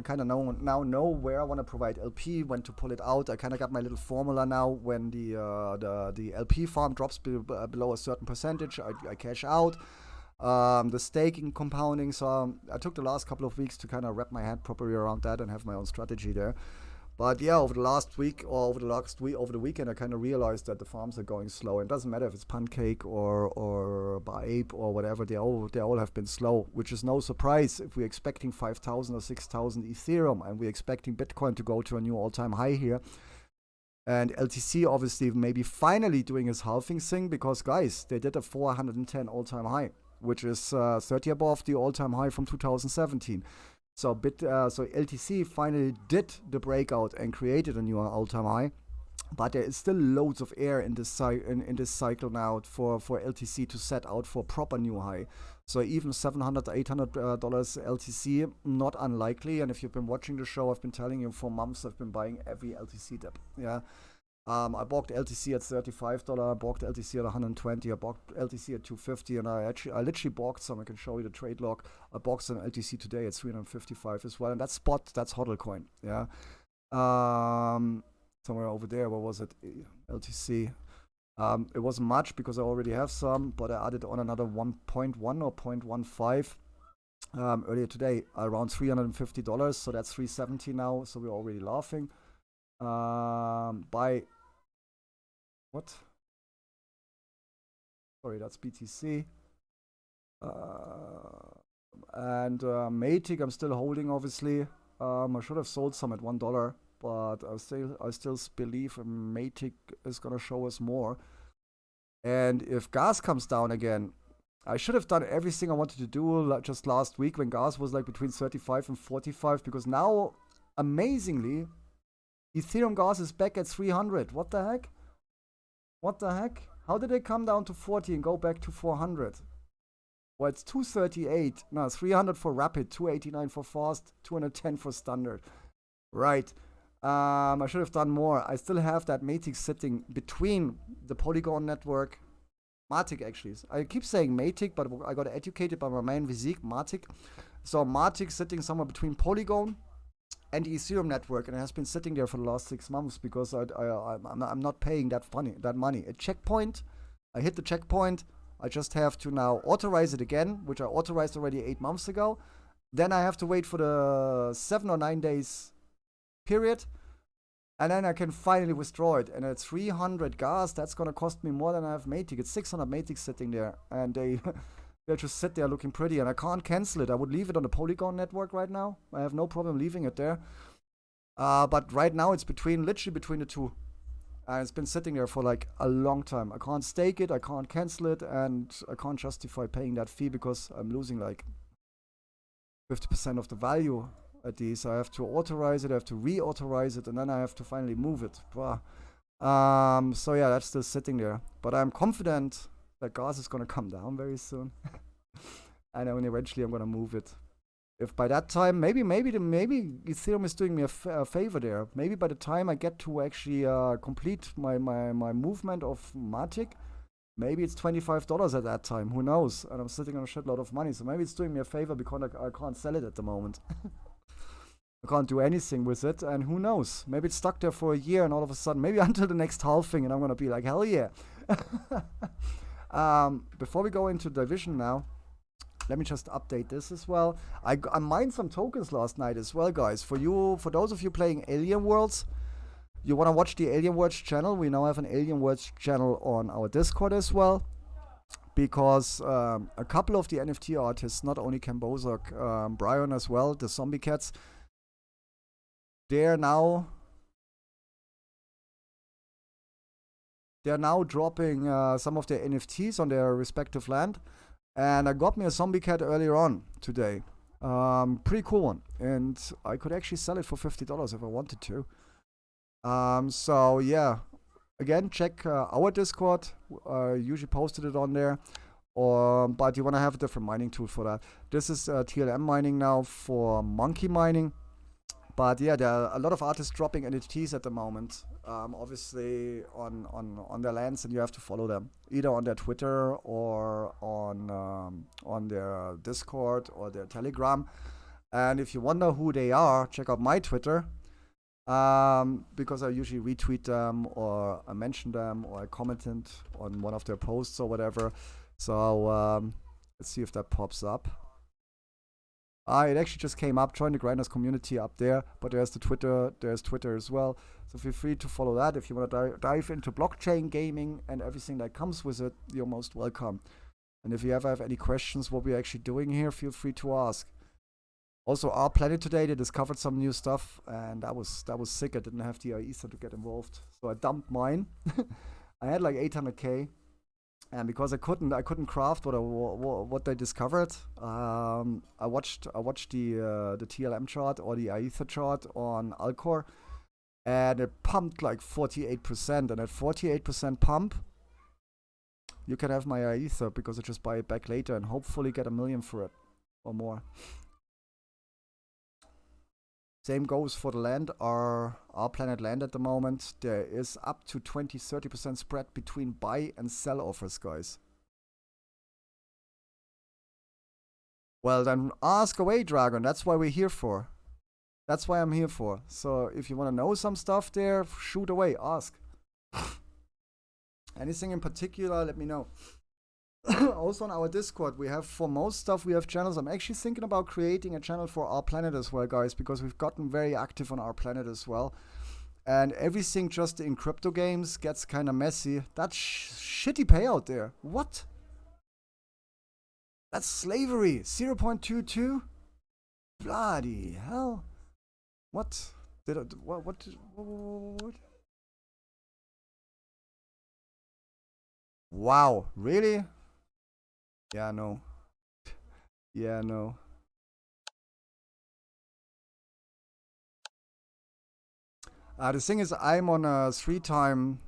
kind of know where I want to provide LP, when to pull it out. I kind of got my little formula now. When the LP farm drops below a certain percentage, I cash out. The staking, compounding. So I took the last couple of weeks to kind of wrap my head properly around that and have my own strategy there. But yeah, over the last week or over the weekend, I kind of realized that the farms are going slow. It doesn't matter if it's Pancake or Ape or whatever. They all have been slow, which is no surprise if we're expecting 5,000 or 6,000 Ethereum and we're expecting Bitcoin to go to a new all-time high here. And LTC obviously maybe finally doing his halving thing, because guys, they did a 410 all-time high, which is 30 above the all-time high from 2017. So LTC finally did the breakout and created a new all-time high, but there is still loads of air in this cycle now for LTC to set out for a proper new high. So even $700 to $800 LTC, not unlikely. And if you've been watching the show, I've been telling you for months I've been buying every LTC dip. Yeah. I bought LTC at $35, I bought LTC at 120, I bought LTC at 250, and I literally bought some. I can show you the trade log. I bought some LTC today at 355 as well, and that's spot, that's HODL coin, yeah. Somewhere over there, what was it? LTC. It wasn't much because I already have some, but I added on another 1.1 or 0.15 earlier today, around $350, so that's 370 now, so we're already laughing. By what? Sorry, that's BTC. And Matic, I'm still holding, obviously. I should have sold some at $1, but I still believe Matic is gonna show us more. And if gas comes down again, I should have done everything I wanted to do just last week when gas was like between 35 and 45, because now, amazingly, Ethereum gas is back at 300. What the heck? What the heck? How did they come down to 40 and go back to 400? Well, it's 238. No, 300 for rapid, 289 for fast, 210 for standard. Right. I should have done more. I still have that Matic sitting between the Polygon network. Matic, actually. I keep saying Matic, but I got educated by my man Vizik, Matic. So Matic sitting somewhere between Polygon and the Ethereum network, and it has been sitting there for the last 6 months because I'm not paying that money. A checkpoint, I hit the checkpoint. I just have to now authorize it again, which I authorized already 8 months ago. Then I have to wait for the 7 or 9 days period, and then I can finally withdraw it. And at 300 gas, that's gonna cost me more than I have Matic. It's 600 Matic sitting there, and they just sit there looking pretty, and I can't cancel it. I would leave it on the Polygon network right now. I have no problem leaving it there. But right now it's literally between the two. And it's been sitting there for like a long time. I can't stake it, I can't cancel it, and I can't justify paying that fee because I'm losing like 50% of the value at these. I have to authorize it, I have to reauthorize it, and then I have to finally move it. So yeah, that's still sitting there. But I'm confident that gas is gonna come down very soon. And then eventually I'm gonna move it. If by that time, maybe Ethereum is doing me a favor there. Maybe by the time I get to actually complete my movement of Matic, maybe it's $25 at that time. Who knows? And I'm sitting on a shitload of money. So maybe it's doing me a favor because I can't sell it at the moment. I can't do anything with it. And who knows? Maybe it's stuck there for a year and all of a sudden, maybe until the next halving, and I'm going to be like, hell yeah. Before we go into division now, let me just update this as well. I mined some tokens last night as well, guys. For those of you playing Alien Worlds, you want to watch the Alien Worlds channel. We now have an Alien Worlds channel on our Discord as well. Because a couple of the NFT artists, not only Kambozak, Brian as well, the Zombie Cats, they're now dropping some of their NFTs on their respective land. And I got me a zombie cat earlier on today. Pretty cool one. And I could actually sell it for $50 if I wanted to. So yeah. Again, check our Discord. Usually posted it on there. But you want to have a different mining tool for that. This is TLM mining now for monkey mining. But yeah, there are a lot of artists dropping NFTs at the moment. Obviously on their lands, and you have to follow them either on their Twitter or on their Discord or their Telegram. And if you wonder who they are, check out my Twitter, because I usually retweet them or I mention them or I commented on one of their posts or whatever. So let's see if that pops up. It actually just came up. Join the Grinders community up there, but there's Twitter as well. So feel free to follow that. If you want to dive into blockchain gaming and everything that comes with it, you're most welcome. And if you ever have any questions what we're actually doing here, feel free to ask. Also, our planet today, they discovered some new stuff, and that was sick. I didn't have the Ether to get involved, so I dumped mine. I had like 800k. And because I couldn't craft what they discovered, I watched the TLM chart or the Ether chart on Alcor, and it pumped like 48%. And at 48% pump, you can have my Ether because I just buy it back later and hopefully get $1 million for it or more. Same goes for the land, our planet land at the moment. There is up to 20-30% spread between buy and sell offers, guys. Well, then ask away, Dragon. That's why we're here for. That's why I'm here for. So if you want to know some stuff there, shoot away, ask. Anything in particular, let me know. Also on our Discord, we have, for most stuff, we have channels. I'm actually thinking about creating a channel for our planet as well, guys, because we've gotten very active on our planet as well. And everything just in crypto games gets kind of messy. That's shitty payout there. What? That's slavery. 0.22? Bloody hell. What? What? Wow, really? Yeah, no. Yeah, no. The thing is, I'm on a 3-time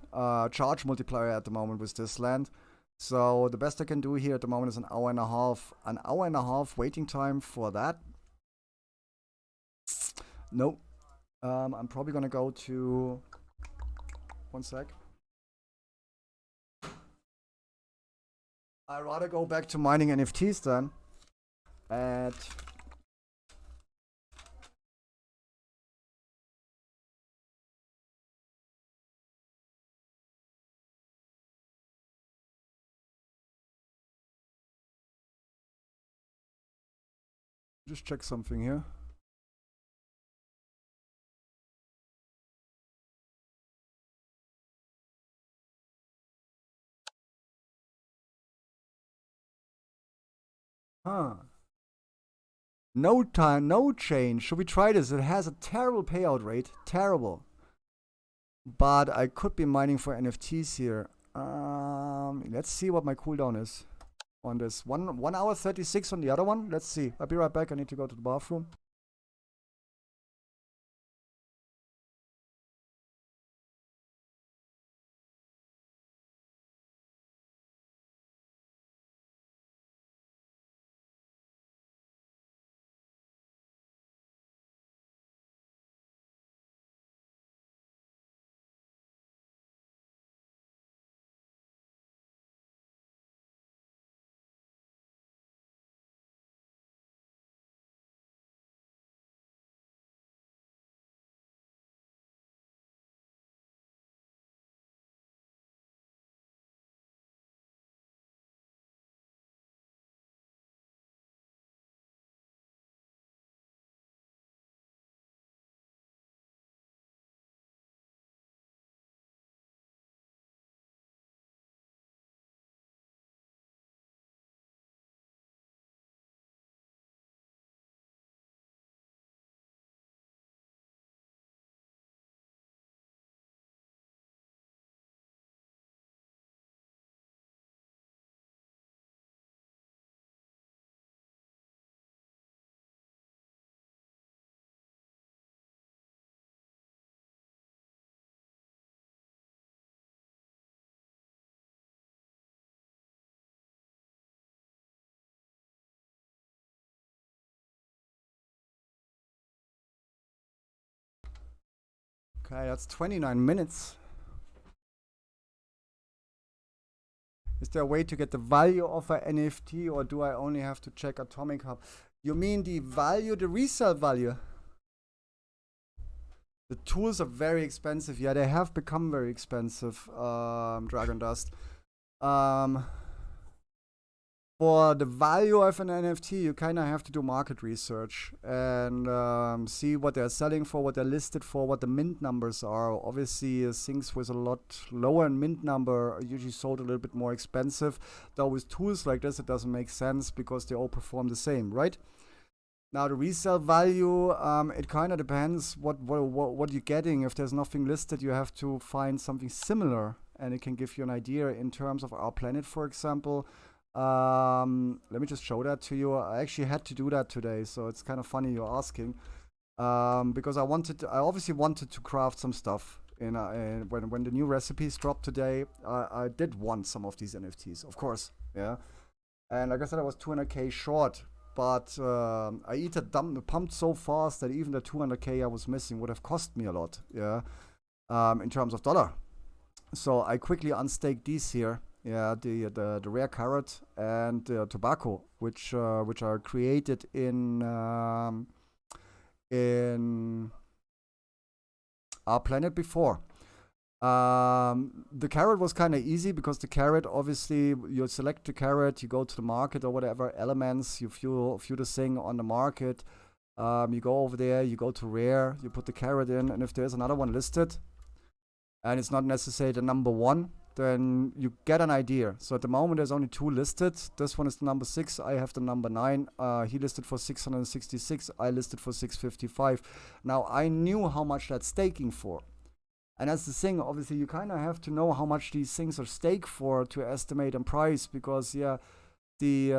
charge multiplier at the moment with this land. So the best I can do here at the moment is an hour and a half. An hour and a half waiting time for that. No. I'm probably gonna go to... One sec. I'd rather go back to mining NFTs then. Just check something here. Huh. No time, no change. Should we try this? It has a terrible payout rate. Terrible. but I could be mining for NFTs here. Let's see what my cooldown is on this. 1 hour 36 on the other one. Let's see. I'll be right back. I need to go to the bathroom. Okay, that's 29 minutes. Is there a way to get the value of an NFT, or do I only have to check Atomic Hub? You mean the value, the resale value? The tools are very expensive. Yeah, they have become very expensive, Dragon Dust. For the value of an NFT, you kind of have to do market research and see what they're selling for, what they're listed for, what the mint numbers are. Obviously, things with a lot lower in mint number are usually sold a little bit more expensive. Though with tools like this, it doesn't make sense because they all perform the same, right? Now the resale value, it kind of depends what you're getting. If there's nothing listed, you have to find something similar, and it can give you an idea in terms of our planet, for example. Let me just show that to you. I actually had to do that today, so it's kind of funny you're asking. Because I obviously wanted to craft some stuff. When the new recipes dropped today, I did want some of these NFTs, of course, yeah. And like I said, I was 200k short. But I either pumped so fast that even the 200k I was missing would have cost me a lot, yeah, in terms of dollar. So I quickly unstaked these here, yeah, the rare carrot and the tobacco, which are created in our planet before. The carrot was kind of easy because the carrot, obviously, you select the carrot, you go to the market or whatever elements, you view the thing on the market, you go over there, you go to rare, you put the carrot in, and if there's another one listed, and it's not necessarily the number one, then you get an idea. So at the moment, there's only 2 listed. This one is the number 6. I have the number 9. He listed for 666. I listed for 655. Now, I knew how much that's staking for. And that's the thing, obviously, you kind of have to know how much these things are staked for to estimate on price, because, yeah, the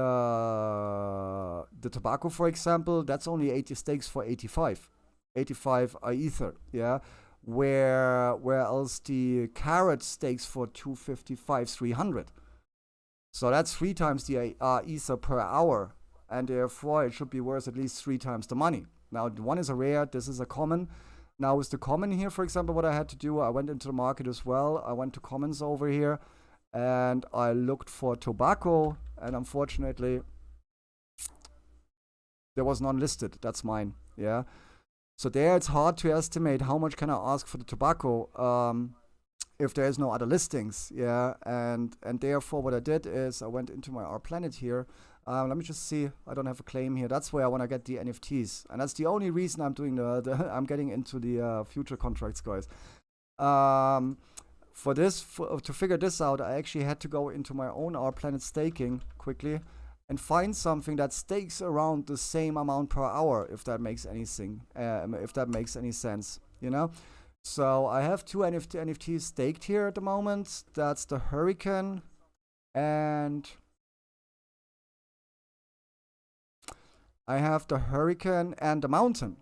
tobacco, for example, that's only 80 stakes for 85. 85 are ether, yeah? Where else the carrot stakes for 255, 300. So that's 3 times the ether per hour, and therefore it should be worth at least 3 times the money. Now, one is a rare, this is a common. Now, with the common here, for example, what I had to do, I went into the market as well. I went to commons over here, and I looked for tobacco, and unfortunately, there was none listed. That's mine, yeah. So there, it's hard to estimate how much can I ask for the tobacco if there is no other listings, yeah. And therefore, what I did is I went into my R Planet here. Let me just see. I don't have a claim here. That's where I want to get the NFTs, and that's the only reason I'm doing I'm getting into the future contracts, guys. To figure this out, I actually had to go into my own R Planet staking quickly and find something that stakes around the same amount per hour, if that makes anything, if that makes any sense, you know. So I have two NFTs staked here at the moment. That's the Hurricane and I have the Hurricane and the Mountain.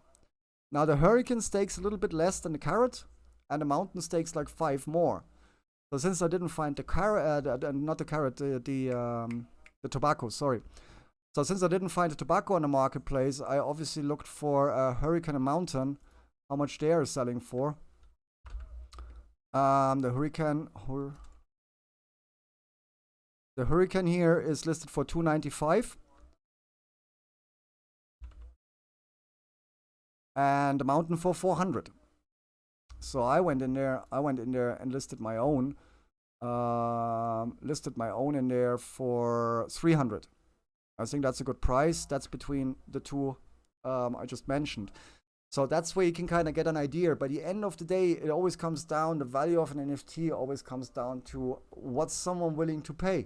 Now the Hurricane stakes a little bit less than the Carrot, and the Mountain stakes like 5 more. So since I didn't find the carrot, not the carrot, the tobacco, sorry. So since I didn't find the tobacco on the marketplace, I obviously looked for Hurricane and Mountain, how much they are selling for. The Hurricane here is listed for $295. And the Mountain for $400. So I went in there and listed my own. In there for $300. I think that's a good price. That's between the two I just mentioned. So that's where you can kind of get an idea. By the end of the day, it always comes down, the value of an NFT always comes down to what's someone willing to pay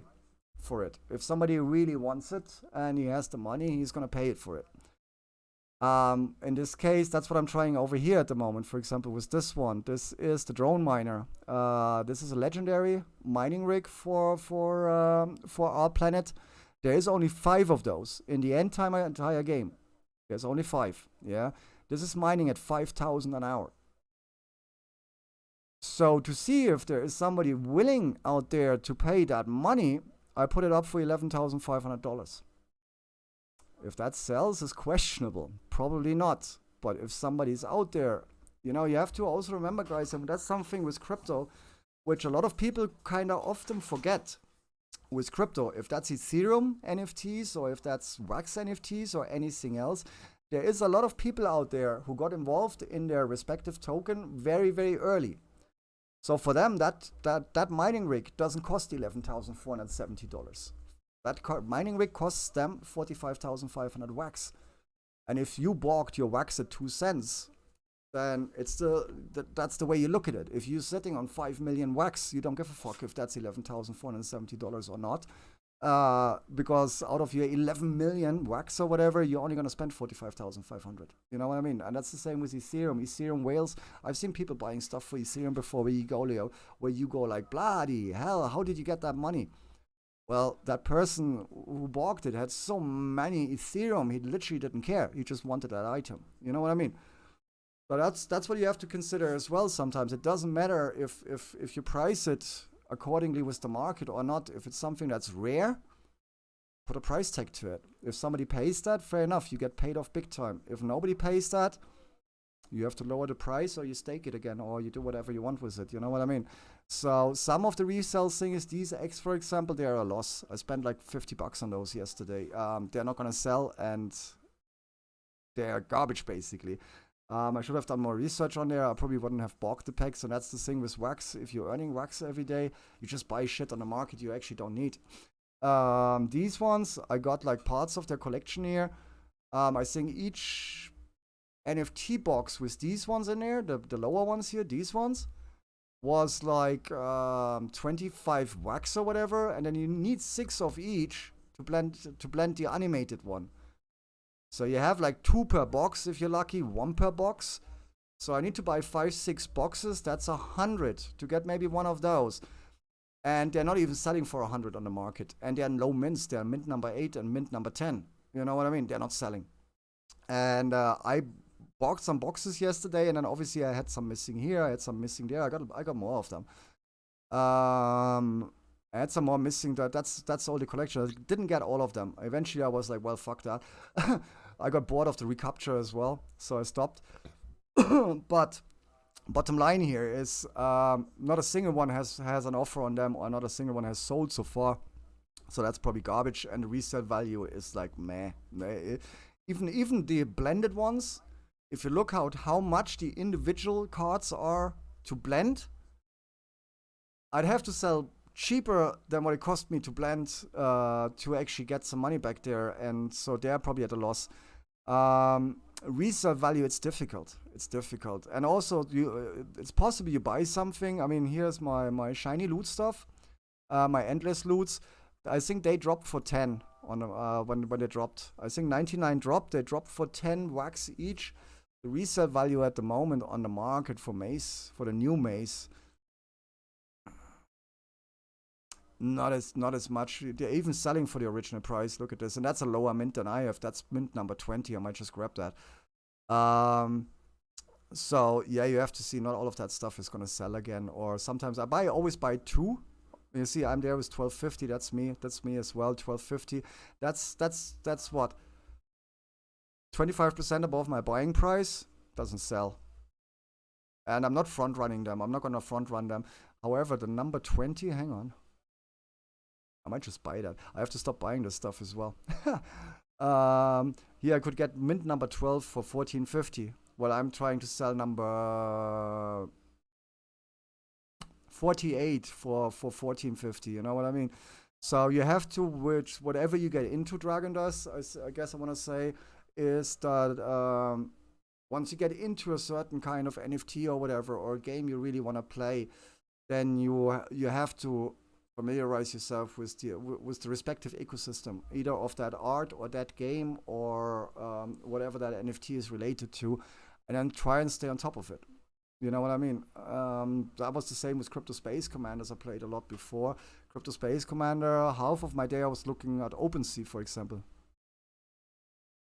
for it. If somebody really wants it and he has the money, he's going to pay it for it. In this case, that's what I'm trying over here at the moment. For example, with this one, this is the drone miner. This is a legendary mining rig for our planet. There is only 5 of those in the entire game. There's only 5. Yeah, this is mining at 5,000 an hour. So to see if there is somebody willing out there to pay that money, I put it up for $11,500. If that sells is questionable. Probably not. But if somebody's out there, you know, you have to also remember, guys, and that's something with crypto, which a lot of people kind of often forget. With crypto, if that's Ethereum NFTs or if that's Wax NFTs or anything else, there is a lot of people out there who got involved in their respective token very, very early. So for them, that mining rig doesn't cost $11,470. That mining rig costs them 45,500 wax. And if you bought your wax at 2 cents, then it's that's the way you look at it. If you're sitting on 5 million wax, you don't give a fuck if that's $11,470 or not. Because out of your 11 million wax or whatever, you're only going to spend 45,500. You know what I mean? And that's the same with Ethereum. Ethereum whales. I've seen people buying stuff for Ethereum before where you go like, bloody hell, how did you get that money? Well, that person who bought it had so many Ethereum, he literally didn't care. He just wanted that item. You know what I mean? So that's what you have to consider as well sometimes. It doesn't matter if you price it accordingly with the market or not. If it's something that's rare, put a price tag to it. If somebody pays that, fair enough, you get paid off big time. If nobody pays that, you have to lower the price or you stake it again or you do whatever you want with it. You know what I mean? So some of the resale things, these X, for example, they are a loss. I spent like $50 on those yesterday. They're not going to sell and they're garbage basically. I should have done more research on there. I probably wouldn't have bought the packs. And that's the thing with wax. If you're earning wax every day, you just buy shit on the market you actually don't need. These ones, I got like parts of their collection here. I think each NFT box with these ones in there, the lower ones here, these ones, was like 25 wax or whatever, and then you need 6 of each to blend the animated one. So you have like 2 per box if you're lucky, 1 per box. So I need to buy 5-6 boxes. That's 100 to get maybe one of those. And they're not even selling for 100 on the market. And they're in low mints. They're mint number 8 and mint number 10. You know what I mean? They're not selling. And I bought some boxes yesterday, and then obviously I had some missing here, I had some missing there. I got more of them. I had some more missing. That's all the collection. I didn't get all of them. Eventually I was like, well, fuck that. I got bored of the recapture as well, so I stopped. But bottom line here is not a single one has an offer on them, or not a single one has sold so far. So that's probably garbage, and the resale value is like meh. Even the blended ones, if you look out how much the individual cards are to blend, I'd have to sell cheaper than what it cost me to blend to actually get some money back there, and so they're probably at a loss. Resale value, it's difficult. And also it's possible you buy something. I mean, here's my shiny loot stuff, my endless loots. I think they dropped for 10 on when they dropped. I think 99 dropped. They dropped for 10 wax each. the resale value at the moment on the market for Mace, for the new Mace, not as much. They're even selling for the original price. Look at this, and that's a lower mint than I have. That's mint number 20. I might just grab that. So yeah, you have to see. Not all of that stuff is gonna sell again. Or sometimes I always buy 2. You see, I'm there with 1250. That's me. That's me as well. 1250. That's what, 25% above my buying price. Doesn't sell. And I'm not front running them. I'm not gonna front run them. However, the number 20. Hang on. I might just buy that. I have to stop buying this stuff as well. Here I could get mint number 12 for 1450. Well, I'm trying to sell number 48 for 1450. You know what I mean? So you have to, whatever you get into Dragon Dust, I guess I want to say, is that once you get into a certain kind of NFT or whatever, or a game you really want to play, then you have to familiarize yourself with the respective ecosystem, either of that art or that game or whatever that NFT is related to, and then try and stay on top of it. You know what I mean? That was the same with Crypto Space Commanders. I played a lot before. Crypto Space Commander, half of my day I was looking at OpenSea, for example.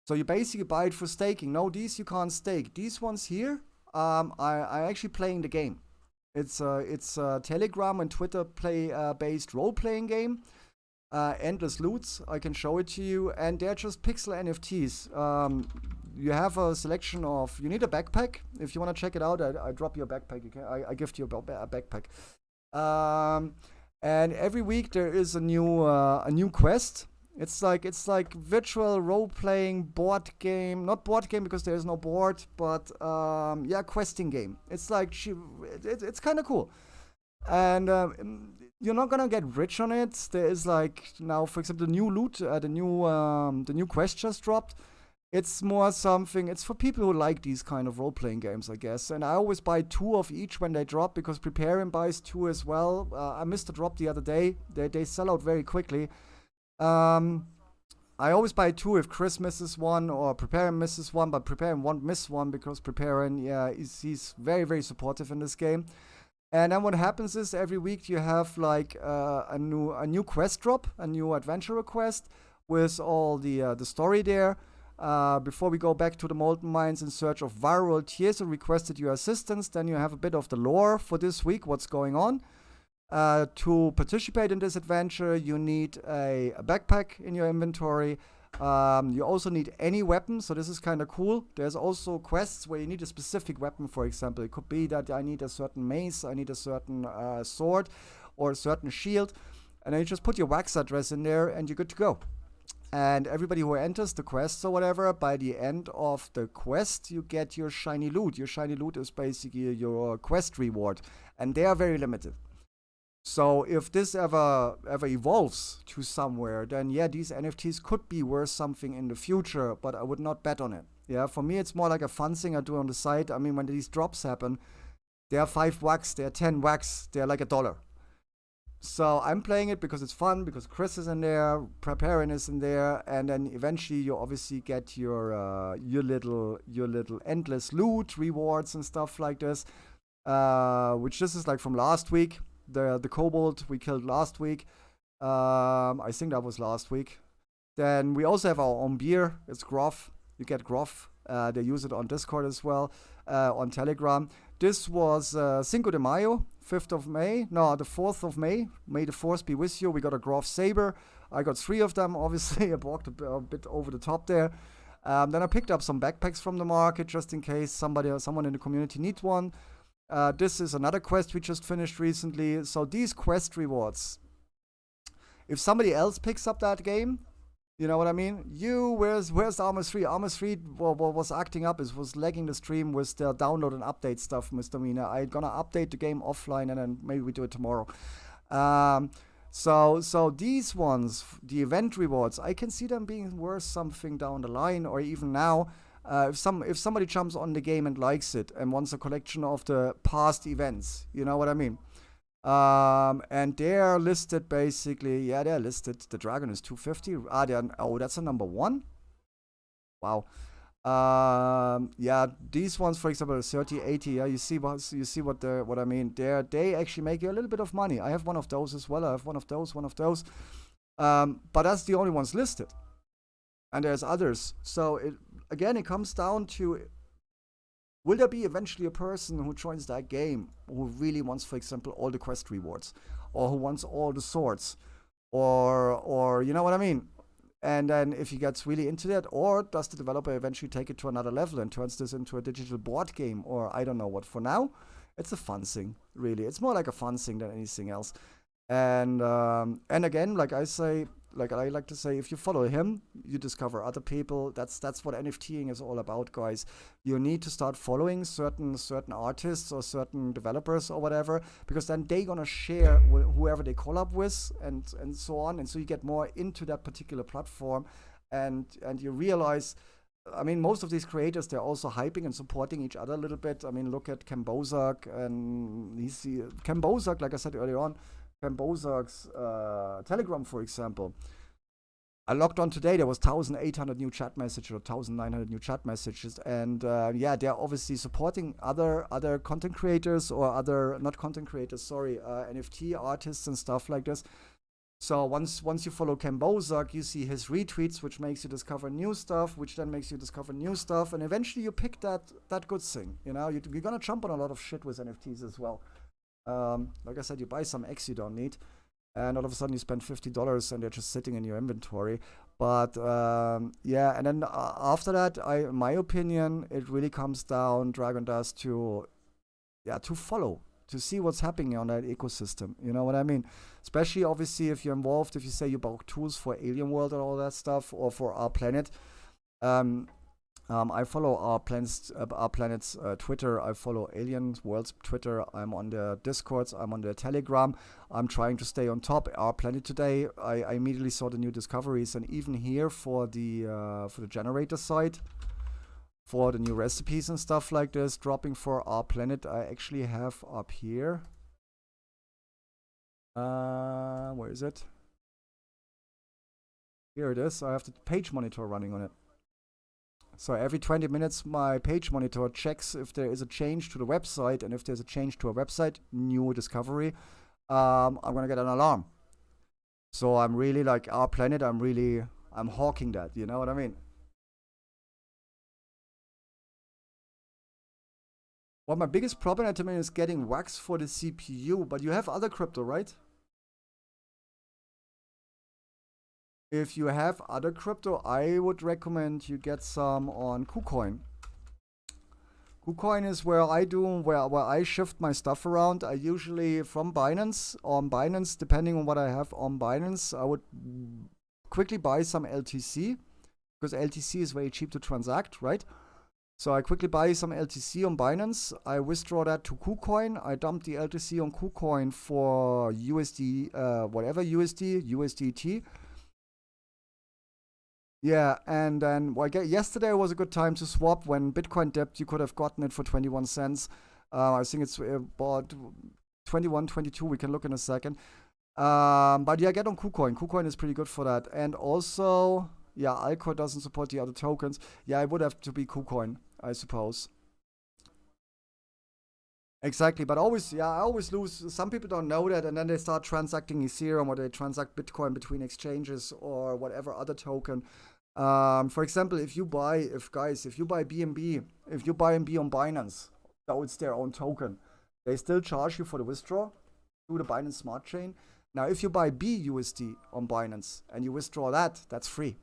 So you basically buy it for staking. No, these you can't stake. These ones here, I actually playing the game. It's a Telegram and Twitter based role-playing game. Endless loots. I can show it to you, and they're just pixel NFTs. You have a selection of. You need a backpack if you want to check it out. I drop you a backpack. I gift you a backpack. And every week there is a new quest. It's like virtual role-playing board game. Not board game because there is no board, but yeah, questing game. It's like it's kind of cool, and you're not gonna get rich on it. There is like now, for example, the new loot, the new quest just dropped. It's more something. It's for people who like these kind of role-playing games, I guess. And I always buy 2 of each when they drop because Preparing buys 2 as well. I missed the drop the other day. They sell out very quickly. I always buy 2 if Chris misses one or Preparing misses one, but Preparing won't miss one because Preparing, yeah, he's very, very supportive in this game. And then what happens is every week you have like a new quest drop, a new adventure request with all the story there. Before we go back to the Molten Mines in search of viral Tieso requested your assistance, then you have a bit of the lore for this week, what's going on. To participate in this adventure, you need a backpack in your inventory. You also need any weapon, so this is kind of cool. There's also quests where you need a specific weapon, for example. It could be that I need a certain mace, I need a certain sword, or a certain shield. And then you just put your wax address in there and you're good to go. And everybody who enters the quests or whatever, by the end of the quest, you get your shiny loot. Your shiny loot is basically your quest reward. And they are very limited. So if this ever evolves to somewhere, then yeah, these NFTs could be worth something in the future, but I would not bet on it. Yeah, for me, it's more like a fun thing I do on the side. I mean, when these drops happen, they are 5 wax, they are 10 wax, they're like $1. So I'm playing it because it's fun, because Chris is in there, Preparing is in there, and then eventually you obviously get your little endless loot rewards and stuff like this, which this is like from last week. The kobold we killed last week. I think that was last week. Then we also have our own beer. It's Groff. You get Groff. They use it on Discord as well, on Telegram. This was Cinco de Mayo, 5th of May. No, the 4th of May. May the 4th be with you. We got a Groff Saber. I got 3 of them, obviously. I walked a bit over the top there. Then I picked up some backpacks from the market just in case someone in the community needs one. This is another quest we just finished recently. So these quest rewards, if somebody else picks up that game, you know what I mean? Where's the Armor 3? Armor 3 was acting up. It was lagging the stream with the download and update stuff, Mr. Mina. I'm gonna update the game offline and then maybe we do it tomorrow. So these ones, the event rewards, I can see them being worth something down the line or even now. If somebody jumps on the game and likes it and wants a collection of the past events, you know what I mean? And they're listed basically, yeah, they're listed. The dragon is 250. That's a number 1. Wow. Yeah, these ones, for example, 30, 80. Yeah, you see what I mean. They actually make you a little bit of money. I have one of those as well. I have one of those. But that's the only ones listed, and there's others. So it comes down to, will there be eventually a person who joins that game who really wants, for example, all the quest rewards, or who wants all the swords, or you know what I mean? And then if he gets really into that, or does the developer eventually take it to another level and turns this into a digital board game, or I don't know what. For now, it's a fun thing, really. It's more like a fun thing than anything else. And again, like I like to say, if you follow him, you discover other people. That's what NFTing is all about, guys. You need to start following certain artists or certain developers or whatever, because then they're gonna share whoever they collab with and so on, and so you get more into that particular platform, and you realize. I mean, most of these creators, they're also hyping and supporting each other a little bit. I mean, look at Kambozak, and Kambozak, like I said earlier on, Kambozak's Telegram, for example. I logged on today, there was 1,800 new chat messages or 1,900 new chat messages. And yeah, they're obviously supporting other content creators or not content creators, sorry, NFT artists and stuff like this. So once you follow Kambozak, you see his retweets, which makes you discover new stuff, which then makes you discover new stuff. And eventually you pick that good thing. You know, you're going to jump on a lot of shit with NFTs as well. Like I said, you buy some X you don't need, and all of a sudden you spend $50 and they're just sitting in your inventory. But yeah, and then after that, in my opinion, it really comes down, Dragon does, to follow, to see what's happening on that ecosystem. You know what I mean? Especially, obviously, if you're involved, if you say you bought tools for Alien World and all that stuff, or for Our Planet. I follow Our Planet's Twitter. I follow Alien World's Twitter. I'm on the Discords. I'm on the Telegram. I'm trying to stay on top. Our Planet today, I immediately saw the new discoveries, and even here for the generator site, for the new recipes and stuff like this, dropping for Our Planet, I actually have up here. Where is it? Here it is. I have the page monitor running on it. So every 20 minutes, my page monitor checks if there is a change to the website, and if there's a change to a website, new discovery, I'm gonna get an alarm. So I'm really like Our Planet. I'm hawking that. You know what I mean? Well, my biggest problem at the moment is getting wax for the CPU, but you have other crypto, right? If you have other crypto, I would recommend you get some on KuCoin. KuCoin is where I shift my stuff around. I usually from Binance, on Binance, depending on what I have on Binance, I would quickly buy some LTC, because LTC is very cheap to transact, right? So I quickly buy some LTC on Binance. I withdraw that to KuCoin. I dump the LTC on KuCoin for USD, whatever USDT. Yeah, and then yesterday was a good time to swap. When Bitcoin dipped, you could have gotten it for 21 cents. I think it's about 21, 22. We can look in a second. But yeah, get on KuCoin. KuCoin is pretty good for that. And also, yeah, Alco doesn't support the other tokens. Yeah, it would have to be KuCoin, I suppose. Exactly, but I always lose. Some people don't know that, and then they start transacting Ethereum, or they transact Bitcoin between exchanges or whatever other token. For example, if you buy BNB, if you buy BNB on Binance, though it's their own token, they still charge you for the withdrawal through the Binance Smart Chain. Now, if you buy BUSD on Binance and you withdraw that, that's free.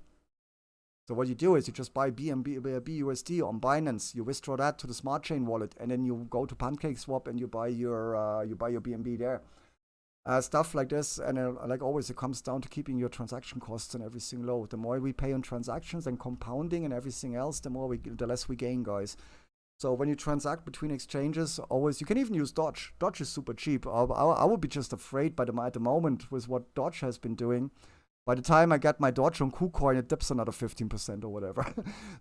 So what you do is you just buy BUSD on Binance, you withdraw that to the Smart Chain wallet, and then you go to PancakeSwap and you buy your BNB there. Stuff like this, and like always, it comes down to keeping your transaction costs and everything low. The more we pay on transactions and compounding and everything else, the less we gain, guys. So when you transact between exchanges, always, you can even use Dodge. Dodge is super cheap. I would be just afraid at the moment with what Dodge has been doing. By the time I get my Dodge on KuCoin, it dips another 15% or whatever.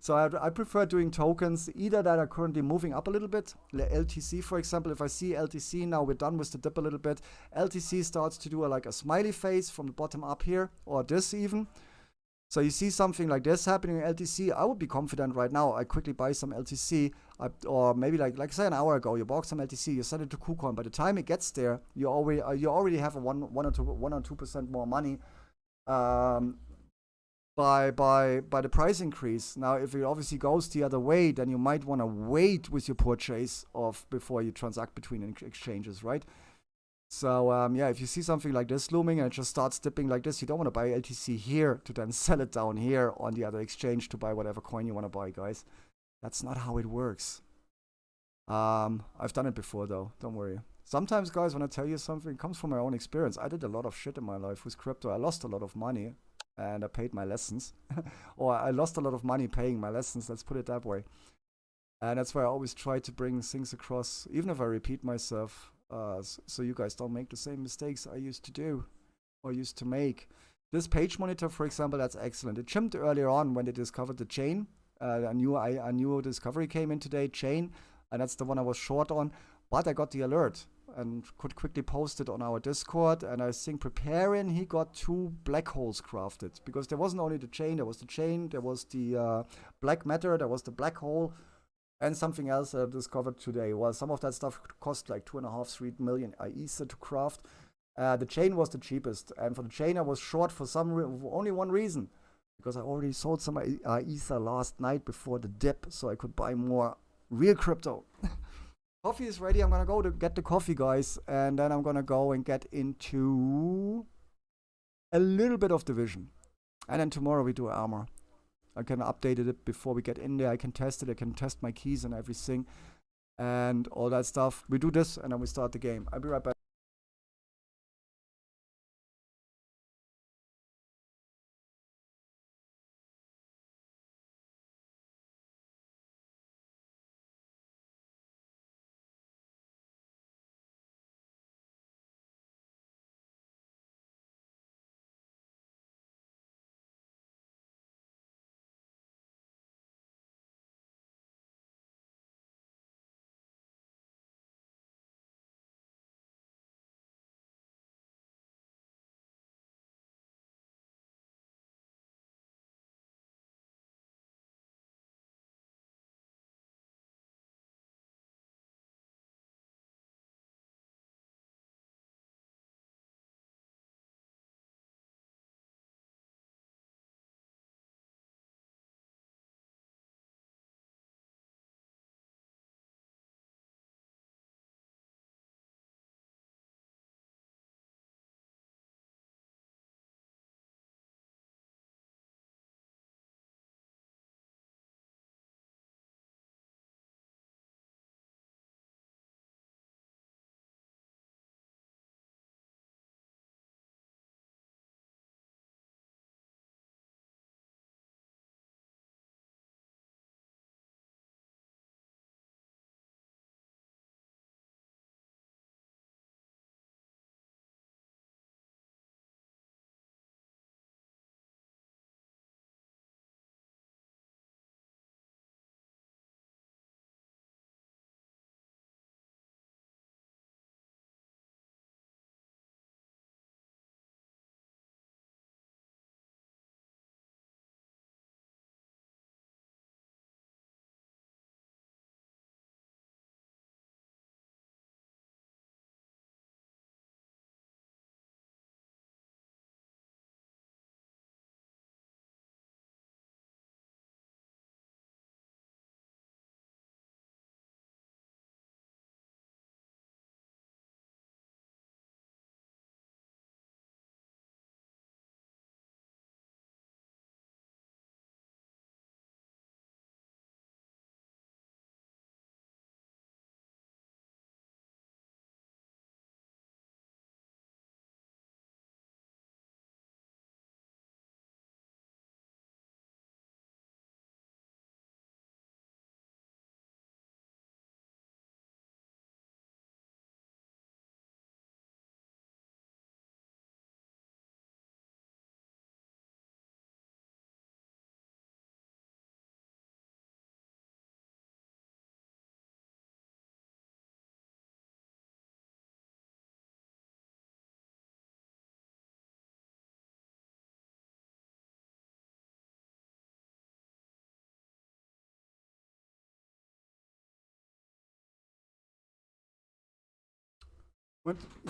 So I prefer doing tokens, either that are currently moving up a little bit. LTC, for example, if I see LTC, now we're done with the dip a little bit. LTC starts to do like a smiley face from the bottom up here, or this even. So you see something like this happening in LTC, I would be confident right now. I quickly buy some LTC, or maybe like say an hour ago, you bought some LTC, you send it to KuCoin. By the time it gets there, you already have a 1 or 2% more money by the price increase. Now, if it obviously goes the other way, then you might want to wait with your purchase of before you transact between exchanges, right? So yeah, if you see something like this looming and it just starts dipping like this, you don't want to buy LTC here to then sell it down here on the other exchange to buy whatever coin you want to buy, guys. That's not how it works. I've done it before though, don't worry. Sometimes, guys, when I tell you something, it comes from my own experience. I did a lot of shit in my life with crypto. I lost a lot of money and I paid my lessons. Or I lost a lot of money paying my lessons, let's put it that way. And that's why I always try to bring things across, even if I repeat myself, so you guys don't make the same mistakes I used to do or used to make. This page monitor, for example, that's excellent. It chimped earlier on when they discovered the chain. A new discovery came in today, chain, and that's the one I was short on. But I got the alert and could quickly post it on our Discord. And I think preparing, he got 2 black holes crafted, because there wasn't only the chain, there was the black matter, there was the black hole. And something else I discovered today. Well, some of that stuff cost like 2.5-3 million Ether to craft. The chain was the cheapest, and for the chain I was short for only one reason, because I already sold some Ether last night before the dip, so I could buy more real crypto. Coffee is ready. I'm gonna go to get the coffee, guys, and then I'm gonna go and get into a little bit of division, and then tomorrow we do armor. I can update it before we get in there. I can test it. I can test my keys and everything and all that stuff. We do this and then we start the game. I'll be right back.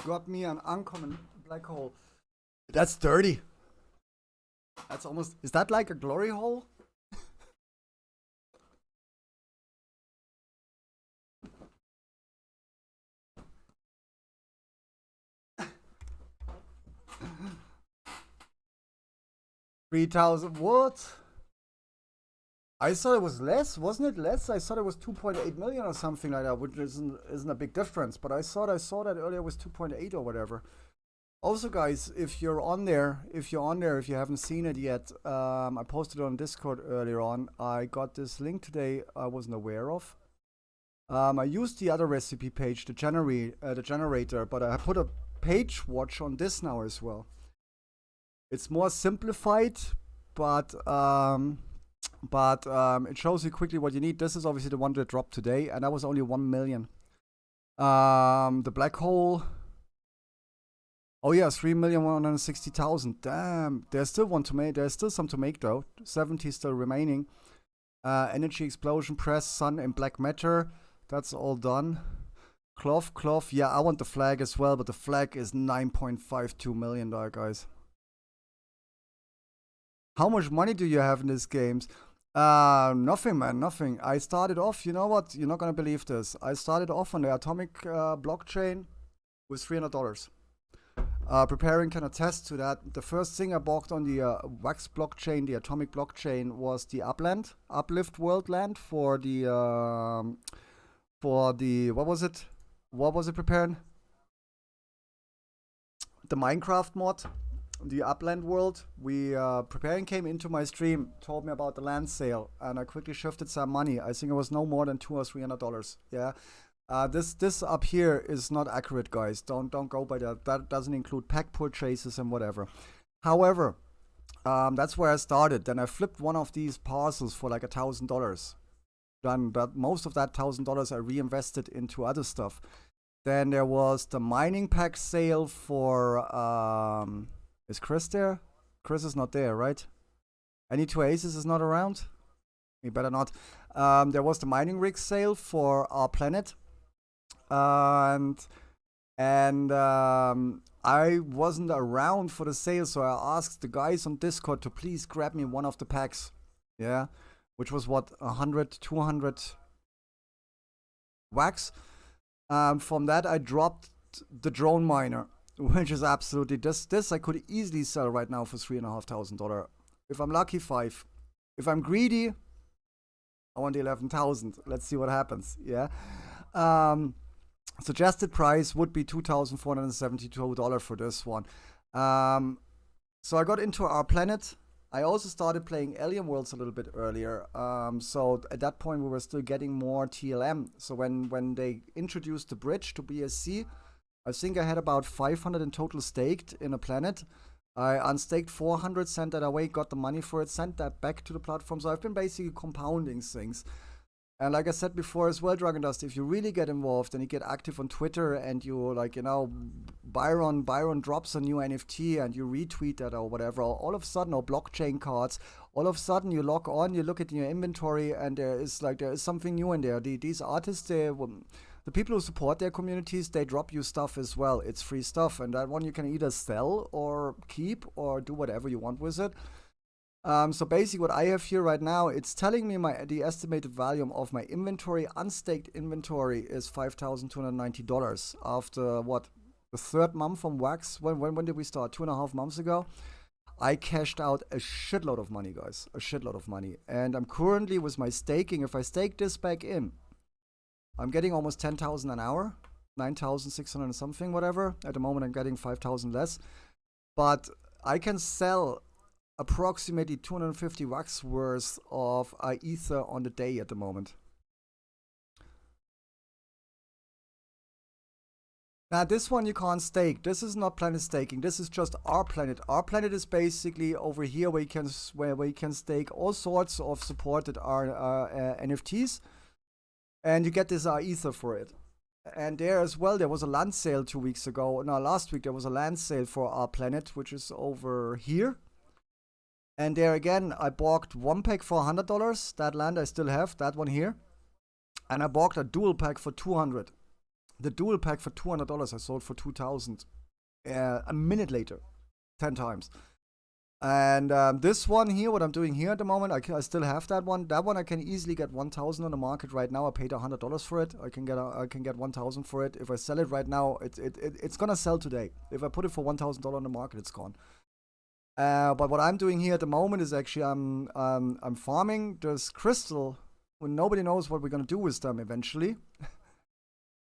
Got me an uncommon black hole. That's dirty. That's almost. Is that like a glory hole? $3,000. What? I thought it was less, wasn't it less? I thought it was 2.8 million or something like that, which isn't a big difference. But I thought I saw that earlier was 2.8 or whatever. Also, guys, if you're on there, if you haven't seen it yet, I posted it on Discord earlier on. I got this link today I wasn't aware of. I used the other recipe page, the generator, but I put a page watch on this now as well. It's more simplified, but it shows you quickly what you need. This is obviously the one that dropped today, and that was only 1 million. The black hole. Oh yeah, 3,160,000. Damn, there's still one to make. There's still some to make though. 70 still remaining. Energy explosion, press, sun, and black matter. That's all done. Cloth. Yeah, I want the flag as well, but the flag is 9.52 million, guys. How much money do you have in these games? Nothing, man, nothing. I started off, you know what? You're not gonna believe this. I started off on the atomic blockchain with $300. Preparing can attest to that. The first thing I bought on the Wax blockchain, the atomic blockchain, was the uplift world land for the what was it? What was it preparing? The Minecraft mod. The Upland world. We preparing came into my stream, told me about the land sale, and I quickly shifted some money. I think it was no more than $200 or $300. Yeah, this up here is not accurate, guys. Don't go by that. That doesn't include pack purchases and whatever. However, that's where I started. Then I flipped one of these parcels for like $1,000. Then most of that $1,000 I reinvested into other stuff. Then there was the mining pack sale for is Chris there? Chris is not there, right? Any two aces is not around? We better not. There was the mining rig sale for our planet. And I wasn't around for the sale, so I asked the guys on Discord to please grab me one of the packs. Yeah. Which was what, 100, 200 wax. From that I dropped the drone miner, which is absolutely this I could easily sell right now for $3,500. If I'm lucky, 5. If I'm greedy, I want the 11,000. Let's see what happens. Yeah. Suggested price would be $2,472 for this one. So I got into our planet. I also started playing Alien Worlds a little bit earlier. So at that point we were still getting more TLM. So when they introduced the bridge to BSC, I think I had about 500 in total staked in a planet. I unstaked 400, sent that away, got the money for it, sent that back to the platform. So I've been basically compounding things. And like I said before as well, Dragon Dust, if you really get involved and you get active on Twitter and you, like, you know, Byron drops a new NFT and you retweet that or whatever, all of a sudden, or blockchain cards, all of a sudden you log on, you look at your inventory and there is something new in there. These artists, the people who support their communities, they drop you stuff as well. It's free stuff, and that one you can either sell or keep or do whatever you want with it. So basically what I have here right now, it's telling me the estimated volume of my inventory, unstaked inventory, is $5,290 after what, the 3rd month from Wax. When did we start? 2.5 months ago. I cashed out a shitload of money, guys, a shitload of money. And I'm currently with my staking, if I stake this back in, I'm getting almost 10,000 an hour, 9,600 and something, whatever. At the moment I'm getting 5,000 less, but I can sell approximately 250 wax worth of ether on the day at the moment. Now this one you can't stake. This is not planet staking. This is just our planet. Our planet is basically over here where you can stake all sorts of supported NFTs, and you get this ether for it. And there as well, there was a land sale 2 weeks ago. No, last week there was a land sale for our planet, which is over here. And there again, I bought one pack for $100. That land I still have, that one here. And I bought a dual pack for $200. The dual pack for $200 I sold for 2,000 a minute later, 10 times. And this one here, what I'm doing here at the moment, I still have that one. That one I can easily get 1,000 on the market right now. I paid $100 for it. I can get 1,000 for it. If I sell it right now, it's gonna sell today. If I put it for $1,000 on the market, it's gone. But what I'm doing here at the moment is actually I'm farming this crystal. When nobody knows what we're gonna do with them eventually.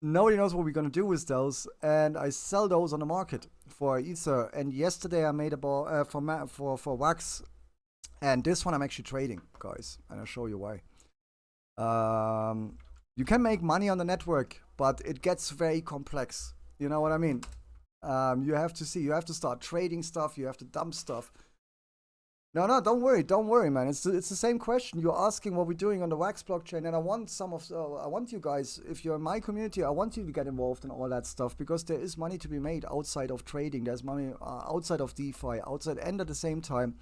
Nobody knows what we're gonna do with those, and I sell those on the market for Ether. And yesterday I made a ball for wax, and this one I'm actually trading, guys, and I'll show you why. You can make money on the network, but it gets very complex. You know what I mean? You have to start trading stuff. You have to dump stuff. No, don't worry, man. It's the same question. You're asking what we're doing on the Wax blockchain, and I want you guys, if you're in my community, I want you to get involved in all that stuff, because there is money to be made outside of trading. There's money outside of DeFi, and at the same time,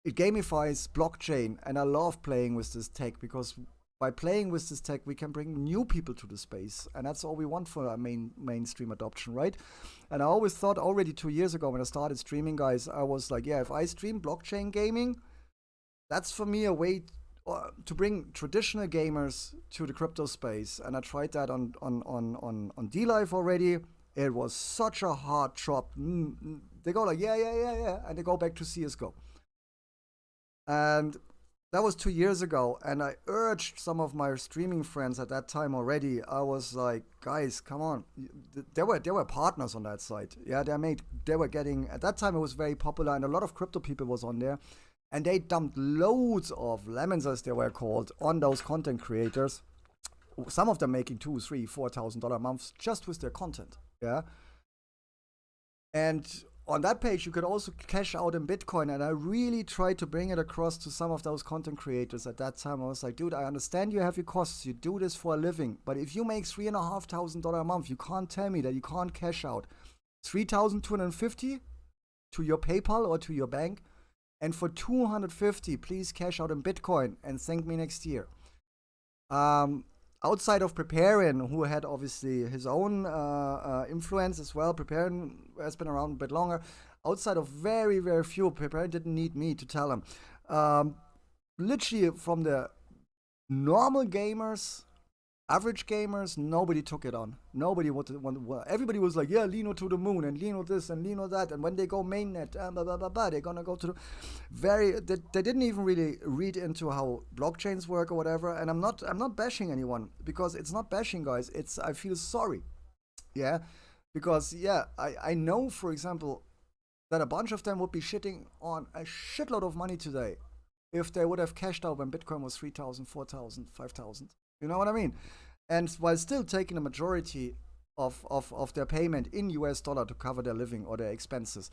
it gamifies blockchain, and I love playing with this tech, because by playing with this tech, we can bring new people to the space, and that's all we want for our mainstream adoption, right? And I always thought already 2 years ago when I started streaming, guys, I was like, yeah, if I stream blockchain gaming, that's for me a way to bring traditional gamers to the crypto space. And I tried that on DLive already. It was such a hard chop. They go like, yeah, and they go back to CSGO. And that was 2 years ago, and I urged some of my streaming friends at that time already. I was like, guys, come on. There were partners on that site. Yeah, they were getting, at that time it was very popular, and a lot of crypto people was on there, and they dumped loads of lemons, as they were called, on those content creators. Some of them making $2,000, $3,000, $4,000 months just with their content. Yeah. And on that page, you could also cash out in Bitcoin, and I really tried to bring it across to some of those content creators at that time. I was like, dude, I understand you have your costs, you do this for a living, but if you make $3,500 a month, you can't tell me that you can't cash out $3,250 to your PayPal or to your bank, and for $250, please cash out in Bitcoin and thank me next year. Outside of Preparing, who had obviously his own influence as well, Preparing has been around a bit longer. Outside of very, very few, Preparing didn't need me to tell him. Literally from the normal gamers, average gamers, nobody took it on. Nobody wanted. Everybody was like, yeah, Lino to the moon, and Lino this, and Lino that. And when they go mainnet, blah, blah, blah, blah, they're going to go to the... They didn't even really read into how blockchains work or whatever. And I'm not bashing anyone, because it's not bashing, guys. I feel sorry. Yeah? Because, yeah, I know, for example, that a bunch of them would be shitting on a shitload of money today if they would have cashed out when Bitcoin was 3,000, 4,000, 5,000. You know what I mean? And while still taking a majority of their payment in US dollar to cover their living or their expenses.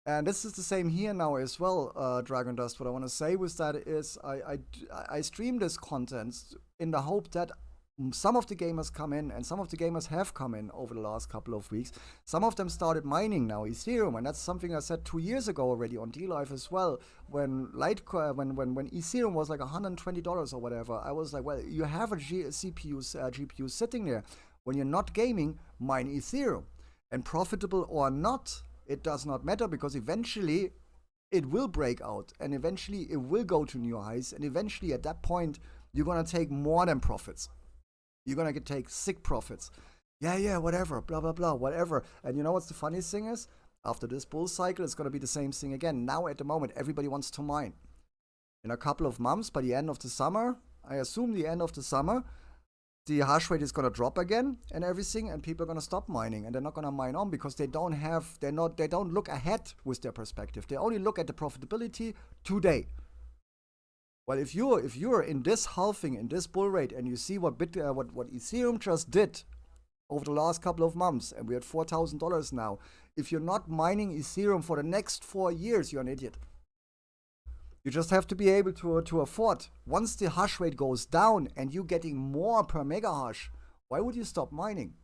And this is the same here now as well, Dragon Dust. What I want to say with that is I stream this content in the hope that some of the gamers come in, and some of the gamers have come in over the last couple of weeks. Some of them started mining now Ethereum, and that's something I said 2 years ago already on DLive as well. When when Ethereum was like $120 or whatever, I was like, well, you have a GPU sitting there. When you're not gaming, mine Ethereum, and profitable or not, it does not matter, because eventually it will break out, and eventually it will go to new highs, and eventually at that point you're gonna take more than profits. You're gonna take sick profits. Yeah, whatever, blah, blah, blah, whatever. And you know what's the funniest thing is? After this bull cycle, it's gonna be the same thing again. Now, at the moment, everybody wants to mine. In a couple of months, by the end of the summer, I assume the end of the summer, the hash rate is gonna drop again and everything, and people are gonna stop mining, and they're not gonna mine on, because they don't look ahead with their perspective. They only look at the profitability today. Well, if you're in this halving, in this bull rate, and you see what Ethereum just did over the last couple of months, and we're at $4,000 now, if you're not mining Ethereum for the next 4 years, you're an idiot. You just have to be able to afford. Once the hash rate goes down and you're getting more per mega hash, why would you stop mining?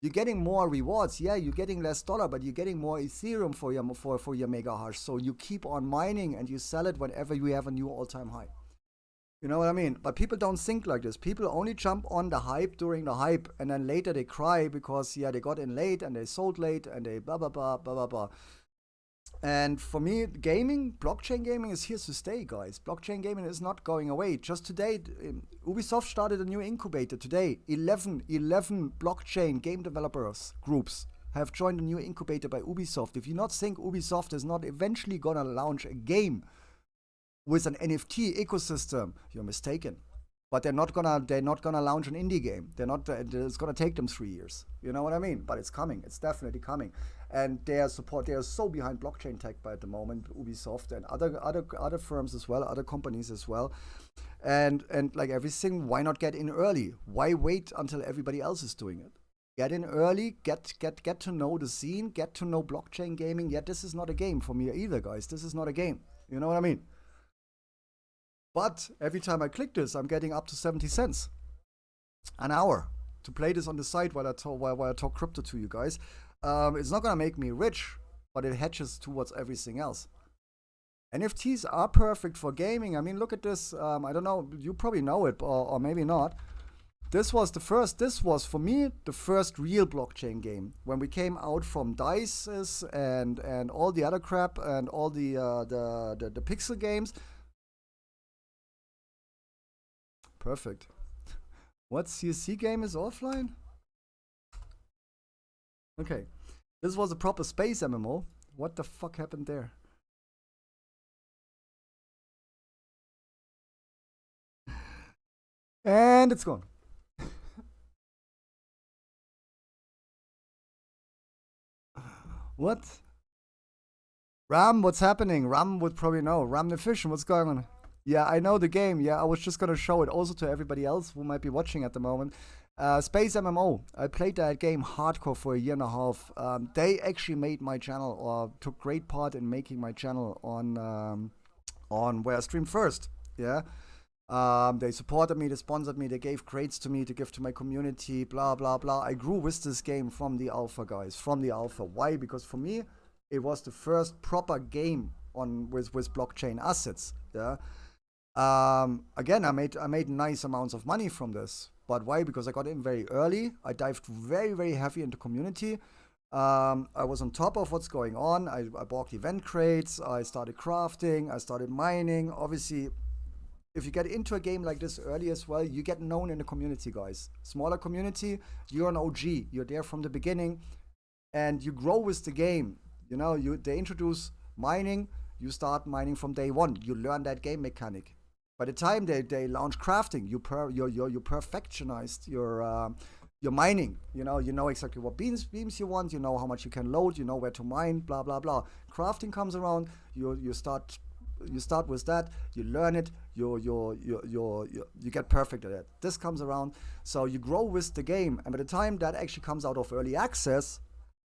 You're getting more rewards. Yeah, you're getting less dollar, but you're getting more Ethereum for your mega hash. So you keep on mining and you sell it whenever you have a new all-time high. You know what I mean? But people don't think like this. People only jump on the hype during the hype, and then later they cry because, yeah, they got in late and they sold late and they blah, blah, blah, blah, blah, blah. And for me, gaming, blockchain gaming is here to stay, guys. Blockchain gaming is not going away. Just today, Ubisoft started a new incubator today. 11 blockchain game developers groups have joined a new incubator by Ubisoft. If you not think Ubisoft is not eventually gonna launch a game with an NFT ecosystem, you're mistaken. But they're not gonna launch an indie game. It's gonna take them 3 years. You know what I mean? But it's coming. It's definitely coming. And they are so behind blockchain tech by at the moment, Ubisoft and other firms as well, other companies as well. And like everything, why not get in early? Why wait until everybody else is doing it? Get in early, get to know the scene, get to know blockchain gaming. Yet this is not a game for me either, guys. This is not a game. You know what I mean? But every time I click this, I'm getting up to 70 cents an hour to play this on the side while I talk crypto to you guys. It's not gonna make me rich, but it hedges towards everything else. NFTs are perfect for gaming. I mean, look at this. I don't know. You probably know it, or maybe not. This was for me the first real blockchain game. When we came out from Dice's and all the other crap and all the pixel games. Perfect. What CSC game is offline? Okay. This was a proper space MMO. What the fuck happened there? And it's gone. What? Ram, what's happening? Ram would probably know. Ram the Fish, what's going on? Yeah, I know the game. Yeah, I was just gonna show it also to everybody else who might be watching at the moment. Space MMO. I played that game hardcore for a year and a half. They actually made my channel, or took great part in making my channel on where I streamed first. Yeah. They supported me, they sponsored me, they gave crates to me to give to my community, blah, blah, blah. I grew with this game from the alpha, guys, from the alpha. Why? Because for me, it was the first proper game with blockchain assets, yeah. Again, I made nice amounts of money from this. But why? Because I got in very early. I dived very, very heavy into community. I was on top of what's going on. I bought event crates. I started crafting. I started mining. Obviously, if you get into a game like this early as well, you get known in the community, guys. Smaller community, you're an OG. You're there from the beginning, and you grow with the game. You know, they introduce mining. You start mining from day one. You learn that game mechanic. By the time they launch crafting, you perfectionized your mining. You know exactly what beams you want. You know how much you can load. You know where to mine. Blah blah blah. Crafting comes around. You start with that. You learn it. You get perfect at it. This comes around, so you grow with the game. And by the time that actually comes out of early access,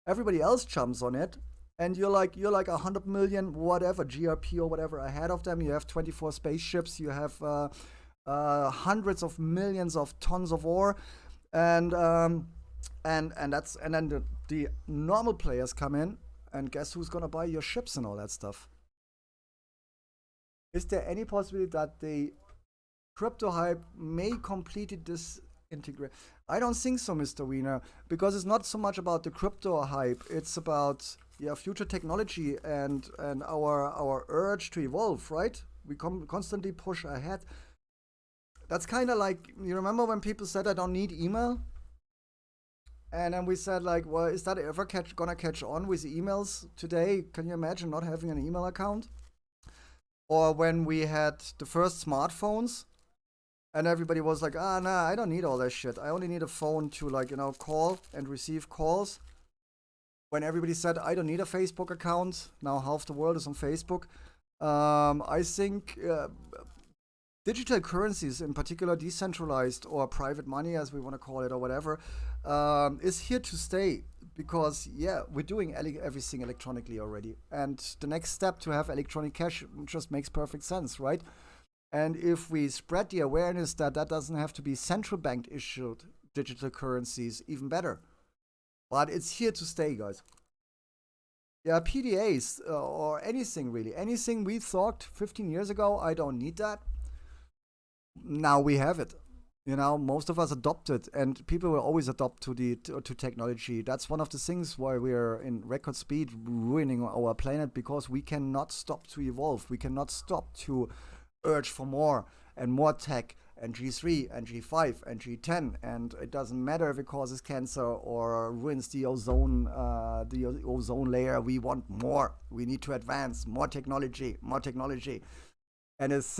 everybody else jumps on it. And you're like 100 million whatever GRP or whatever ahead of them. You have 24 spaceships. You have hundreds of millions of tons of ore, and then the normal players come in, and guess who's gonna buy your ships and all that stuff? Is there any possibility that the crypto hype may completely disintegrate? I don't think so, Mr. Wiener, because it's not so much about the crypto hype. It's about future technology and our urge to evolve, right? We constantly push ahead. That's kind of like, you remember when people said I don't need email? And then we said like, well, is that ever gonna catch on with emails today? Can you imagine not having an email account? Or when we had the first smartphones and everybody was like, nah, I don't need all that shit. I only need a phone to call and receive calls. When everybody said, I don't need a Facebook account, now half the world is on Facebook. I think digital currencies, in particular decentralized or private money, as we want to call it or whatever, is here to stay. Because, we're doing everything electronically already. And the next step to have electronic cash just makes perfect sense, right? And if we spread the awareness that doesn't have to be central bank issued digital currencies, even better. But it's here to stay, guys. Yeah, PDAs or anything really. Anything we thought 15 years ago, I don't need that. now we have it. You know, most of us adopted, and people will always adopt to technology. That's one of the things why we are in record speed ruining our planet, because we cannot stop to evolve. We cannot stop to urge for more and more tech and G3 and G5 and G10, and it doesn't matter if it causes cancer or ruins the ozone layer. We want more. We need to advance more technology, more technology. And as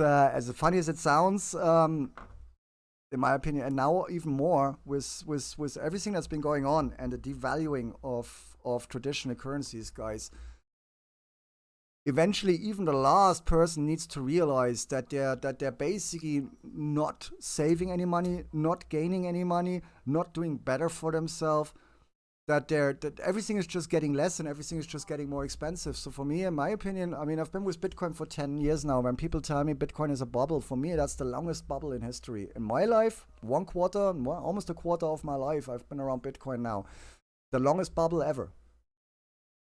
funny as it sounds, in my opinion, and now even more with everything that's been going on and the devaluing of traditional currencies, guys. Eventually, even the last person needs to realize that they're basically not saving any money, not gaining any money, not doing better for themselves. That everything is just getting less and everything is just getting more expensive. So for me, in my opinion, I mean, I've been with Bitcoin for 10 years now. When people tell me Bitcoin is a bubble, for me, that's the longest bubble in history. In my life, almost a quarter of my life, I've been around Bitcoin now. The longest bubble ever.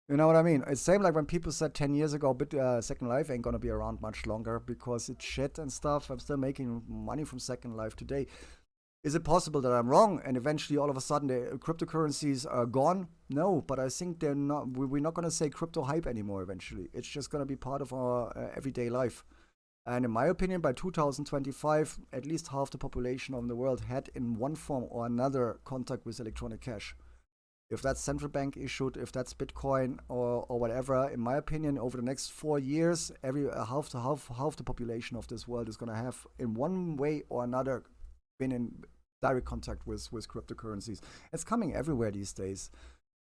You know what I mean? It's same like when people said 10 years ago, Second Life ain't gonna be around much longer because it's shit and stuff. I'm still making money from Second Life today. Is it possible that I'm wrong and eventually all of a sudden the cryptocurrencies are gone? No, but I think they're not. We're not gonna say crypto hype anymore eventually. It's just gonna be part of our everyday life. And in my opinion, by 2025, at least half the population of the world had in one form or another contact with electronic cash. If that's central bank issued, if that's Bitcoin or whatever, in my opinion, over the next 4 years, half the population of this world is going to have, in one way or another, been in direct contact with cryptocurrencies. It's coming everywhere these days.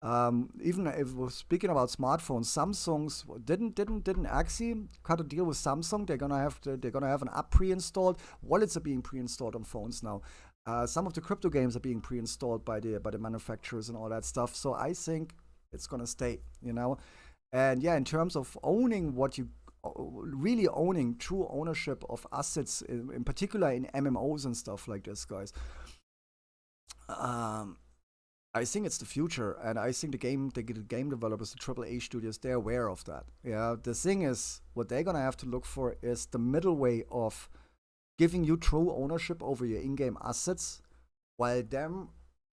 Even if we're speaking about smartphones, Samsung's didn't Axie cut a deal with Samsung. They're gonna have an app pre-installed. Wallets are being pre-installed on phones now. Some of the crypto games are being pre-installed by the manufacturers and all that stuff. So I think it's gonna stay, you know. And yeah, in terms of owning really owning true ownership of assets, in particular in MMOs and stuff like this, guys. I think it's the future, and I think the game developers, the AAA studios, they're aware of that. Yeah, the thing is, what they're gonna have to look for is the middle way of giving you true ownership over your in-game assets, while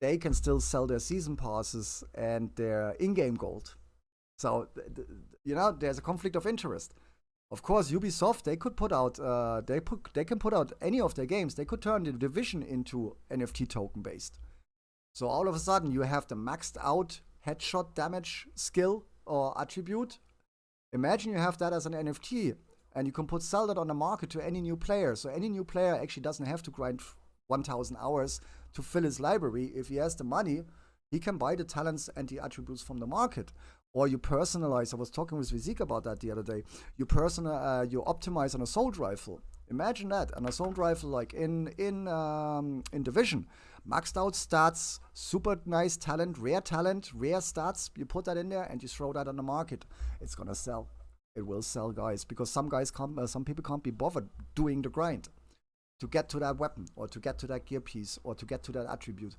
they can still sell their season passes and their in-game gold. So, you know, there's a conflict of interest. Of course, Ubisoft, they could put out, they can put out any of their games. They could turn the Division into NFT token based. So all of a sudden, you have the maxed out headshot damage skill or attribute. Imagine you have that as an NFT, and you can sell that on the market to any new player. So any new player actually doesn't have to grind 1,000 hours to fill his library. If he has the money, he can buy the talents and the attributes from the market. Or you personalize. I was talking with Vizik about that the other day. You optimize an assault rifle. Imagine that, an assault rifle like in Division. Maxed out stats, super nice talent, rare stats. You put that in there and you throw that on the market. It's gonna sell. It will sell, guys, because some people can't be bothered doing the grind to get to that weapon or to get to that gear piece or to get to that attribute.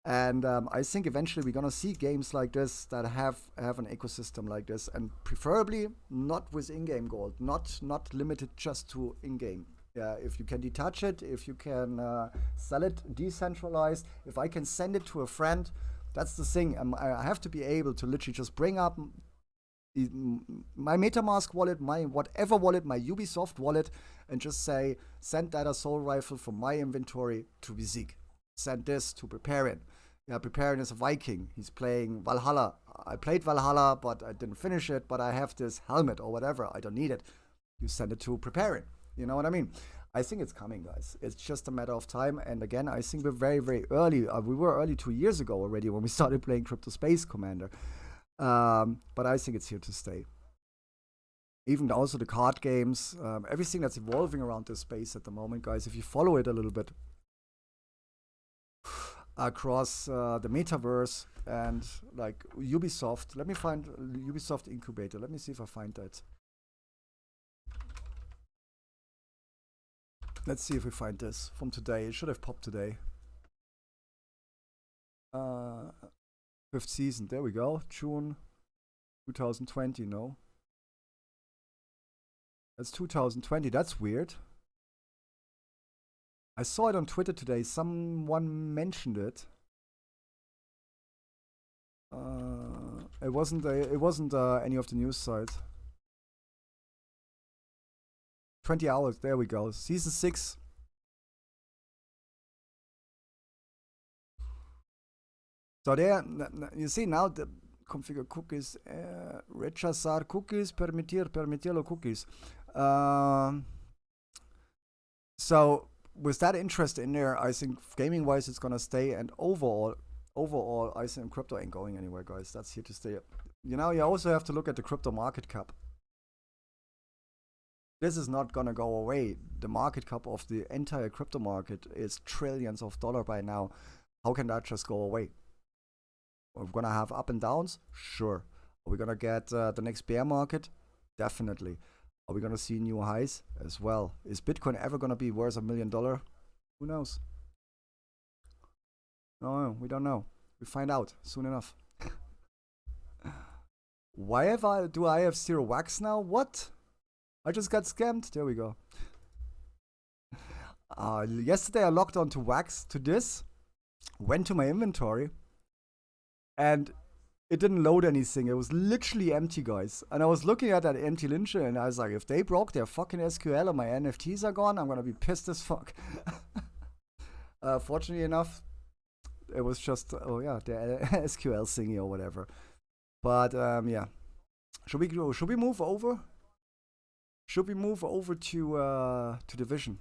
And I think eventually we're gonna see games like this that have an ecosystem like this, and preferably not with in-game gold, not limited just to in-game. Yeah, if you can detach it, if you can sell it decentralized, if I can send it to a friend, that's the thing. I have to be able to literally just bring up my MetaMask wallet, my whatever wallet, my Ubisoft wallet, and just say, send that assault rifle from my inventory to Vizik. Send this to Preparin. Yeah, Preparin is a Viking. He's playing Valhalla. I played Valhalla, but I didn't finish it, but I have this helmet or whatever. I don't need it. You send it to Preparin. You know what I mean? I think it's coming, guys. It's just a matter of time. And again, I think we're very, very early. We were early 2 years ago already when we started playing Crypto Space Commander. But I think it's here to stay. Even also the card games, everything that's evolving around this space at the moment, guys, if you follow it a little bit across the metaverse and like Ubisoft. Let me find Ubisoft Incubator. Let me see if I find that. Let's see if we find this from today. It should have popped today. 5th season. There we go. June 2020. No. That's 2020. That's weird. I saw it on Twitter today. Someone mentioned it. It wasn't any of the news sites. 20 hours. There we go. Season 6. So there, you see now the configure cookies, rechazar cookies, permitirlo cookies. So with that interest in there, I think gaming wise it's gonna stay, and overall, I think crypto ain't going anywhere, guys. That's here to stay. You know, you also have to look at the crypto market cap. This is not gonna go away. The market cap of the entire crypto market is trillions of dollars by now. How can that just go away? We're gonna have up and downs, sure. Are we gonna get the next bear market? Definitely. Are we gonna see new highs as well? Is Bitcoin ever gonna be worth $1 million? Who knows? No, we don't know. We find out soon enough. Why do I have 0 wax now? What? I just got scammed. There we go. Yesterday I logged on to wax to this, went to my inventory, and it didn't load anything. It was literally empty, guys. And I was looking at that empty lincher, and I was like, if they broke their fucking SQL and my NFTs are gone, I'm gonna be pissed as fuck. Fortunately enough, it was just, oh yeah, the SQL thingy or whatever. But yeah, should we move over? Should we move over to division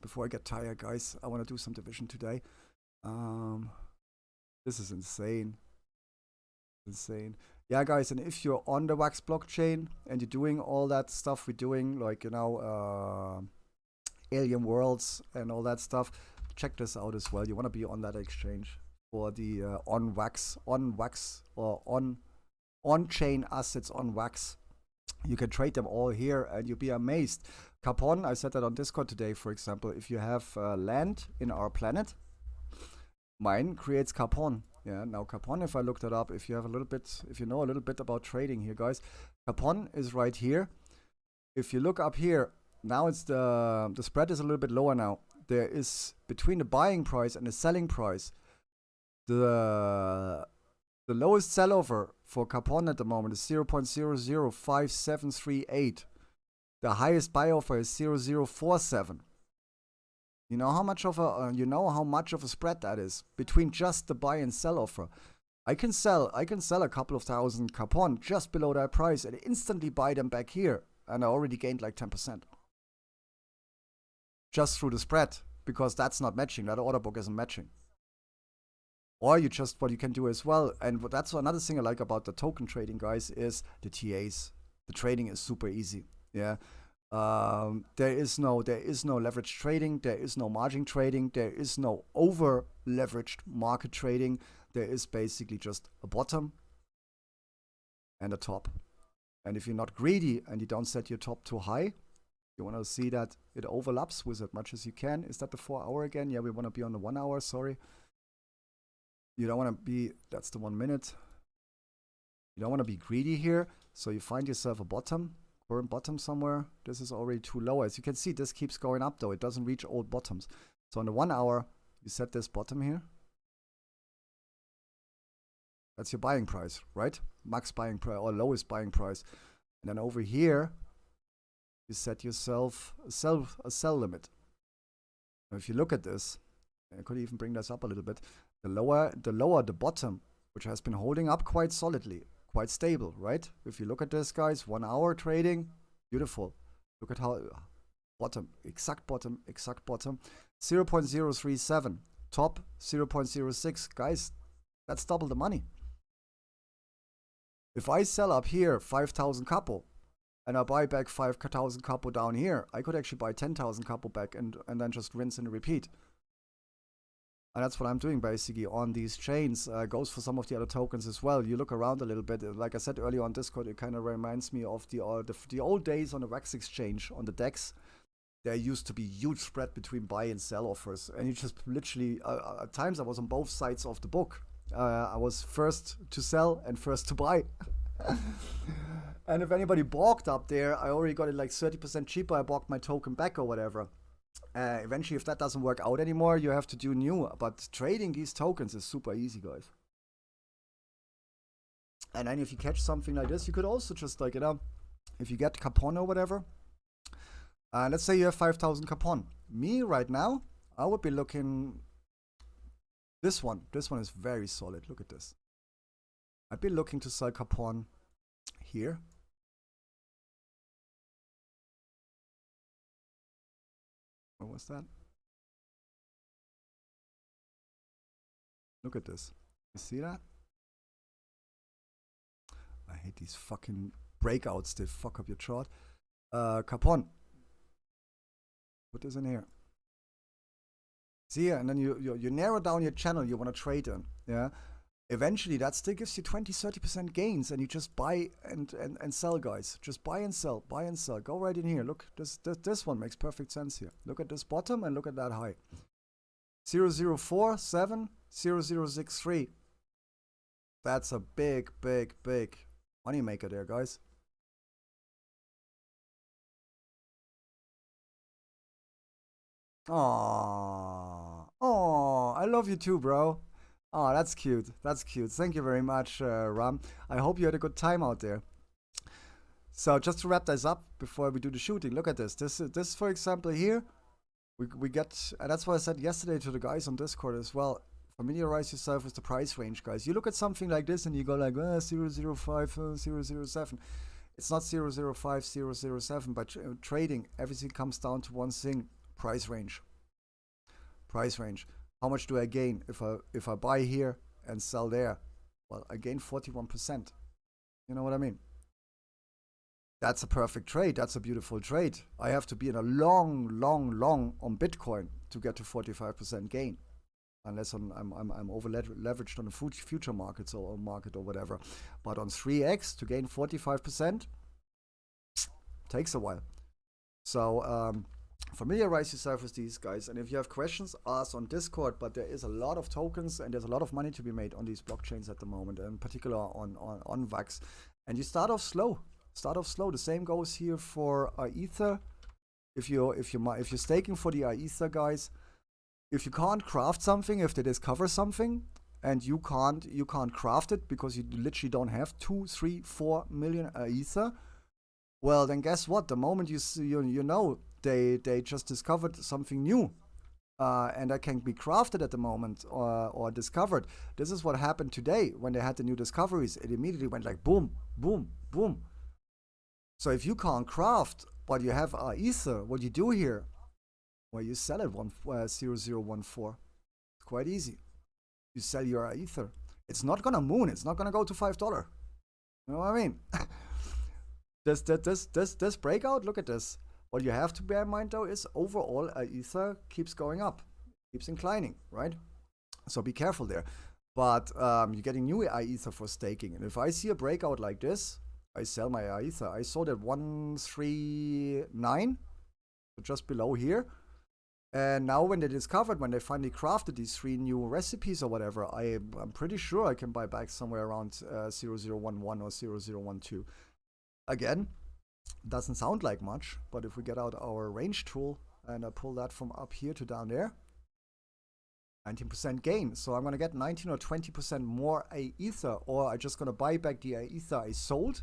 before I get tired, guys? I want to do some division today. This is insane. Yeah, guys, and if you're on the Wax blockchain and you're doing all that stuff we're doing, like, you know, alien worlds and all that stuff, check this out as well. You want to be on that exchange for the on-chain assets on Wax. You can trade them all here and you'll be amazed. Capon, I said that on Discord today, for example, if you have land in our planet, mine creates Capon. Yeah, now Capon, if I looked it up, if you know a little bit about trading here, guys, Capon is right here. If you look up here, now it's the spread is a little bit lower now. There is between the buying price and the selling price, the lowest sell offer for Capon at the moment is 0.005738. The highest buy offer is 0.047. You know how much of a spread that is between just the buy and sell offer. I can sell a couple of thousand Capon just below that price and instantly buy them back here, and I already gained like 10%. Just through the spread, because that's not matching. That order book isn't matching. Or what you can do as well, and that's another thing I like about the token trading, guys, is the TAs. The trading is super easy. Yeah. There is no leverage trading, there is no margin trading, there is no over leveraged market trading. There is basically just a bottom and a top. And if you're not greedy and you don't set your top too high, you want to see that it overlaps with as much as you can. Is that the 4 hour again? Yeah, we want to be on the 1 hour, sorry. You don't want to be, that's the 1 minute. You don't want to be greedy here, so you find yourself a bottom. Current bottom somewhere. This is already too low. As you can see, this keeps going up though. It doesn't reach old bottoms. So on the 1 hour, you set this bottom here. That's your buying price, right? Max buying price or lowest buying price. And then over here, you set yourself a sell limit. Now if you look at this, I could even bring this up a little bit. The lower the bottom, which has been holding up quite solidly, quite stable, right? If you look at this, guys, 1 hour trading, beautiful. Look at how bottom, exact bottom, 0.037, top 0.06. Guys, that's double the money. If I sell up here 5,000 capo and I buy back 5,000 capo down here, I could actually buy 10,000 capo back and then just rinse and repeat. And that's what I'm doing basically on these chains. Goes for some of the other tokens as well. You look around a little bit. Like I said earlier on Discord, it kind of reminds me of the old days on the Wax exchange, on the DEX. There used to be huge spread between buy and sell offers. And you just literally, at times I was on both sides of the book. I was first to sell and first to buy. And if anybody balked up there, I already got it like 30% cheaper. I bought my token back or whatever. Eventually, if that doesn't work out anymore, you have to do new. But trading these tokens is super easy, guys. And then if you catch something like this, you could also just like, if you get Capon or whatever, let's say you have 5,000 Capon. Me right now, I would be looking. This one is very solid. Look at this. I'd be looking to sell Capon here. What was that? Look at this. You see that? I hate these fucking breakouts. They fuck up your chart. Capon. Put this in here. See here, and then you narrow down your channel you want to trade in. Yeah. Eventually, that still gives you 20-30% gains, and you just buy and sell, guys. Just buy and sell, buy and sell. Go right in here. Look, this one makes perfect sense here. Look at this bottom and look at that high. 0047, 0063. That's a big money maker there, guys. Oh, I love you too, bro. Oh, that's cute. That's cute. Thank you very much, Ram. I hope you had a good time out there. So just to wrap this up before we do the shooting, look at this. This for example here, we get, and that's what I said yesterday to the guys on Discord as well. Familiarize yourself with the price range, guys. You look at something like this and you go like 005, 007. It's not 005, 007, but trading, everything comes down to one thing: price range. Price range. How much do I gain if I buy here and sell there? Well, I gain 41%. You know what I mean? That's a perfect trade. That's a beautiful trade. I have to be in a long on Bitcoin to get to 45% gain, unless I'm over leveraged on the future markets or market or whatever. But on 3x to gain 45% takes a while. So familiarize yourself with these guys, and if you have questions, ask on Discord. But there is a lot of tokens and there's a lot of money to be made on these blockchains at the moment, and in particular on VAX. And you start off slow. The same goes here for Ether. If you're staking for the Ether, guys, if you can't craft something, if they discover something and you can't craft it because you literally don't have 2, 3, 4 million Ether, well then guess what? The moment you know they just discovered something new, and that can be crafted at the moment or discovered. This is what happened today when they had the new discoveries. It immediately went like boom, boom, boom. So if you can't craft but you have Ether, what you do here? Well, you sell it 0014. It's quite easy. You sell your Ether. It's not gonna moon. It's not gonna go to $5. You know what I mean? This breakout. Look at this. What you have to bear in mind though is overall Ether keeps going up, keeps inclining, right? So be careful there. But you're getting new Ether for staking, and if I see a breakout like this, I sell my Ether. I sold at 139, so just below here. And now when they finally crafted these 3 new recipes or whatever, I'm pretty sure I can buy back somewhere around 0011 or 0012. Again, doesn't sound like much, but if we get out our range tool and I pull that from up here to down there, 19% gain. So I'm going to get 19 or 20% more Ether, or I'm just going to buy back the Ether I sold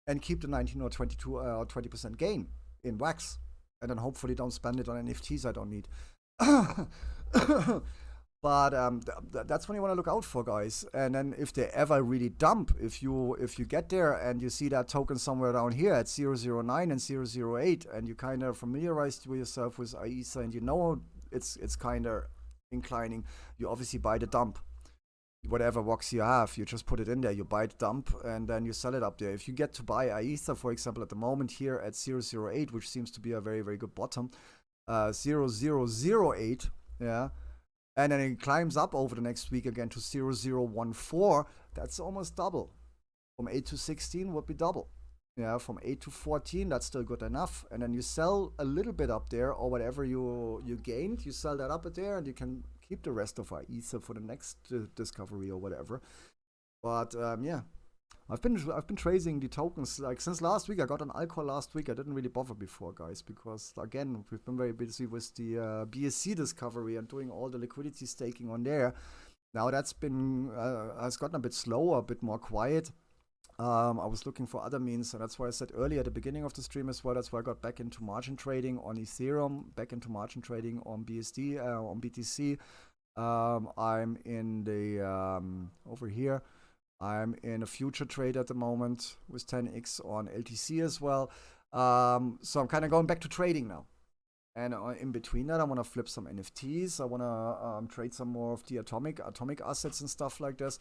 and keep the 19 or 22 or 20% gain in wax, and then hopefully don't spend it on NFTs I don't need. But that's when you want to look out for, guys. And then if they ever really dump, if you get there and you see that token somewhere down here at 009 and 008, and you kind of familiarized yourself with Ether and you know it's kind of inclining, you obviously buy the dump. Whatever box you have, you just put it in there, you buy the dump, and then you sell it up there. If you get to buy Ether, for example, at the moment here at 008, which seems to be a very, very good bottom, 0008, yeah, and then it climbs up over the next week again to 0014, that's almost double. From 8 to 16 would be double. Yeah, from 8 to 14, that's still good enough. And then you sell a little bit up there, or whatever you gained, you sell that up there, and you can keep the rest of our Ether for the next discovery or whatever. But yeah, I've been tracing the tokens like since last week. I got an alcohol last week. I didn't really bother before, guys, because again we've been very busy with the BSC discovery and doing all the liquidity staking on there. Now that's been has gotten a bit slower, a bit more quiet. I was looking for other means, and that's why I said earlier at the beginning of the stream as well. That's why I got back into margin trading on Ethereum, back into margin trading on BSD, on BTC. I'm in the over here. I'm in a future trade at the moment with 10x on LTC as well. So I'm kind of going back to trading now. And in between that, I want to flip some NFTs. I want to trade some more of the atomic assets and stuff like this.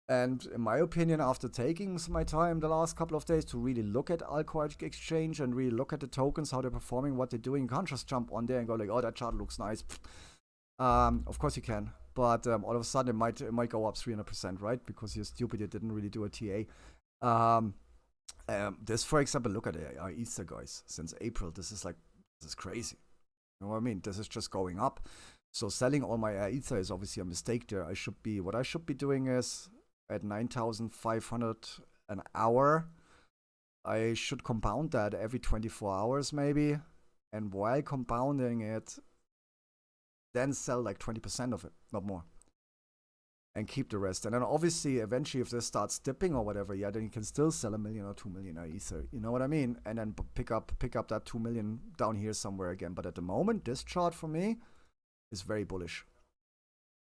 And in my opinion, after taking my time the last couple of days to really look at Alcohol Exchange and really look at the tokens, how they're performing, what they're doing, you can't just jump on there and go like, oh, that chart looks nice. Of course you can. But all of a sudden it might go up 300%, right? Because you're stupid, you didn't really do a TA. This, for example, look at it, our Ether, guys. Since April, this is crazy. You know what I mean? This is just going up. So selling all my Ether is obviously a mistake there. What I should be doing is at 9,500 an hour. I should compound that every 24 hours maybe. And while compounding it, then sell like 20% of it, not more. And keep the rest. And then obviously, eventually, if this starts dipping or whatever, yeah, then you can still sell 1 million or 2 million Ether. You know what I mean? And then pick up that 2 million down here somewhere again. But at the moment, this chart for me is very bullish.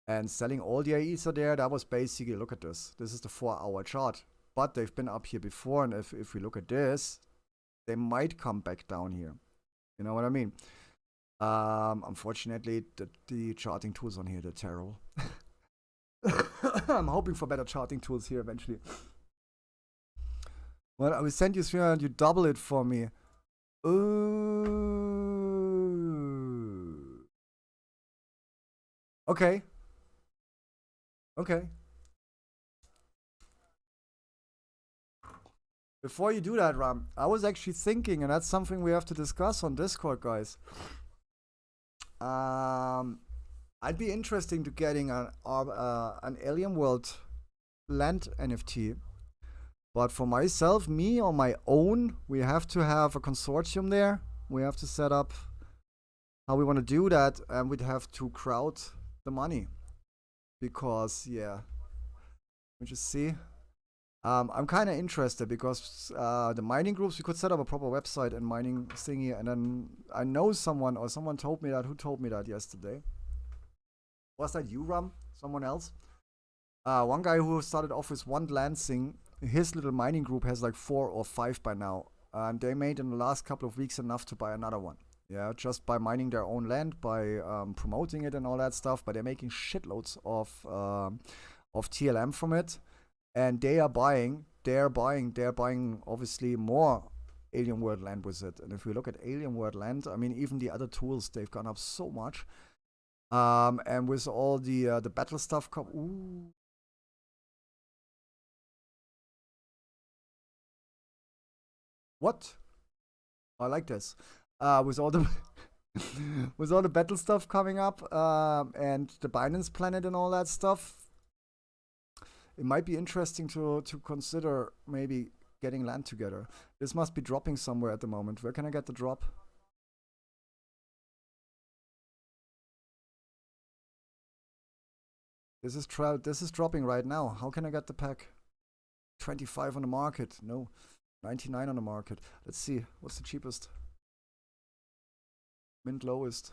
And selling all the Ether there, that was basically, look at this. This is the 4-hour chart. But they've been up here before. And if we look at this, they might come back down here. You know what I mean? Unfortunately, the charting tools on here, they're terrible. I'm hoping for better charting tools here eventually. Well, I will send you 300, you double it for me. Ooh. Okay. Okay. Before you do that, Ram, I was actually thinking, and that's something we have to discuss on Discord, guys. I'd be interested to getting an Alien World land NFT. But for myself, me on my own, we have to have a consortium there. We have to set up how we want to do that, and we'd have to crowd the money. Because, yeah, we just see. I'm kind of interested because the mining groups, we could set up a proper website and mining thingy. And then I know someone, or someone told me that. Who told me that yesterday? Was that you, Ram? Someone else? One guy who started off with one Lansing, his little mining group has like 4 or 5 by now. And they made in the last couple of weeks enough to buy another one. Yeah, just by mining their own land, by promoting it and all that stuff. But they're making shitloads of TLM from it. And they're buying obviously more Alien World land with it. And if we look at Alien World land, I mean, even the other tools, they've gone up so much. And with all the battle stuff ooh. What? I like this. With all the with all the battle stuff coming up, and the Binance Planet and all that stuff, it might be interesting to consider maybe getting land together. This must be dropping somewhere at the moment. Where can I get the drop? This is dropping right now. How can I get the pack? 25 on the market. No. 99 on the market. Let's see. What's the cheapest? Mint lowest.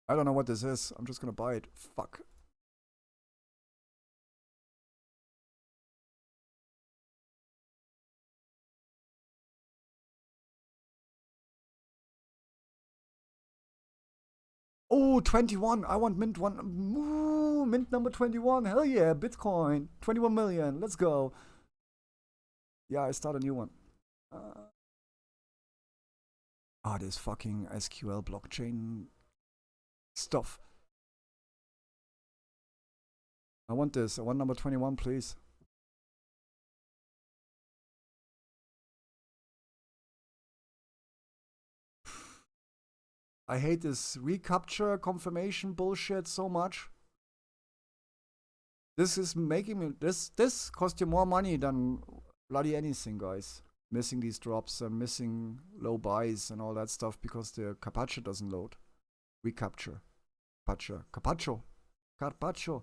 I don't know what this is. I'm just gonna buy it. Fuck. Oh, 21. I want mint one. Ooh, mint number 21. Hell yeah, Bitcoin. 21 million. Let's go. Yeah, I start a new one. This fucking SQL blockchain stuff. I want this. I want number 21, please. I hate this recapture confirmation bullshit so much. This is making me, this costs you more money than bloody anything, guys. Missing these drops and missing low buys and all that stuff because the Carpaccio doesn't load. Recapture. Carpaccio. Gazpacho.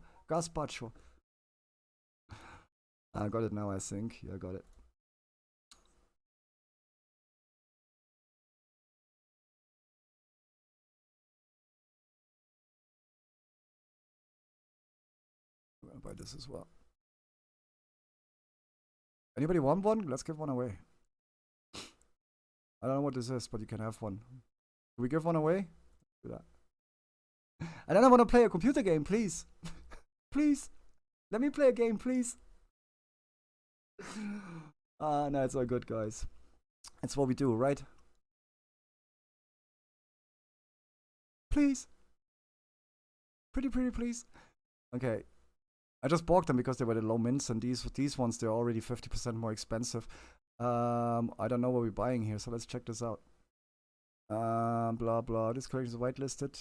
I got it now, I think. Yeah, I got it. I'm gonna buy this as well. Anybody want one? Let's give one away. I don't know what this is, but you can have one. Can we give one away? Do that. And then I want to play a computer game, please. Please. Let me play a game, please. No, it's all good, guys. It's what we do, right? Please. Pretty, please. Okay. I just bought them because they were the low mints, and these ones, they're already 50% more expensive. I don't know what we're buying here, so let's check this out. Blah blah. This collection is whitelisted.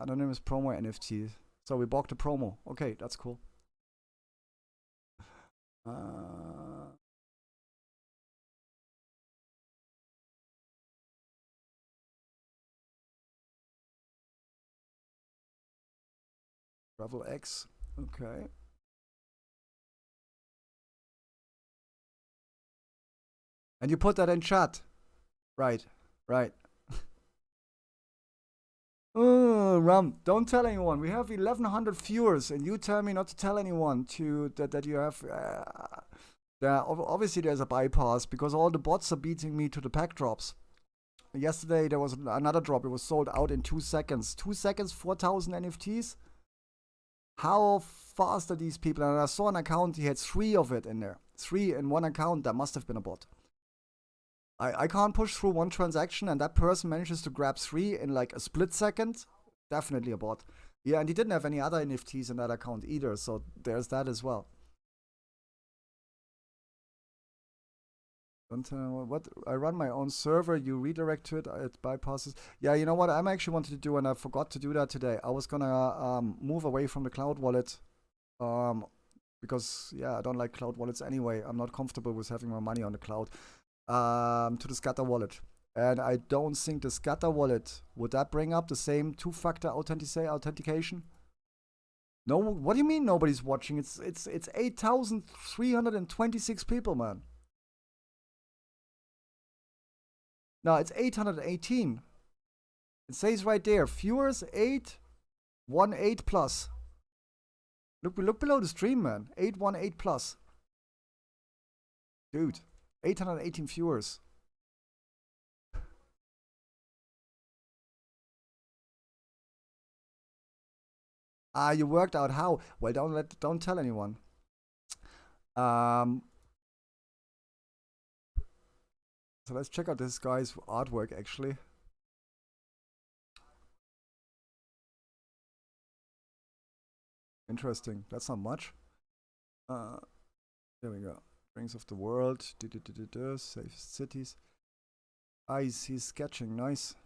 Anonymous promo NFT. So we bought the promo. Okay, that's cool. Travel X. Okay. And you put that in chat. Right. Ram, don't tell anyone. We have 1,100 viewers, and you tell me not to tell anyone that you have. Obviously, there's a bypass because all the bots are beating me to the pack drops. Yesterday, there was another drop. It was sold out in 2 seconds. 2 seconds, 4,000 NFTs. How fast are these people? And I saw an account, he had 3 of it in there. 3 in one account. That must have been a bot. I can't push through one transaction, and that person manages to grab 3 in like a split second. Definitely a bot. Yeah, and he didn't have any other NFTs in that account either, so there's that as well. Don't what? I run my own server, you redirect to it, it bypasses. Yeah, you know what? I'm actually wanted to do, and I forgot to do that today. I was gonna move away from the cloud wallet. Because, yeah, I don't like cloud wallets anyway. I'm not comfortable with having my money on the cloud. To the scatter wallet, and I don't think the scatter wallet would that bring up the same 2-factor authentication. No, what do you mean nobody's watching? It's 8,326 people, man. No, it's 818. It says right there, viewers 818 plus. Look below the stream, man. 818 plus. Dude. 818 viewers. You worked out how? Well, don't tell anyone. So let's check out this guy's artwork actually. Interesting. That's not much. There we go. Rings of the world, safe cities. He's sketching, nice.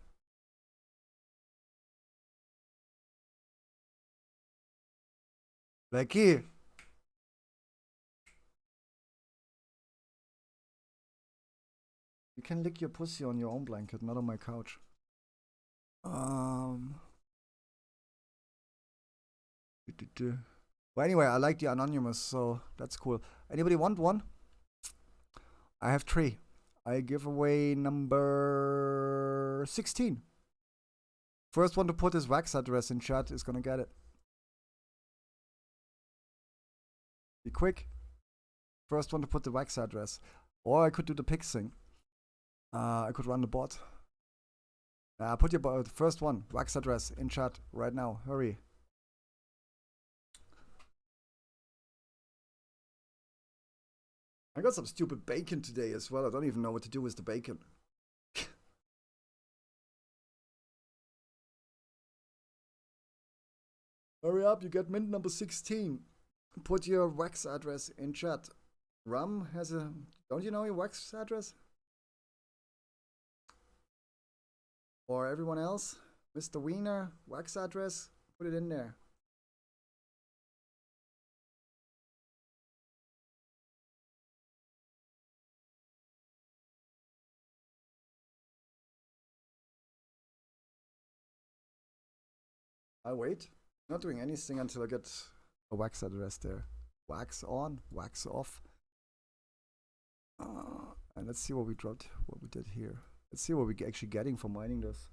Becky! You can lick your pussy on your own blanket, not on my couch. Well, anyway, I like the anonymous, so that's cool. Anybody want one? I have 3. I give away number 16. First one to put his wax address in chat is gonna get it. Be quick. First one to put the wax address. Or I could do the pix thing. I could run the bot. Put your first one, wax address, in chat right now. Hurry. I got some stupid bacon today as well. I don't even know what to do with the bacon. Hurry up, you get mint number 16. Put your wax address in chat. Rum has a... Don't you know your wax address? Or everyone else? Mr. Wiener, wax address, put it in there. I'll wait. Not doing anything until I get a wax address there. Wax on, wax off. And let's see what we dropped, what we did here. Let's see what we're actually getting for mining this.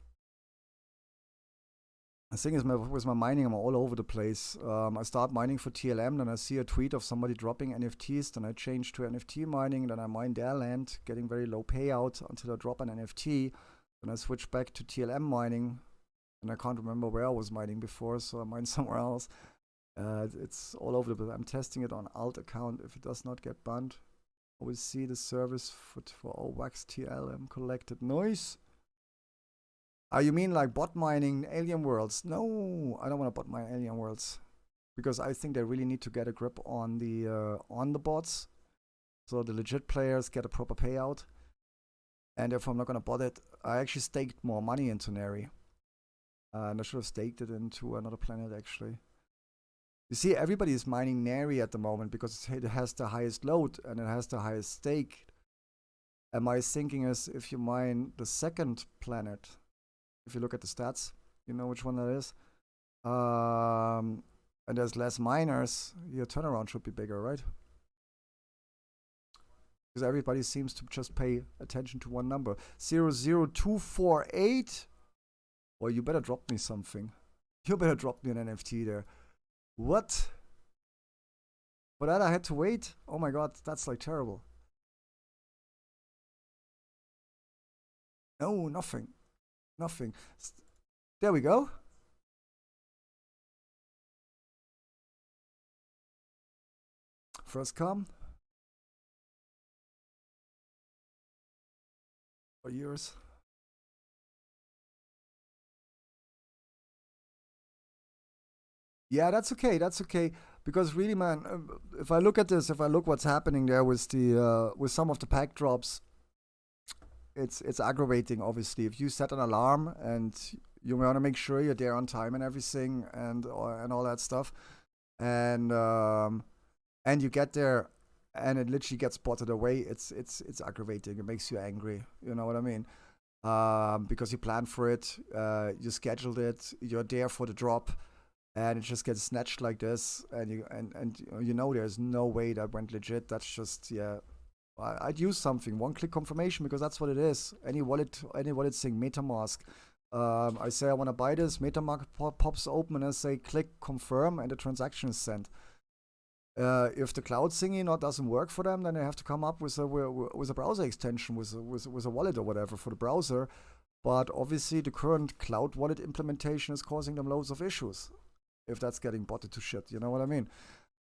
The thing is, with my mining, I'm all over the place. I start mining for TLM, then I see a tweet of somebody dropping NFTs, then I change to NFT mining, then I mine their land, getting very low payout until I drop an NFT. Then I switch back to TLM mining, and I can't remember where I was mining before, so I mine somewhere else. It's all over the place. I'm testing it on alt account. If it does not get banned, I will see the service for all wax TLM collected. Nice. You mean like bot mining alien worlds? No, I don't want to bot mine alien worlds, because I think they really need to get a grip on the bots, so the legit players get a proper payout. And if I'm not gonna bot it, I actually staked more money into Neri, and I should have staked it into another planet actually. You see, everybody is mining Neri at the moment because it has the highest load and it has the highest stake. And my thinking is, if you mine the second planet, if you look at the stats, you know which one that is. And there's less miners, your turnaround should be bigger, right? Because everybody seems to just pay attention to one number. 00248. Well, you better drop me something. You better drop me an NFT there. What? For that I had to wait? Oh my god, that's like terrible. No, nothing. Nothing. There we go. First come. For years. Yeah, that's okay. That's okay. Because really, man, if I look at this, if I look what's happening there with the with some of the pack drops, it's aggravating. Obviously, if you set an alarm and you want to make sure you're there on time and everything and all that stuff, and you get there and it literally gets spotted away, it's aggravating. It makes you angry. You know what I mean? Because you planned for it, you scheduled it, you're there for the drop, and it just gets snatched like this, and you know there's no way that went legit. That's just, yeah. I'd use something, one-click confirmation, because that's what it is. Any wallet thing, MetaMask. I say I want to buy this, MetaMask pops open, and I say click confirm, and the transaction is sent. If the cloud thingy doesn't work for them, then they have to come up with a browser extension, with a wallet or whatever for the browser. But obviously, the current cloud wallet implementation is causing them loads of issues. If that's getting botted to shit, you know what I mean?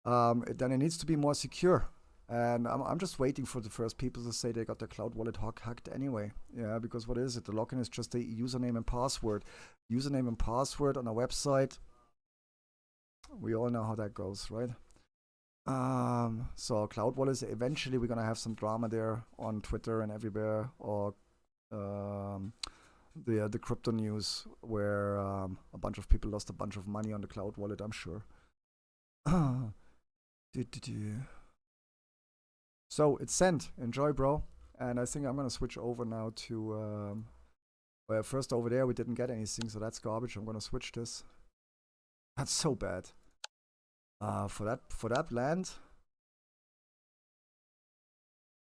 Then it needs to be more secure. And I'm just waiting for the first people to say they got their cloud wallet hacked anyway. Yeah, because what is it? The login is just a username and password. Username and password on a website. We all know how that goes, right? So cloud wallets, eventually we're gonna have some drama there on Twitter and everywhere, or the crypto news where a bunch of people lost a bunch of money on the cloud wallet, I'm sure. So it's sent. Enjoy, bro. And I think I'm gonna switch over now to well, first over there we didn't get anything, so that's garbage. I'm gonna switch this. That's so bad. For that land,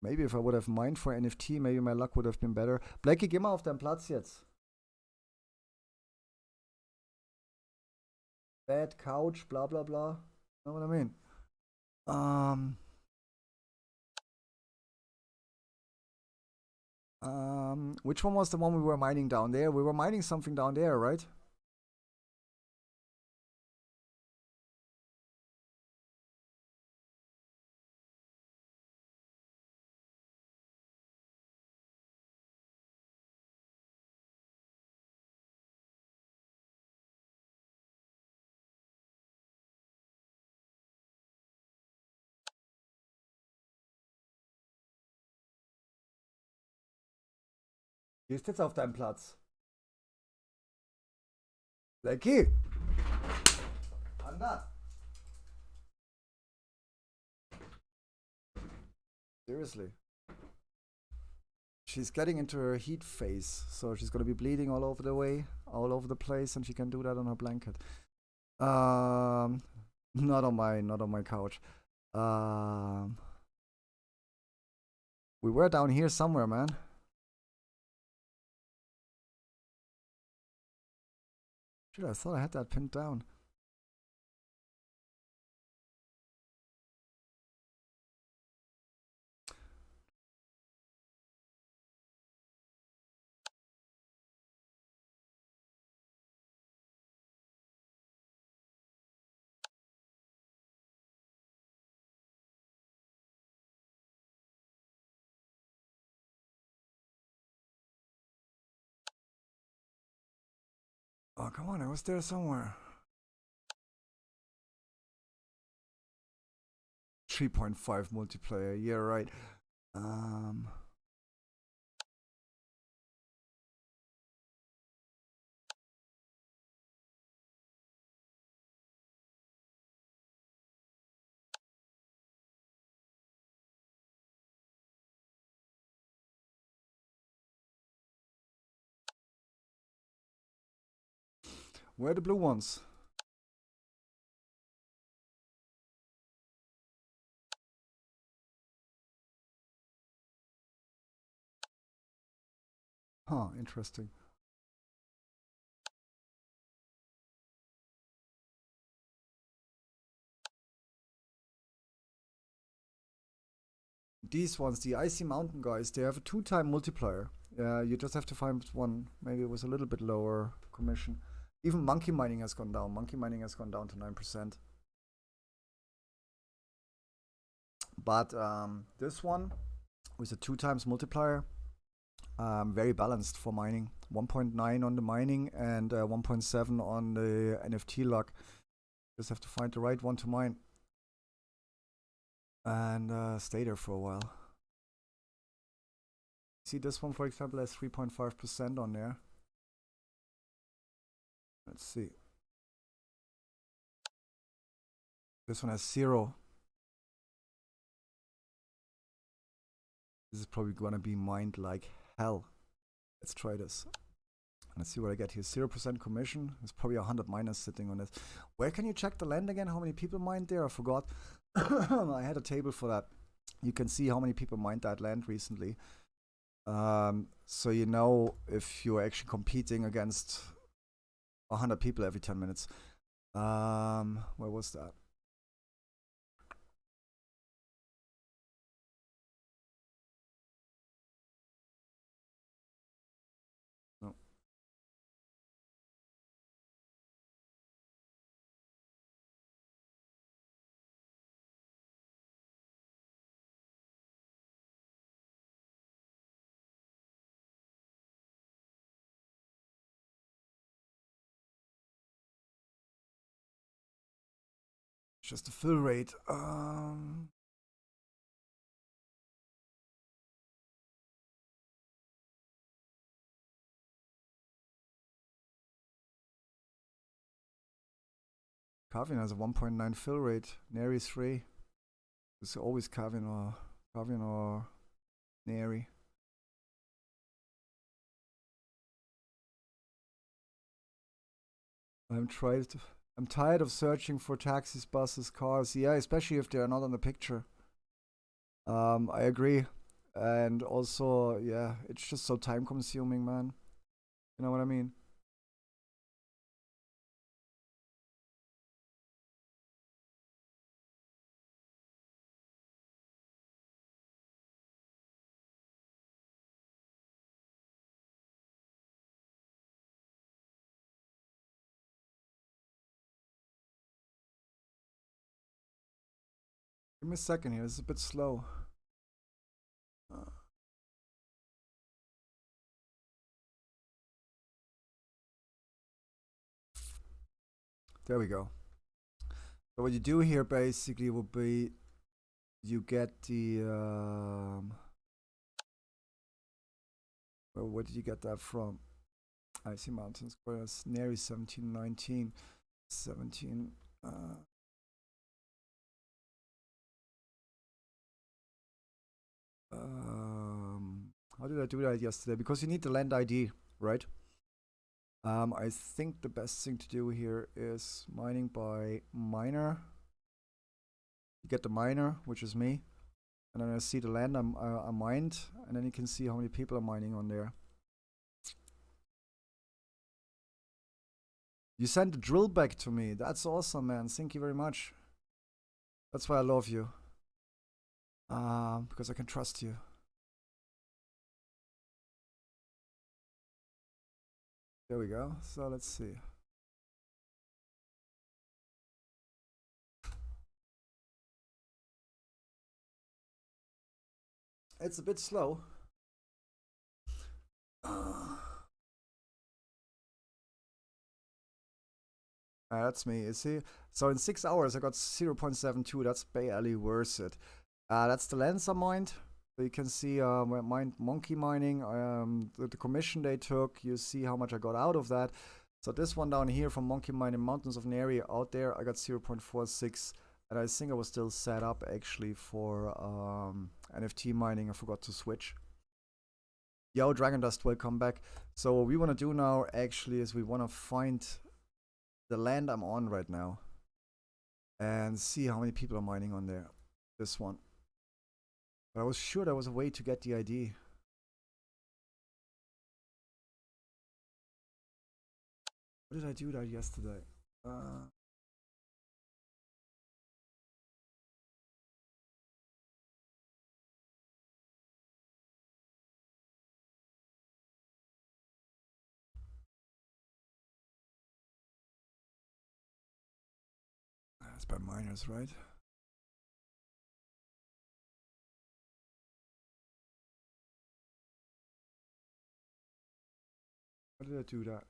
maybe if I would have mined for NFT, maybe my luck would have been better. Blackie, geh mal auf deinen Platz jetzt. Bad couch, blah blah blah. You know what I mean? Which one was the one we were mining down there? We were mining something down there, right? Gehst jetzt auf deinen Platz. Lecky. I'm done. Seriously. She's getting into her heat phase, so she's gonna be bleeding all over the way, all over the place, and she can do that on her blanket. Not on my couch. We were down here somewhere, man. Shit, I thought I had that pinned down. Oh, come on, I was there somewhere. 3.5 multiplayer, yeah, right. Where are the blue ones? Huh, interesting. These ones, the Icy Mountain guys, they have a 2-time multiplier. You just have to find one, maybe with a little bit lower commission. Even monkey mining has gone down. Monkey mining has gone down to 9%. But this one, with a 2 times multiplier, very balanced for mining. 1.9 on the mining and 1.7 on the NFT luck. Just have to find the right one to mine. And stay there for a while. See, this one, for example, has 3.5% on there. Let's see. This one has 0. This is probably gonna be mined like hell. Let's try this. Let's see what I get here. 0% commission. There's probably 100 miners sitting on this. Where can you check the land again? How many people mined there? I forgot. I had a table for that. You can see how many people mined that land recently. So you know if you're actually competing against 100 people every 10 minutes. Where was that? No. Just the fill rate. Carvin has a 1.9 fill rate. Neri 3. It's always Carvin or Neri. I'm tired of searching for taxis, buses, cars. Yeah, especially if they're not on the picture. I agree. And also, yeah, it's just so time consuming, man. You know what I mean? Give me a second here. This is a bit slow. There we go. So what you do here basically will be you get the well, where did you get that from? Icy Mountain Squares, Neri 1719, 17. How did I do that yesterday? Because you need the land ID, right? I think the best thing to do here is mining by miner. You get the miner, which is me, and then I see the land I mined, and then you can see how many people are mining on there. You sent the drill back to me. That's awesome, man. Thank you very much. That's why I love you. Because I can trust you. There we go. So let's see. It's a bit slow. That's me, you see? So in 6 hours I got 0.72. That's barely worth it. That's the Lancer mined. So you can see where monkey mining, the commission they took. You see how much I got out of that. So this one down here from monkey mining Mountains of Neri out there, I got 0.46. And I think I was still set up actually for NFT mining. I forgot to switch. Yo, Dragon Dust, welcome back. So what we want to do now actually is we want to find the land I'm on right now and see how many people are mining on there. This one. But I was sure there was a way to get the ID. What did I do that yesterday? That's by miners, right? How did I do that?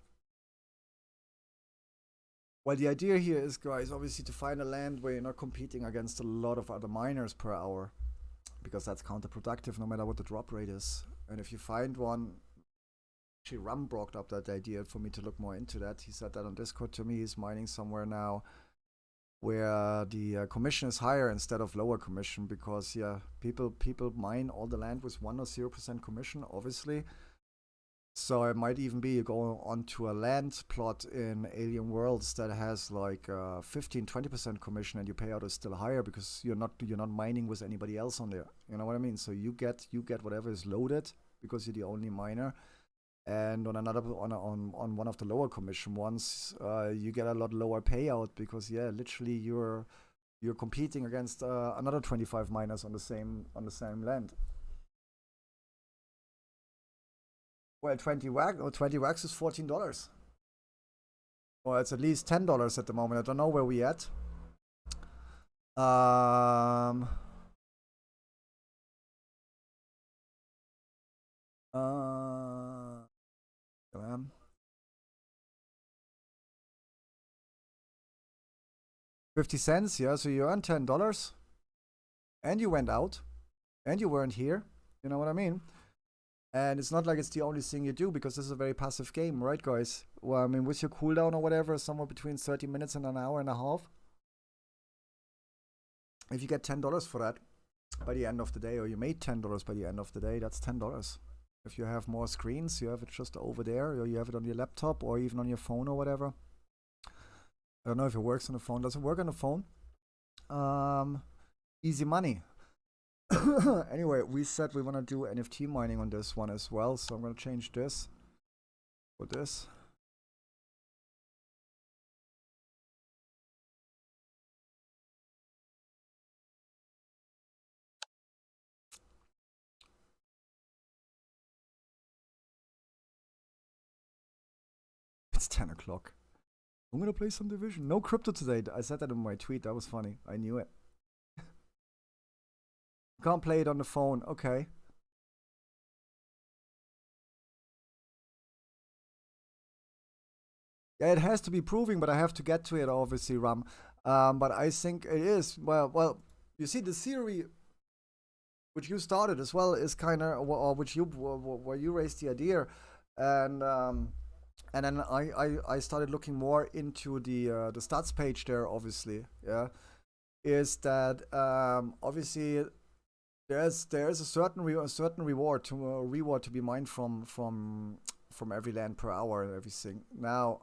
Well, the idea here is, guys, obviously to find a land where you're not competing against a lot of other miners per hour, because that's counterproductive no matter what the drop rate is. And if you find one, actually Ram brought up that idea for me to look more into that. He said that on Discord to me. He's mining somewhere now where the commission is higher instead of lower commission, because yeah, people mine all the land with 1 or 0% commission, obviously. So it might even be you go onto a land plot in Alien Worlds that has like 15-20% commission, and your payout is still higher because you're not mining with anybody else on there. You know what I mean? So you get whatever is loaded because you're the only miner. And on another on one of the lower commission ones, you get a lot lower payout because yeah, literally you're competing against another 25 miners on the same land. Well, 20 wax is $14. Well, it's at least $10 at the moment. I don't know where we at. Come on. 50 cents, yeah, so you earned $10 and you went out and you weren't here. You know what I mean? And it's not like it's the only thing you do, because this is a very passive game, right, guys? Well, I mean, with your cooldown or whatever, somewhere between 30 minutes and an hour and a half. If you get $10 for that by the end of the day, or you made $10 by the end of the day, that's $10. If you have more screens, you have it just over there, or you have it on your laptop, or even on your phone or whatever. I don't know if it works on the phone. Does it work on the phone? Easy money. Anyway, we said we want to do NFT mining on this one as well, so I'm going to change this for this. It's 10 o'clock. I'm going to play some Division. No crypto today. I said that in my tweet. That was funny. I knew it. Can't play it on the phone. Okay. Yeah, it has to be proving, but I have to get to it, obviously, Ram. But I think it is. Well, you see, the theory which you started as well is kind of, or which you, where you raised the idea, and And then I started looking more into the stats page there. Obviously, yeah, is that obviously there's a certain reward to be mined from every land per hour and everything. Now,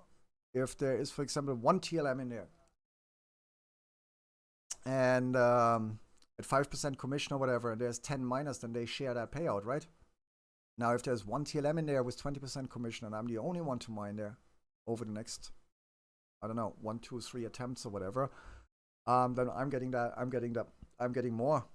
if there is, for example, one TLM in there, and at 5% commission or whatever, and there's 10 miners, then they share that payout, right? Now, if there's one TLM in there with 20% commission, and I'm the only one to mine there over the next, I don't know, 1, 2, 3 attempts or whatever, then I'm getting more.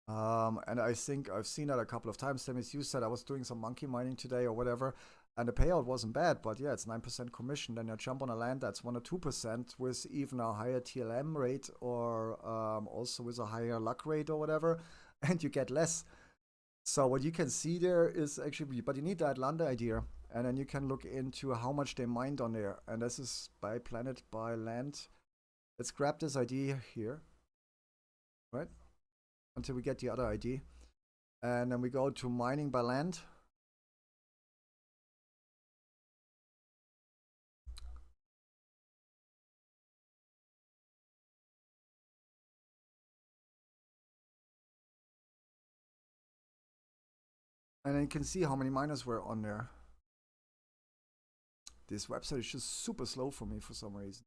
And I think I've seen that a couple of times. Same as you said, I was doing some monkey mining today or whatever, and the payout wasn't bad, but yeah, it's 9% commission. Then you jump on a land that's 1 or 2% with even a higher TLM rate, or also with a higher luck rate or whatever, and you get less. So what you can see there is actually, but you need that land idea, and then you can look into how much they mined on there. And this is by planet, by land. Let's grab this ID here, right? Until we get the other ID. And then we go to mining by land. And then you can see how many miners were on there. This website is just super slow for me for some reason.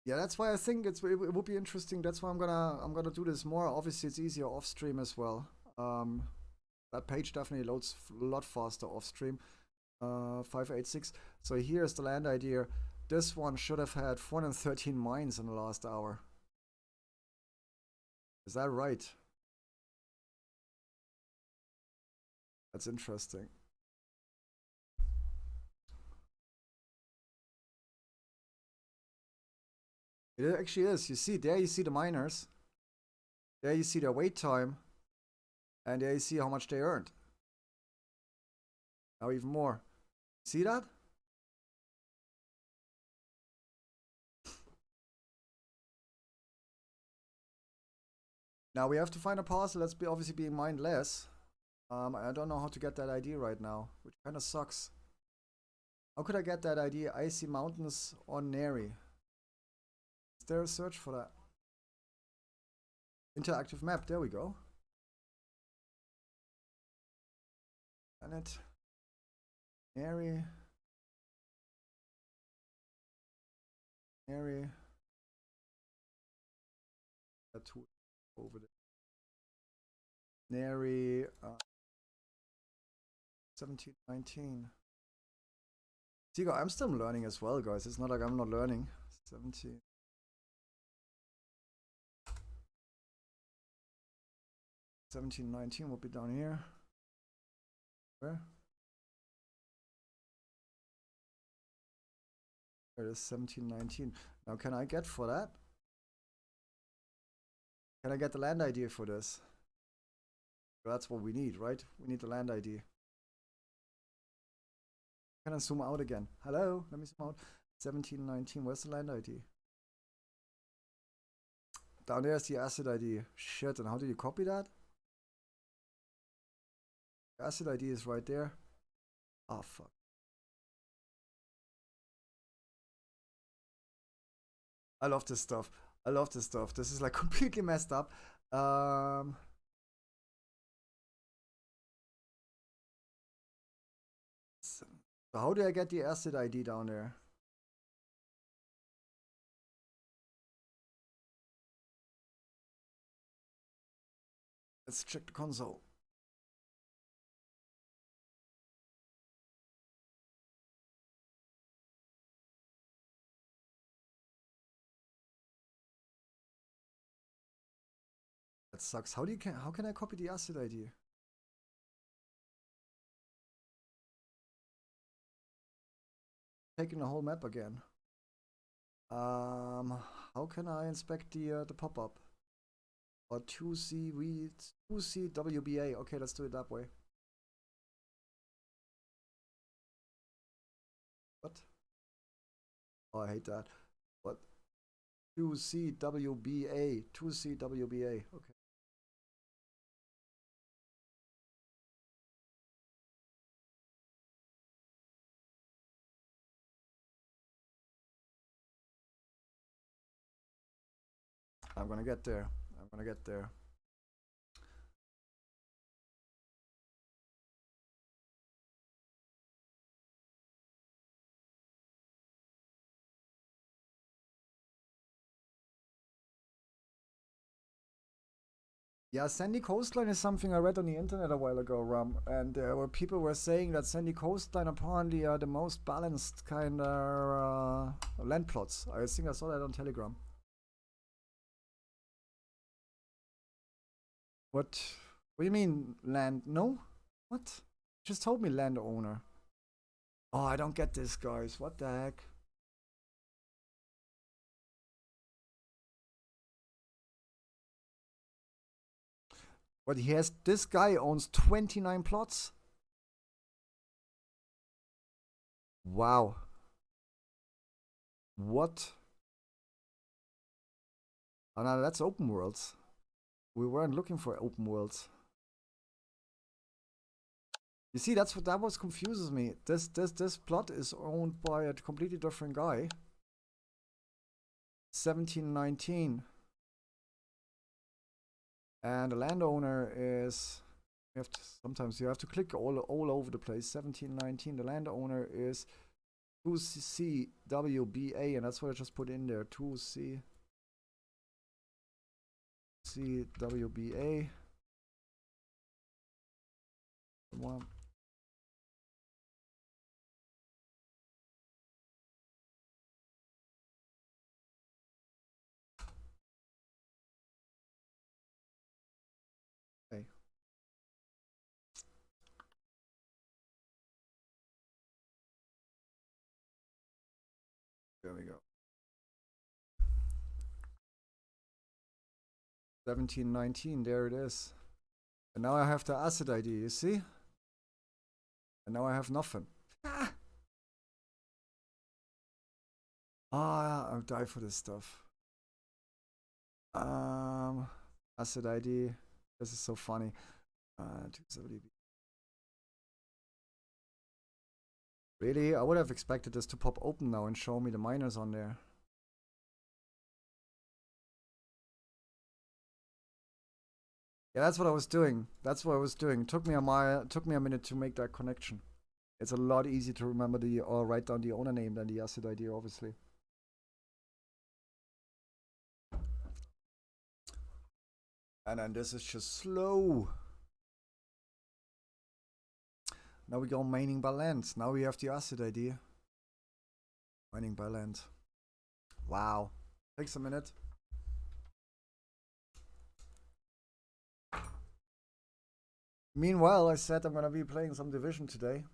Yeah, that's why I think it would be interesting. That's why I'm gonna do this more. Obviously, it's easier off stream as well. That page definitely loads a lot faster off stream. 586. So here's the land idea. This one should have had 413 mines in the last hour. Is that right? That's interesting. It actually is. You see, there you see the miners. There you see their wait time. And there you see how much they earned. Now even more. See that? Now we have to find a parcel that's obviously being mined less. I don't know how to get that ID right now, which kind of sucks. How could I get that ID? Icy Mountains on Neri. Is there a search for that? Interactive map, there we go. Planet. Neri. Neri. That tool over there. Neri. 1719. See, I'm still learning as well, guys. It's not like I'm not learning. 17. 1719 will be down here. Where? There it is, 1719. Now, can I get for that? Can I get the land ID for this? That's what we need, right? We need the land ID. Can I zoom out again? Hello? Let me zoom out. 1719. Where's the land ID? Down there's the asset ID. Shit, and how do you copy that? The asset ID is right there. Oh, fuck. I love this stuff. I love this stuff. This is like completely messed up. So how do I get the asset ID down there? Let's check the console. That sucks. How can I copy the asset ID? Taking the whole map again. How can I inspect the pop-up? Or 2CWBA. Okay, let's do it that way. What? Oh, I hate that. What? 2CWBA. 2CWBA. Okay. I'm gonna get there. I'm gonna get there. Yeah, sandy coastline is something I read on the internet a while ago, Ram, and where people were saying that sandy coastline apparently are the most balanced kind of land plots. I think I saw that on Telegram. What? What do you mean land? No? What? Just told me landowner. Oh, I don't get this, guys. What the heck? But he has, this guy owns 29 plots. Wow. What? Oh no, that's open worlds. We weren't looking for open worlds. You see, that's what that was confuses me. This plot is owned by a completely different guy. 1719. And the landowner is, you have to, sometimes you have to click all over the place. 1719. The landowner is 2CWBA, and that's what I just put in there. 2CWBA. One. Okay. There we go. 1719, there it is. And now I have the asset ID, you see? And now I have nothing. I'll die for this stuff. Asset ID. This is so funny. 270. Really? I would have expected this to pop open now and show me the miners on there. Yeah, that's what I was doing. That's what I was doing. It took me a minute to make that connection. It's a lot easier to remember the or write down the owner name than the asset ID, obviously. And then this is just slow. Now we go mining by land. Now we have the asset ID. Mining by land. Wow. Takes a minute. Meanwhile, I said I'm gonna be playing some Division today.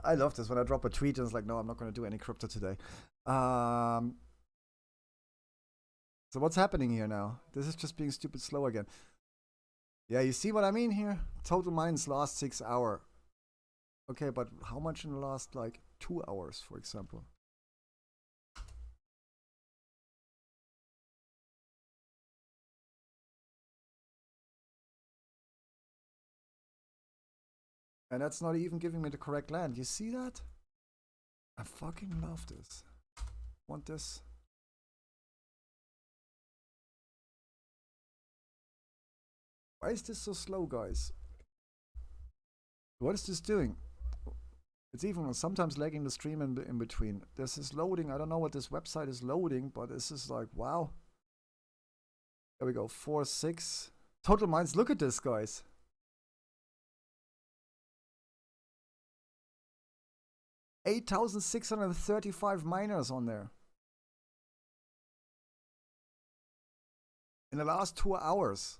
I love this when I drop a tweet and it's like, no, I'm not gonna do any crypto today. So what's happening here now? This is just being stupid slow again. Yeah, you see what I mean here? Total mines last 6 hours. Okay, but how much in the last, like, 2 hours, for example? And that's not even giving me the correct land. You see that? I fucking love this. Want this? Why is this so slow, guys? What is this doing? It's even sometimes lagging the stream in between. This is loading. I don't know what this website is loading, but this is like, wow. There we go. 4, 6. Total mines. Look at this, guys. $8,635 miners on there. In the last 2 hours.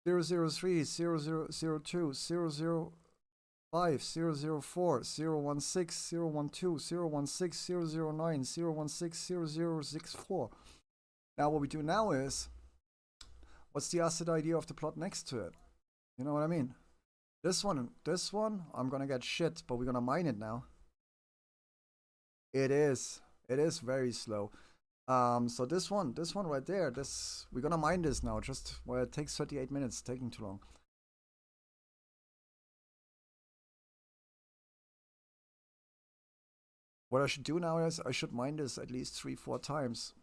Zero 003, 0002, 005, 004, 016, 012, 016, 009, 016, 0064. Now what we do now is, what's the asset ID of the plot next to it? You know what I mean? This one, I'm gonna get shit, but we're gonna mine it now. It is very slow. So this one right there, we're gonna mine this now. Just well, it takes 38 minutes, taking too long. What I should do now is I should mine this at least 3-4 times.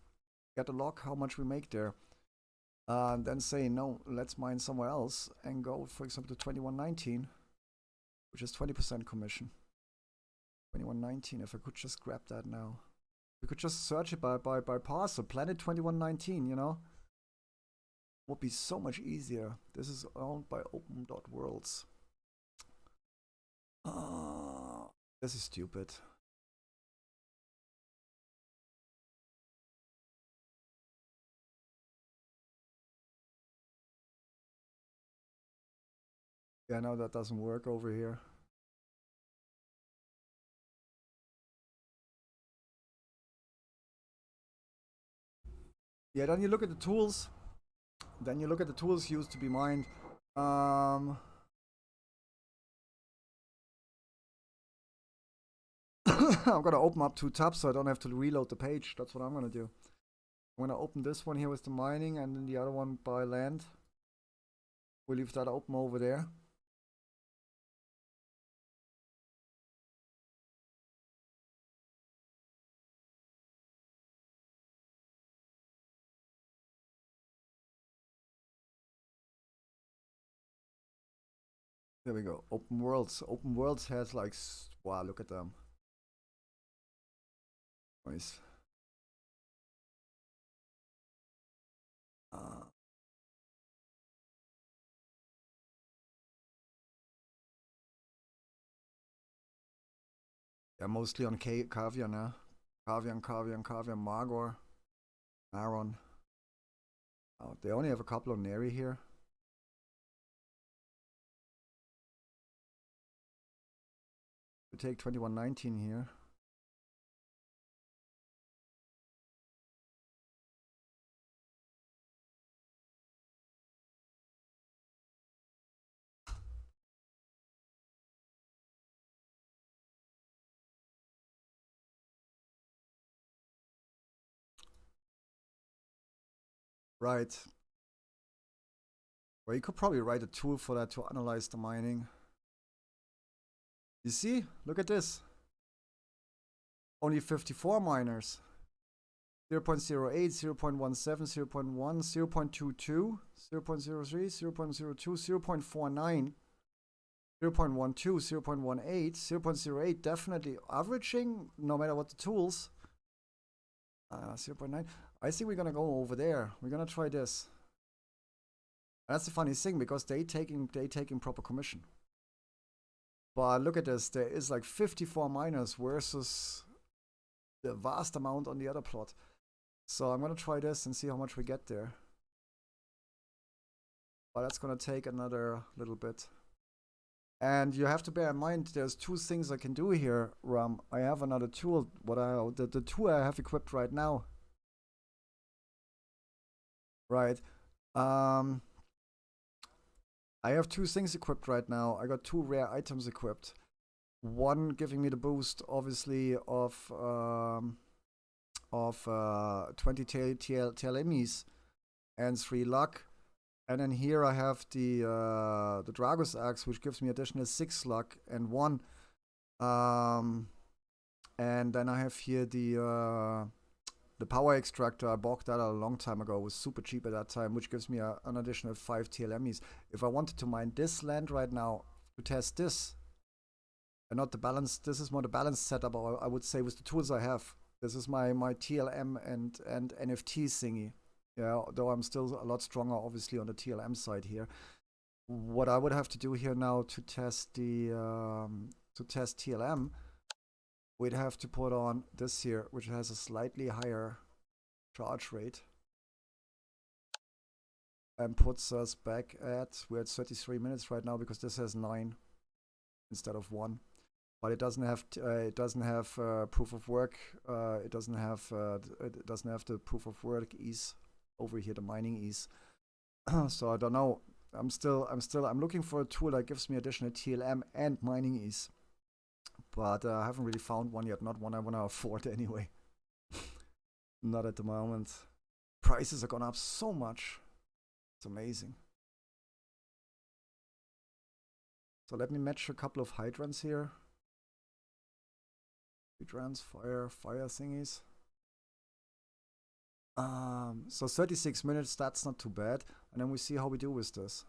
Get a log how much we make there. Then say no, let's mine somewhere else and go, for example, to 2119, which is 20% commission. 2119. If I could just grab that now. We could just search it by parcel. Planet 2119, you know? Would be so much easier. This is owned by open.worlds. This is stupid. Yeah, no, that doesn't work over here. Yeah, then you look at the tools. Then you look at the tools used to be mined. I'm gonna open up 2 tabs so I don't have to reload the page. That's what I'm gonna do. I'm gonna open this one here with the mining and then the other one by land. We'll leave that open over there. There we go. Open Worlds. Open Worlds has like, wow, look at them. Nice. Yeah, mostly on Caviar now. Caviar, Margor, Maron. Oh, they only have a couple of Neri here. We take 2119 here. Right. Well, you could probably write a tool for that to analyze the mining. You see? Look at this. Only 54 miners. 0.08, 0.17, 0.1, 0.22, 0.03, 0.02, 0.49, 0.12, 0.18, 0.08, definitely averaging, no matter what the tools. 0.9. I think we're gonna go over there. We're gonna try this. That's the funny thing because they taking proper commission. But look at this. There is like 54 miners versus the vast amount on the other plot. So I'm gonna try this and see how much we get there. But that's gonna take another little bit. And you have to bear in mind there's 2 things I can do here, Ram. I have another tool. The tool I have equipped right now. Right. I have 2 things equipped right now. I got 2 rare items equipped. One giving me the boost, obviously, of 20 TLMEs and 3 luck. And then here I have the Dragus Axe, which gives me additional 6 luck and 1. And then I have here the power extractor. I bought that a long time ago. It was super cheap at that time, which gives me an additional 5 TLMEs. If I wanted to mine this land right now to test this, and not the balance, this is more the balanced setup, I would say, with the tools I have. This is my TLM and NFT thingy. Yeah, though I'm still a lot stronger, obviously, on the TLM side here. What I would have to do here now to test the TLM, we'd have to put on this here, which has a slightly higher charge rate, and puts us back at, we're at 33 minutes right now because this has 9 instead of 1. But it doesn't have proof of work. It doesn't have the proof of work ease over here, the mining ease. So I don't know. I'm looking for a tool that gives me additional TLM and mining ease. But I haven't really found one yet, not one I want to afford anyway. Not at the moment. Prices have gone up so much. It's amazing. So let me match a couple of hydrants here. Hydrants, fire thingies. So 36 minutes, that's not too bad. And then we see how we do with this.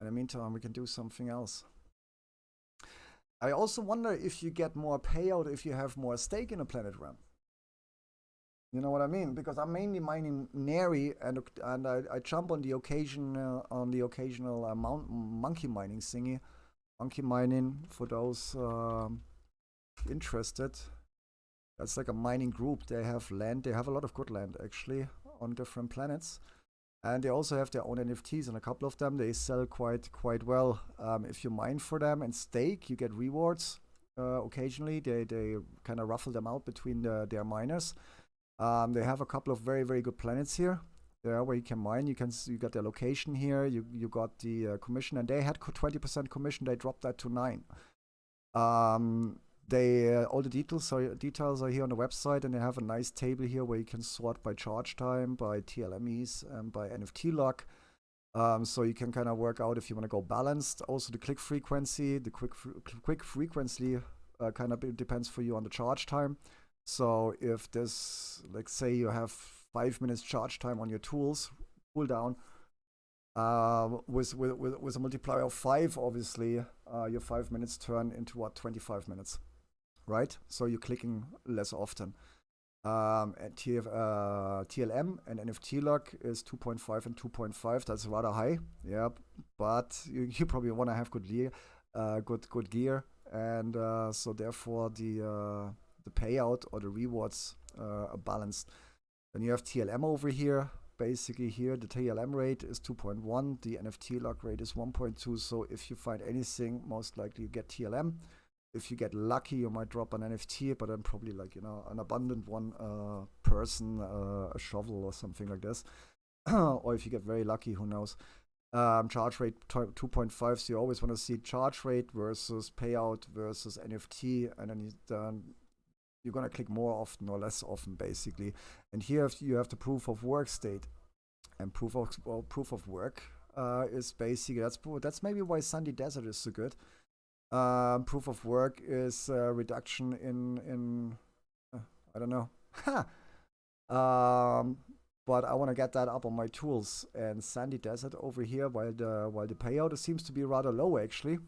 In the meantime, we can do something else. I also wonder if you get more payout if you have more stake in a planet RAM. You know what I mean? Because I'm mainly mining Neri, and I jump on the occasional monkey mining thingy. Monkey mining, for those interested. That's like a mining group. They have land. They have a lot of good land actually on different planets, and they also have their own NFTs. And a couple of them they sell quite well. If you mine for them and stake, you get rewards. Occasionally, they kind of ruffle them out between their miners. They have a couple of very good planets here. There where you can mine. You got their location here. You got the commission, and they had 20% commission. They dropped that to 9. All the details are here on the website, and they have a nice table here where you can sort by charge time, by TLMEs, and by NFT luck. So you can kind of work out if you want to go balanced. Also the click frequency, the quick frequency kind of depends for you on the charge time. So if this, like say you have 5 minutes charge time on your tools, cooldown, with a multiplier of 5, obviously, your 5 minutes turn into what, 25 minutes, right? So you're clicking less often. And TLM and NFT luck is 2.5 and 2.5. That's rather high, yeah. But you probably want to have good gear, and so therefore the payout or the rewards are balanced. Then you have TLM over here. Basically here the TLM rate is 2.1, the NFT luck rate is 1.2. So if you find anything, most likely you get TLM. If you get lucky, you might drop an NFT, but then probably like, you know, an abundant one person, a shovel or something like this. Or if you get very lucky, who knows. Charge rate 2.5, so you always want to see charge rate versus payout versus NFT, and then you're going to click more often or less often, basically. And here you have the proof of work state. And proof of work is basically, that's maybe why Sandy Desert is so good. Proof of work is reduction in I don't know. But I want to get that up on my tools. And Sandy Desert over here, while the payout seems to be rather low actually.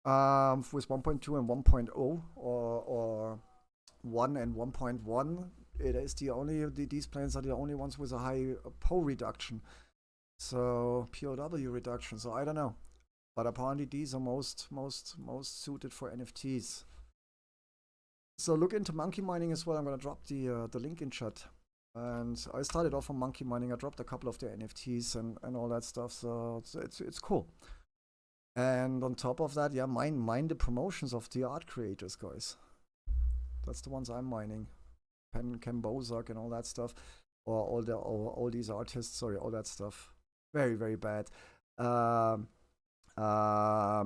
With 1.2 and 1.0 or 1 and 1.1, it is these planes are the only ones with a high POW reduction. So POW reduction. So I don't know. But apparently these are most suited for NFTs. So look into monkey mining as well. I'm gonna drop the link in chat. And I started off on monkey mining. I dropped a couple of their NFTs and all that stuff. So it's cool. And on top of that, yeah, mine the promotions of the art creators, guys. That's the ones I'm mining. Ken Bozak and all that stuff, or all these artists. Sorry, all that stuff. Very bad.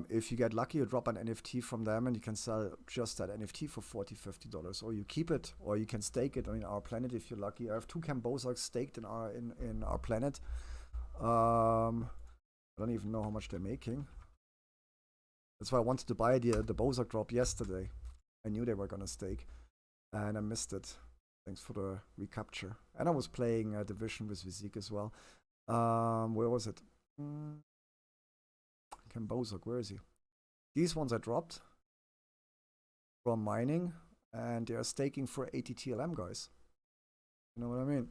If you get lucky, you drop an NFT from them, and you can sell just that NFT for $40-50, or you keep it, or you can stake it in our planet if you're lucky. I have 2 Ken Bozaks staked in our planet. I don't even know how much they're making. That's why I wanted to buy the Bozak drop yesterday. I knew they were gonna stake, and I missed it. Thanks for the recapture. And I was playing Division with Vizik as well. Where was it? Ken Bozak, where is he? These ones I dropped from mining, and they are staking for 80 TLM, guys. You know what I mean?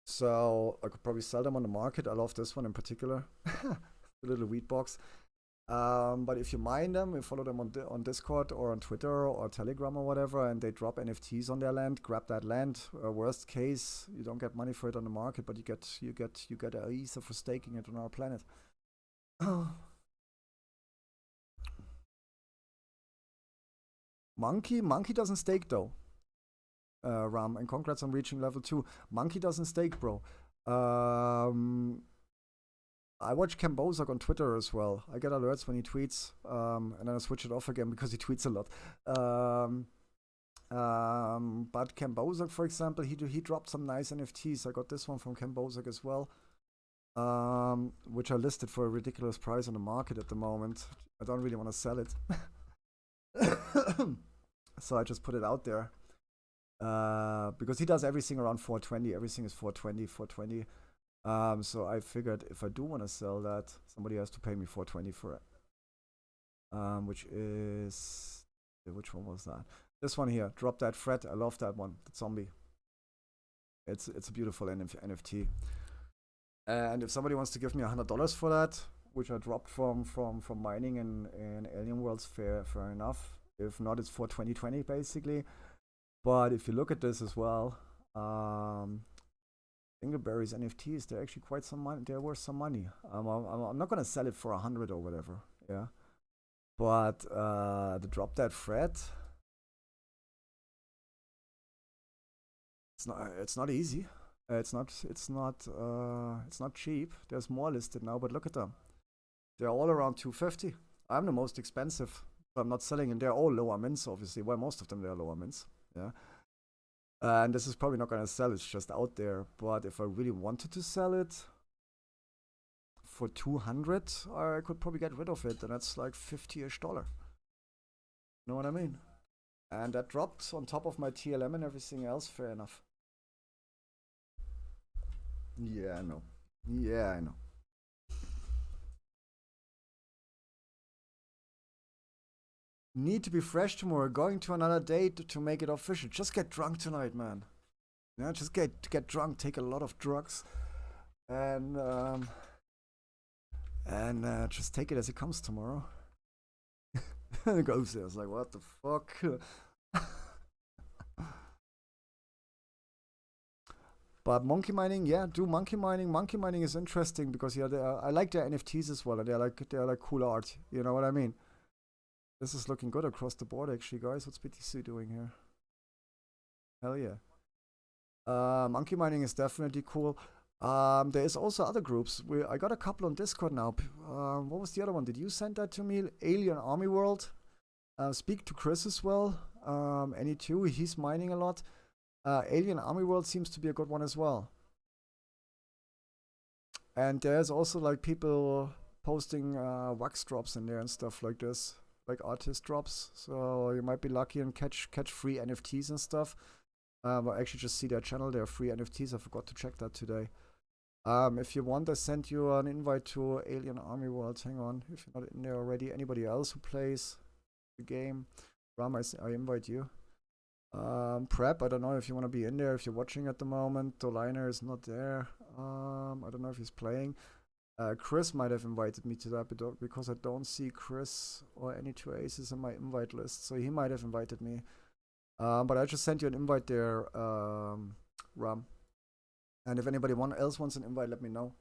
So I could probably sell them on the market. I love this one in particular. The little wheat box. But if you mine them, you follow them on Discord or on Twitter or Telegram or whatever, and they drop NFTs on their land, grab that land. Worst case, you don't get money for it on the market, but you get a Ether for staking it on our planet. Monkey doesn't stake though. Ram, and congrats on reaching level 2. Monkey doesn't stake, bro. I watch Ken Bozak on Twitter as well. I get alerts when he tweets, and then I switch it off again because he tweets a lot. But Ken Bozak, for example, he dropped some nice NFTs. I got this one from Ken Bozak as well, which I listed for a ridiculous price on the market at the moment. I don't really want to sell it, so I just put it out there. Because he does everything around 420. Everything is 420, 420. So I figured if I do want to sell that, somebody has to pay me 420 for it. Which one was that? This one here, Drop That Fret. I love that one, the zombie. It's a beautiful NFT. And if somebody wants to give me $100 for that, which I dropped from mining in Alien Worlds, fair enough. If not, it's for 2020 basically. But if you look at this as well, Dingleberry's NFTs, they're actually quite some money. They're worth some money. I'm not gonna sell it for 100 or whatever. Yeah. But the Drop That Fret, it's not easy. It's not cheap. There's more listed now, but look at them. They're all around 250. I'm the most expensive. I'm not selling, and they're all lower mints, obviously. Well, most of them they're lower mints. Yeah. And this is probably not gonna sell. It's just out there. But if I really wanted to sell it for 200, I could probably get rid of it, and that's like $50-ish. You know what I mean? And that dropped on top of my TLM and everything else. Fair enough. Yeah, I know. Yeah, I know. Need to be fresh tomorrow. Going to another date to make it official. Just get drunk tonight, man. Yeah, just get drunk. Take a lot of drugs, and just take it as it comes tomorrow. And it goes there. It's like, what the fuck? But monkey mining, yeah, do monkey mining. Monkey mining is interesting because yeah, I like their NFTs as well, and they're like cool art. You know what I mean? This is looking good across the board, actually, guys. What's BTC doing here? Hell yeah. Monkey mining is definitely cool. There is also other groups. I got a couple on Discord now. What was the other one? Did you send that to me? Alien Army World. Speak to Chris as well. Any2, he's mining a lot. Alien Army World seems to be a good one as well. And there's also like people posting wax drops in there and stuff like this, like artist drops. So you might be lucky and catch free NFTs and stuff. I actually just see their channel. There are free NFTs. I forgot to check that today. If you want, I sent you an invite to Alien Army World. Hang on, if you're not in there already. Anybody else who plays the game? Ram, I invite you. Prep, I don't know if you want to be in there, if you're watching at the moment. Doliner is not there. I don't know if he's playing. Chris might have invited me to that, but because I don't see Chris or any 2 aces in my invite list, so he might have invited me. But I just sent you an invite there, Ram. And if anybody else wants an invite, let me know.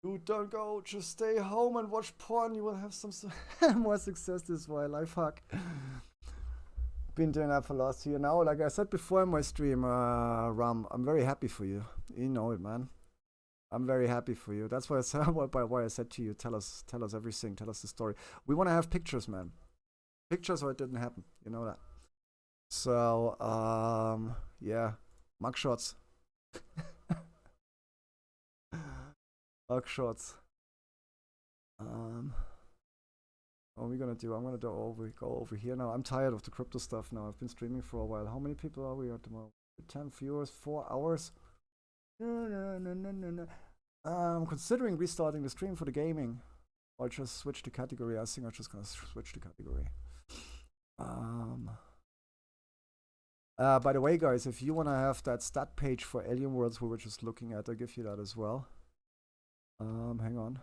Dude, don't go. Just stay home and watch porn. You will have some more success this way. Life hack. Been doing that for the last year now. Like I said before in my stream, Ram, I'm very happy for you. You know it, man. I'm very happy for you. That's why I said why I said to you, tell us everything, tell us the story. We want to have pictures, man. Pictures, or it didn't happen. You know that. So, yeah, mugshots. Mugshots. What are we gonna do? I'm gonna go over here now. I'm tired of the crypto stuff now. I've been streaming for a while. How many people are we at the moment? 10 viewers, 4 hours. No. I'm considering restarting the stream for the gaming. I'll just switch the category. I think I'm just gonna switch the category. By the way, guys, if you wanna have that stat page for Alien Worlds we were just looking at, I'll give you that as well. Hang on.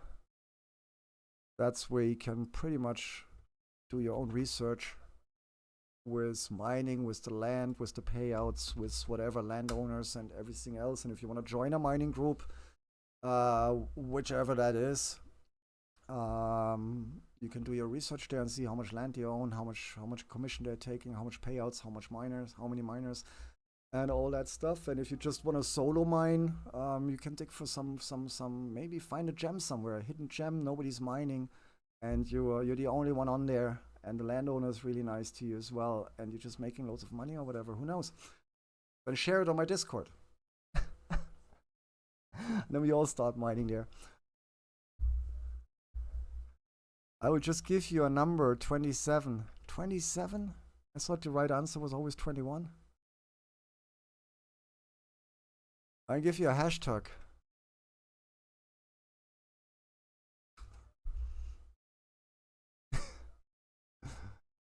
That's where you can pretty much do your own research with mining, with the land, with the payouts, with whatever landowners and everything else. And if you want to join a mining group, whichever that is, you can do your research there and see how much land you own, how much commission they're taking, how much payouts, how many miners, and all that stuff. And if you just want to solo mine, you can dig for some maybe find a gem somewhere, a hidden gem nobody's mining, and you're the only one on there, and the landowner is really nice to you as well, and you're just making loads of money or whatever. Who knows? Then share it on my Discord. Then we all start mining there. I would just give you a number, 27. 27? I thought the right answer was always 21. I'll give you a hashtag.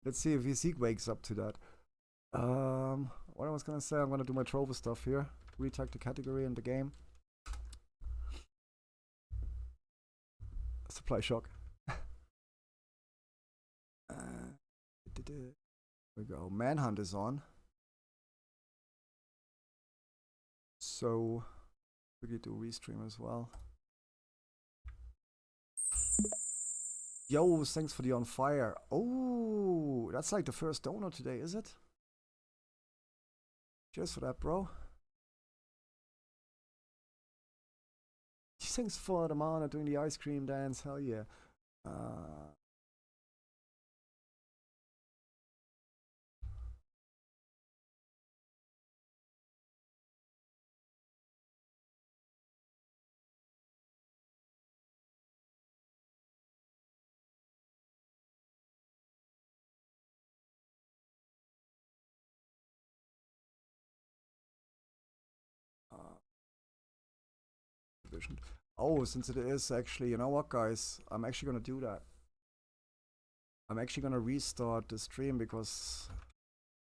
Let's see if Zeke wakes up to that. What I was gonna say, I'm gonna do my trophy stuff here. Retag the category in the game. Supply shock. Here we go. Manhunt is on. So we could do restream as well. Yo, thanks for the on fire. Oh, that's like the first donor today, is it? Cheers for that, bro. Thanks for the mana doing the ice cream dance. Hell yeah. Oh, since it is actually, you know what, guys? I'm actually gonna do that. I'm actually gonna restart the stream because,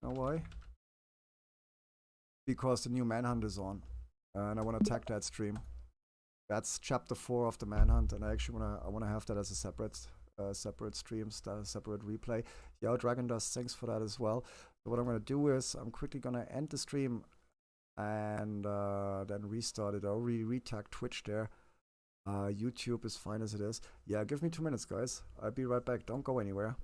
you know why? Because the new Manhunt is on, and I want to attack that stream. That's chapter 4 of the Manhunt, and I actually wanna have that as a separate stream, separate replay. Yo, Dragon Dust, thanks for that as well. So what I'm gonna do is I'm quickly gonna end the stream and then restart it. I'll retag Twitch there. YouTube is fine as it is. Yeah, give me 2 minutes, guys. I'll be right back. Don't go anywhere.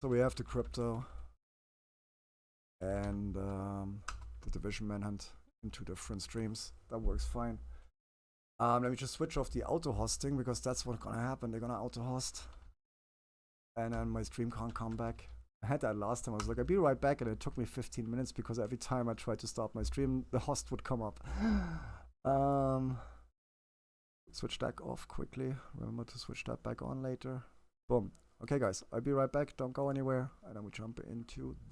So we have the crypto and the Division Manhunt in 2 different streams. That works fine. Let me just switch off the auto hosting because that's what's gonna happen. They're gonna auto host, and then my stream can't come back. I had that last time. I was like, I'll be right back, and it took me 15 minutes because every time I tried to start my stream, the host would come up. Switch that off quickly. Remember to switch that back on later. Boom. Okay, guys, I'll be right back. Don't go anywhere, and then we jump into the